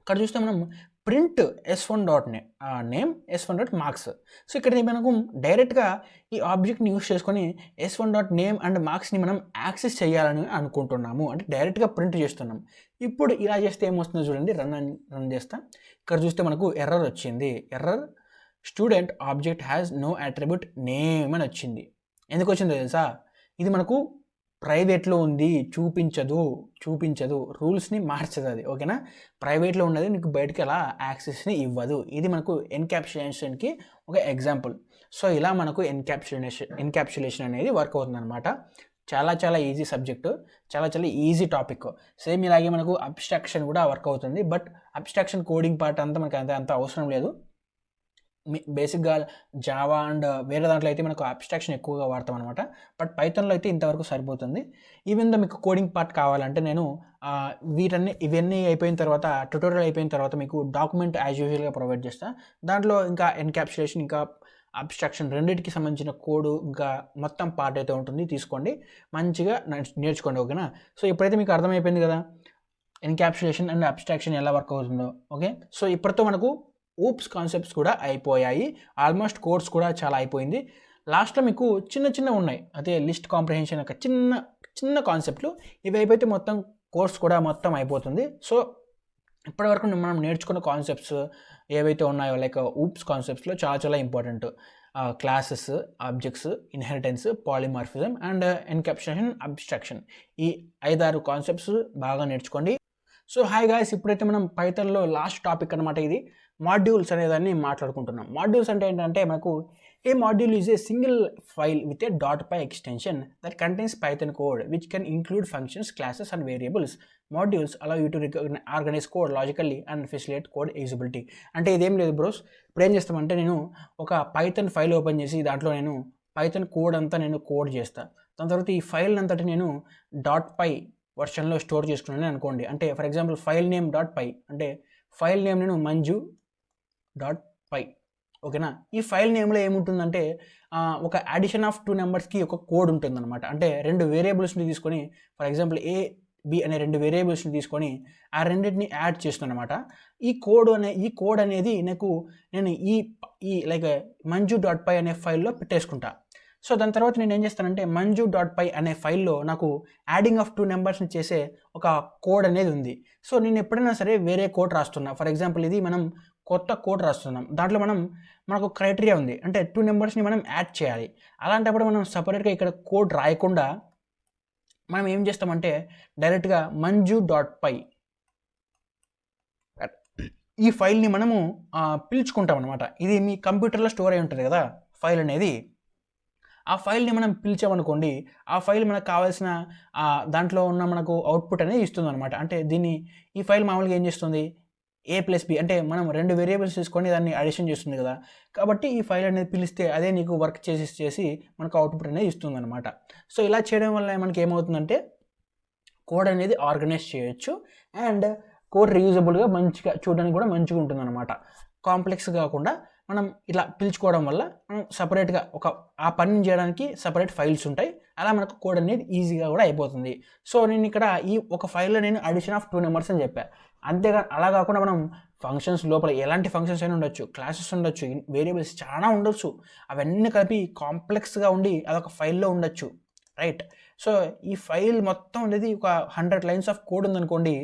ఇక్కడ చూస్తే మనం ప్రింట్ S1.నేమ్ S1.మార్క్స్. సో ఇక్కడ మనకు డైరెక్ట్గా ఈ ఆబ్జెక్ట్ని యూస్ చేసుకొని S1.నేమ్ అండ్ మార్క్స్ని మనం యాక్సెస్ చేయాలని అనుకుంటున్నాము, అంటే డైరెక్ట్గా ప్రింట్ చేస్తున్నాం. ఇప్పుడు ఇలా చేస్తే ఏమొస్తుందో చూడండి, రన్ చేస్తా. ఇక్కడ చూస్తే మనకు ఎర్రర్ వచ్చింది. Error student object has no attribute name అని వచ్చింది. ఎందుకు వచ్చిందో తెలుసా, ఇది మనకు ప్రైవేట్లో ఉంది, చూపించదు, రూల్స్ని మార్చదు అది. ఓకేనా. ప్రైవేట్లో ఉన్నది నీకు బయటకి అలా యాక్సెస్ని ఇవ్వదు. ఇది మనకు ఎన్క్యాప్సులేషన్కి ఒక ఎగ్జాంపుల్. సో ఇలా మనకు ఎన్క్యాప్సులేషన్ అనేది వర్క్ అవుతుంది అనమాట. చాలా ఈజీ సబ్జెక్టు, చాలా ఈజీ టాపిక్. సేమ్ ఇలాగే మనకు అబ్స్ట్రాక్షన్ కూడా వర్క్ అవుతుంది. బట్ అబ్స్ట్రాక్షన్ కోడింగ్ పార్ట్ అంతా మనకు అంత అవసరం లేదు. బేసిక్గా జావా అండ్ వేరే దాంట్లో అయితే మనకు అబ్స్ట్రాక్షన్ ఎక్కువగా వాడతాం అనమాట. బట్ పైథాన్లో అయితే ఇంతవరకు సరిపోతుంది. ఈవెన్ దో మీకు కోడింగ్ పార్ట్ కావాలంటే నేను ఇవన్నీ అయిపోయిన తర్వాత, ట్యుటోరియల్ అయిపోయిన తర్వాత మీకు డాక్యుమెంట్ యాజ్ యూజువల్గా ప్రొవైడ్ చేస్తాను. దాంట్లో ఇంకా ఎన్క్యాప్సులేషన్ ఇంకా అబ్స్ట్రాక్షన్ రెండింటికి సంబంధించిన కోడ్ ఇంకా మొత్తం పార్ట్ అయితే ఉంటుంది. తీసుకోండి, మంచిగా నేర్చుకోండి. ఓకేనా. సో ఇప్పుడైతే మీకు అర్థమైపోయింది కదా ఎన్క్యాప్సులేషన్ అండ్ అబ్స్ట్రాక్షన్ ఎలా వర్క్ అవుతుందో. ఓకే. సో ఇప్పటితో మనకు ఊప్స్ కాన్సెప్ట్స్ కూడా అయిపోయాయి. ఆల్మోస్ట్ కోర్స్ కూడా చాలా అయిపోయింది. లాస్ట్లో మీకు చిన్న ఉన్నాయి, అదే లిస్ట్ కాంప్రిహెన్షన్ ఒక చిన్న కాన్సెప్ట్లు. ఇవి అయిపోతే మొత్తం కోర్స్ కూడా మొత్తం అయిపోతుంది. సో ఇప్పటివరకు మనం నేర్చుకున్న కాన్సెప్ట్స్ ఏవైతే ఉన్నాయో లైక్ ఊప్స్ కాన్సెప్ట్స్లో చాలా చాలా important. Classes, objects, inheritance, polymorphism and encapsulation, abstraction, ఈ 5-6 కాన్సెప్ట్స్ బాగా నేర్చుకోండి. సో హాయ్ గాయ్స్, ఇప్పుడైతే మనం పైథాన్లో లాస్ట్ టాపిక్ అనమాట ఇది, మాడ్యూల్స్ అనేదాన్ని మాట్లాడుకుంటున్నాం. మాడ్యూల్స్ అంటే ఏంటంటే మనకు a module is a single file with a .py extension that contains Python code which can include functions, classes and variables. Modules allow you to organize code logically and facilitate code usability. అంటే ఇదేం లేదు bros, ఇప్పుడు ఏం చేస్తామంటే నేను ఒక Python file open చేసి దాంట్లో నేను పైథాన్ కోడ్ అంతా నేను కోడ్ చేస్తాను. దాని తర్వాత ఈ ఫైల్ అంతటి నేను .py వర్షన్లో స్టోర్ చేసుకున్నాను అనుకోండి. అంటే for example file name .py అంటే ఫైల్ నేమ్ నేను manju.py, ఓకేనా. ఈ ఫైల్ నేమ్లో ఏముంటుందంటే ఒక అడిషన్ ఆఫ్ 2 నెంబర్స్కి ఒక కోడ్ ఉంటుందన్నమాట. అంటే 2 వేరియబుల్స్ని తీసుకొని ఫర్ ఎగ్జాంపుల్ A, B అనే 2 వేరియబుల్స్ని తీసుకొని ఆ రెండింటిని యాడ్ చేస్తున్నాను అనమాట. ఈ కోడ్ అనేది నేను ఈ లైక్ manju.py అనే ఫైల్లో పెట్టేసుకుంటా. సో దాని తర్వాత నేను ఏం చేస్తానంటే manju.py అనే ఫైల్లో నాకు యాడింగ్ ఆఫ్ 2 నెంబర్స్ని చేసే ఒక కోడ్ అనేది ఉంది. సో నేను ఎప్పుడైనా సరే వేరే కోడ్ రాస్తున్నా, ఫర్ ఎగ్జాంపుల్ ఇది మనం కొత్త కోడ్ రాస్తున్నాం, దాంట్లో మనకు క్రైటీరియా ఉంది, అంటే 2 నెంబర్స్ని మనం యాడ్ చేయాలి. అలాంటప్పుడు మనం సపరేట్గా ఇక్కడ కోడ్ రాయకుండా మనం ఏం చేస్తామంటే డైరెక్ట్గా manju.py ఈ ఫైల్ని మనము పిలుచుకుంటాం అనమాట. ఇది మీ కంప్యూటర్లో స్టోర్ అయి ఉంటుంది కదా ఫైల్ అనేది. ఆ ఫైల్ని మనం పిలిచామనుకోండి, ఆ ఫైల్ మనకు కావాల్సిన దాంట్లో ఉన్న మనకు అవుట్పుట్ అనేది ఇస్తుంది అనమాట. అంటే ఈ ఫైల్ మామూలుగా ఏం చేస్తుంది, A+B అంటే మనం 2 వేరియబుల్స్ తీసుకొని దాన్ని అడిషన్ చేస్తుంది కదా. కాబట్టి ఈ ఫైల్ అనేది పిలిస్తే అదే నీకు వర్క్ చేసి మనకు అవుట్పుట్ అనేది ఇస్తుంది అనమాట. సో ఇలా చేయడం వల్ల మనకి ఏమవుతుందంటే కోడ్ అనేది ఆర్గనైజ్ చేయొచ్చు అండ్ కోడ్ రీయూజబుల్గా మంచిగా చూడడానికి కూడా మంచిగా ఉంటుంది అనమాట. కాంప్లెక్స్ కాకుండా మనం ఇలా పిలుచుకోవడం వల్ల మనం సపరేట్గా ఆ పనిని చేయడానికి సపరేట్ ఫైల్స్ ఉంటాయి. అలా మనకు కోడ్ అనేది ఈజీగా కూడా అయిపోతుంది. సో నేను ఇక్కడ ఈ ఒక ఫైల్లో నేను అడిషన్ ఆఫ్ 2 నెంబర్స్ అని చెప్పాను. అంతేగా అలా కాకుండా మనం ఫంక్షన్స్ లోపల ఎలాంటి ఫంక్షన్స్ అయినా ఉండొచ్చు, క్లాసెస్ ఉండొచ్చు, వేరియబుల్స్ చాలా ఉండొచ్చు, అవన్నీ కలిపి కాంప్లెక్స్గా ఉండి అదొక ఫైల్లో ఉండొచ్చు, రైట్. సో ఈ ఫైల్ మొత్తం అనేది ఒక 100 లైన్స్ ఆఫ్ కోడ్ ఉందనుకోండి,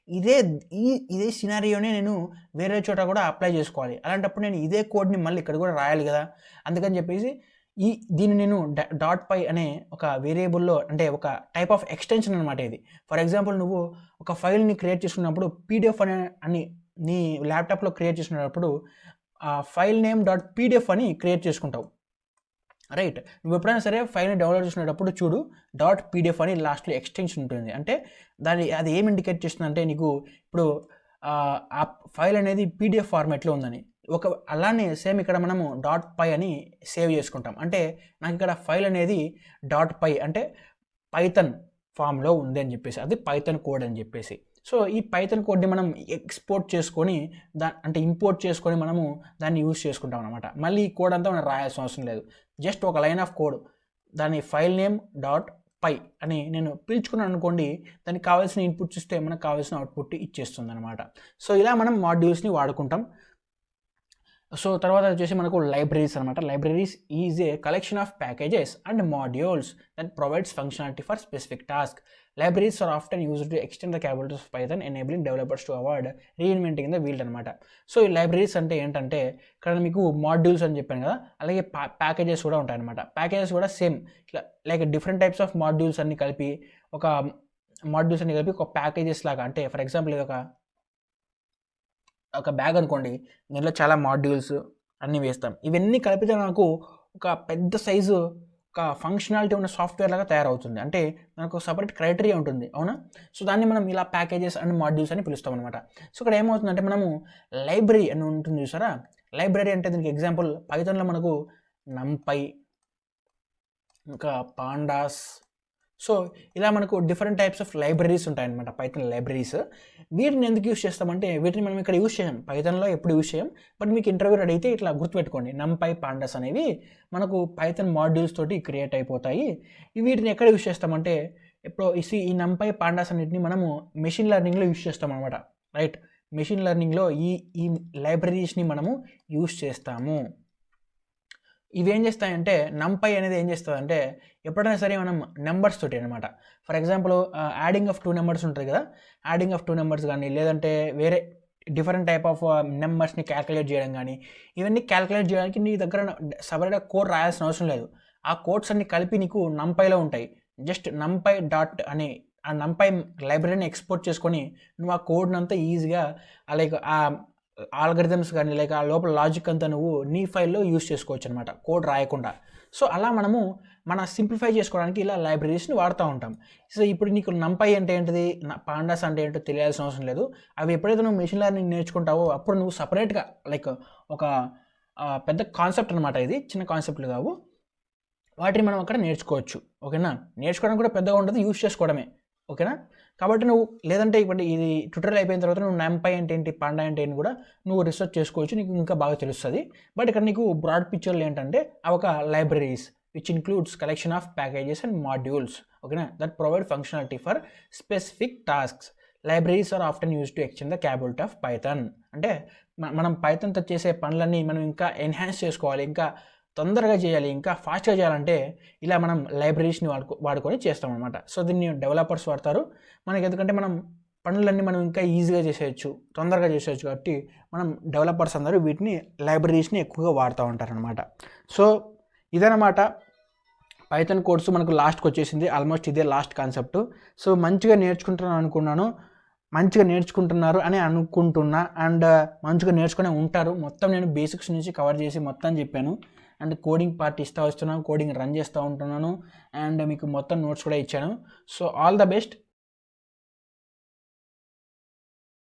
ఇదే సినారియోనే నేను వేరే చోట కూడా అప్లై చేసుకోవాలి. అలాంటప్పుడు నేను ఇదే కోడ్ని మళ్ళీ ఇక్కడ కూడా రాయాలి కదా. అందుకని చెప్పేసి దీన్ని నేను .py అనే ఒక వేరియబుల్లో, అంటే ఒక టైప్ ఆఫ్ ఎక్స్టెన్షన్ అనమాట ఇది. ఫర్ ఎగ్జాంపుల్ నువ్వు ఒక ఫైల్ని క్రియేట్ చేసుకున్నప్పుడు PDF అని నీ ల్యాప్టాప్లో క్రియేట్ చేసుకున్నప్పుడు ఫైల్ నేమ్ .pdf అని క్రియేట్ చేసుకుంటావు, రైట్. నువ్వు ఎప్పుడైనా సరే ఫైల్ని డౌన్లోడ్ చేసుకునేటప్పుడు చూడు .pdf అని లాస్ట్లో ఎక్స్టెన్షన్ ఉంటుంది. అంటే అది ఏం ఇండికేట్ చేస్తుందంటే నీకు ఇప్పుడు ఆ ఫైల్ అనేది PDF ఫార్మాట్లో ఉందని. అలానే సేమ్ ఇక్కడ మనము .py అని సేవ్ చేసుకుంటాం. అంటే నాకు ఇక్కడ ఫైల్ అనేది .py అంటే పైథాన్ ఫామ్లో ఉంది అని చెప్పేసి, అది పైథాన్ కోడ్ అని చెప్పేసి. సో ఈ పైథాన్ కోడ్ని మనం ఎక్స్పోర్ట్ చేసుకొని అంటే ఇంపోర్ట్ చేసుకొని మనము దాన్ని యూజ్ చేసుకుంటాం అనమాట. మళ్ళీ ఈ కోడ్ అంతా మనం రాయాల్సిన అవసరం లేదు, జస్ట్ ఒక లైన్ ఆఫ్ కోడ్ దాని ఫైల్ నేమ్ .py అని నేను పిలుచుకున్నాను అనుకోండి, దానికి కావాల్సిన ఇన్పుట్స్ ఇస్తే మనకు కావాల్సిన అవుట్పుట్ ఇచ్చేస్తుంది అనమాట. సో ఇలా మనం మాడ్యూల్స్ని వాడుకుంటాం. సో తర్వాత వచ్చేసి మనకు లైబ్రరీస్ అనమాట. Libraries is a collection of packages and modules that provides functionality for specific task. Libraries are often used to extend the capabilities of Python enabling developers to avoid reinventing the wheel అనమాట. So ఈ libraries అంటే ఏంటంటే ఇక్కడ మీకు modules అని చెప్పాను కదా, అలాగే ప్యాకేజెస్ కూడా ఉంటాయన్నమాట. ప్యాకేజెస్ కూడా సేమ్ ఇట్లా like different types of modules అన్ని కలిపి ఒక ప్యాకేజెస్ లాగా. అంటే ఫర్ ఎగ్జాంపుల్ ఇది ఒక బ్యాగ్ అనుకోండి, దీంట్లో చాలా మాడ్యూల్స్ అన్నీ వేస్తాం. ఇవన్నీ కలిపితే నాకు ఒక పెద్ద సైజు ఒక ఫంక్షనాలిటీ ఉన్న సాఫ్ట్వేర్ లాగా తయారవుతుంది. అంటే మనకు సపరేట్ క్రైటీరియా ఉంటుంది, అవునా. సో దాన్ని మనం ఇలా ప్యాకేజెస్ అండ్ మాడ్యూల్స్ అని పిలుస్తాం అనమాట. సో ఇక్కడ ఏమవుతుందంటే మనము లైబ్రరీ అని ఉంటుంది చూసారా. లైబ్రరీ అంటే దీనికి ఎగ్జాంపుల్ పైథాన్లో మనకు numpy, ఇంకా పాండాస్. సో ఇలా మనకు డిఫరెంట్ టైప్స్ ఆఫ్ లైబ్రరీస్ ఉంటాయన్నమాట, పైథాన్ లైబ్రరీస్. వీటిని ఎందుకు యూస్ చేస్తామంటే వీటిని మనం ఇక్కడ యూస్ చేయం, పైథాన్లో ఎప్పుడు యూస్ చేయం. బట్ మీకు ఇంటర్వ్యూ అడిగితే ఇట్లా గుర్తుపెట్టుకోండి, numpy, pandas అనేవి మనకు పైథాన్ మాడ్యూల్స్ తోటి క్రియేట్ అయిపోతాయి. వీటిని ఎక్కడ యూస్ చేస్తామంటే ఇప్పుడు ఈ numpy, pandas అన్నిటిని మనము మెషిన్ లెర్నింగ్లో యూస్ చేస్తాం అనమాట, రైట్. మెషిన్ లెర్నింగ్లో ఈ లైబ్రరీస్ని మనము యూస్ చేస్తాము. ఇవేం చేస్తాయంటే numpy అనేది ఏం చేస్తుందంటే ఎప్పుడైనా సరే మనం నెంబర్స్ తోటి అనమాట. For example adding of 2 numbers ఉంటుంది కదా, యాడింగ్ ఆఫ్ 2 నెంబర్స్ కానీ లేదంటే వేరే డిఫరెంట్ టైప్ ఆఫ్ నెంబర్స్ని క్యాల్కులేట్ చేయడం కానీ, ఇవన్నీ క్యాల్కులేట్ చేయడానికి నీ దగ్గర సపరేట్గా కోడ్ రాయాల్సిన అవసరం లేదు. ఆ కోడ్స్ అన్ని కలిపి నీకు నంపైలో ఉంటాయి. జస్ట్ నంపై డాట్ అనే ఆ నంపై లైబ్రరీని ఎక్స్పోర్ట్ చేసుకొని నువ్వు ఆ కోడ్ని అంతా ఈజీగా లైక్ ఆ ఆల్గరిథమ్స్ కానీ లైక్ ఆ లోపల లాజిక్ అంతా నువ్వు నీ ఫైల్లో యూస్ చేసుకోవచ్చు అనమాట, కోడ్ రాయకుండా. సో అలా మనము మన సింప్లిఫై చేసుకోవడానికి ఇలా లైబ్రరీస్ని వాడుతూ ఉంటాం. సో ఇప్పుడు నీకు నంపై అంటే ఏంటిది, పాండాస్ అంటే ఏంటో తెలియాల్సిన అవసరం లేదు. అవి ఎప్పుడైతే నువ్వు మెషిన్ లెర్నింగ్ నేర్చుకుంటావో అప్పుడు నువ్వు సపరేట్గా లైక్ ఒక పెద్ద కాన్సెప్ట్ అనమాట, ఇది చిన్న కాన్సెప్ట్లు కావు, వాటిని మనం అక్కడ నేర్చుకోవచ్చు. ఓకేనా, నేర్చుకోవడం కూడా పెద్దగా ఉండదు, యూస్ చేసుకోవడమే. ఓకేనా, కాబట్టి నువ్వు లేదంటే ఇప్పుడు ఇది ట్యూటోరియల్ అయిపోయిన తర్వాత నువ్వు నంపై అంటే ఏంటి, పాండా అంటే ఏంటి కూడా నువ్వు రీసెర్చ్ చేసుకోవచ్చు, నీకు ఇంకా బాగా తెలుస్తుంది. బట్ ఇక్కడ నీకు బ్రాడ్ పిక్చర్లు ఏంటంటే అవి ఒక libraries which includes collection of packages and modules. ఓకేనా, that provide functionality for specific tasks. Libraries are often use to extend the capability of Python. అంటే మనం పైథాన్తో చేసే పనులన్నీ మనం ఇంకా ఎన్హాన్స్ చేసుకోవాలి, ఇంకా తొందరగా చేయాలి, ఇంకా ఫాస్ట్గా చేయాలంటే ఇలా మనం లైబ్రరీస్ని వాడుకొని చేస్తాం అనమాట. సో దీన్ని డెవలపర్స్ వాడతారు మనకి, ఎందుకంటే మనం పనులన్నీ మనం ఇంకా ఈజీగా చేసేయచ్చు, తొందరగా చేసేయచ్చు. కాబట్టి మనం డెవలపర్స్ అందరూ వీటిని లైబ్రరీస్ని ఎక్కువగా వాడుతూ ఉంటారనమాట. సో ఇదనమాట పైథాన్ కోర్సు మనకు లాస్ట్కి వచ్చేసింది. ఆల్మోస్ట్ ఇదే లాస్ట్ కాన్సెప్ట్. సో మంచిగా నేర్చుకుంటున్నారు అని అనుకుంటున్నా, అండ్ మంచిగా నేర్చుకునే ఉంటారు. మొత్తం నేను బేసిక్స్ నుంచి కవర్ చేసి మొత్తం చెప్పాను, అండ్ కోడింగ్ పార్ట్ ఇస్తూ వస్తున్నాను, కోడింగ్ రన్ చేస్తూ ఉంటున్నాను, అండ్ మీకు మొత్తం నోట్స్ కూడా ఇచ్చాను. So all the best.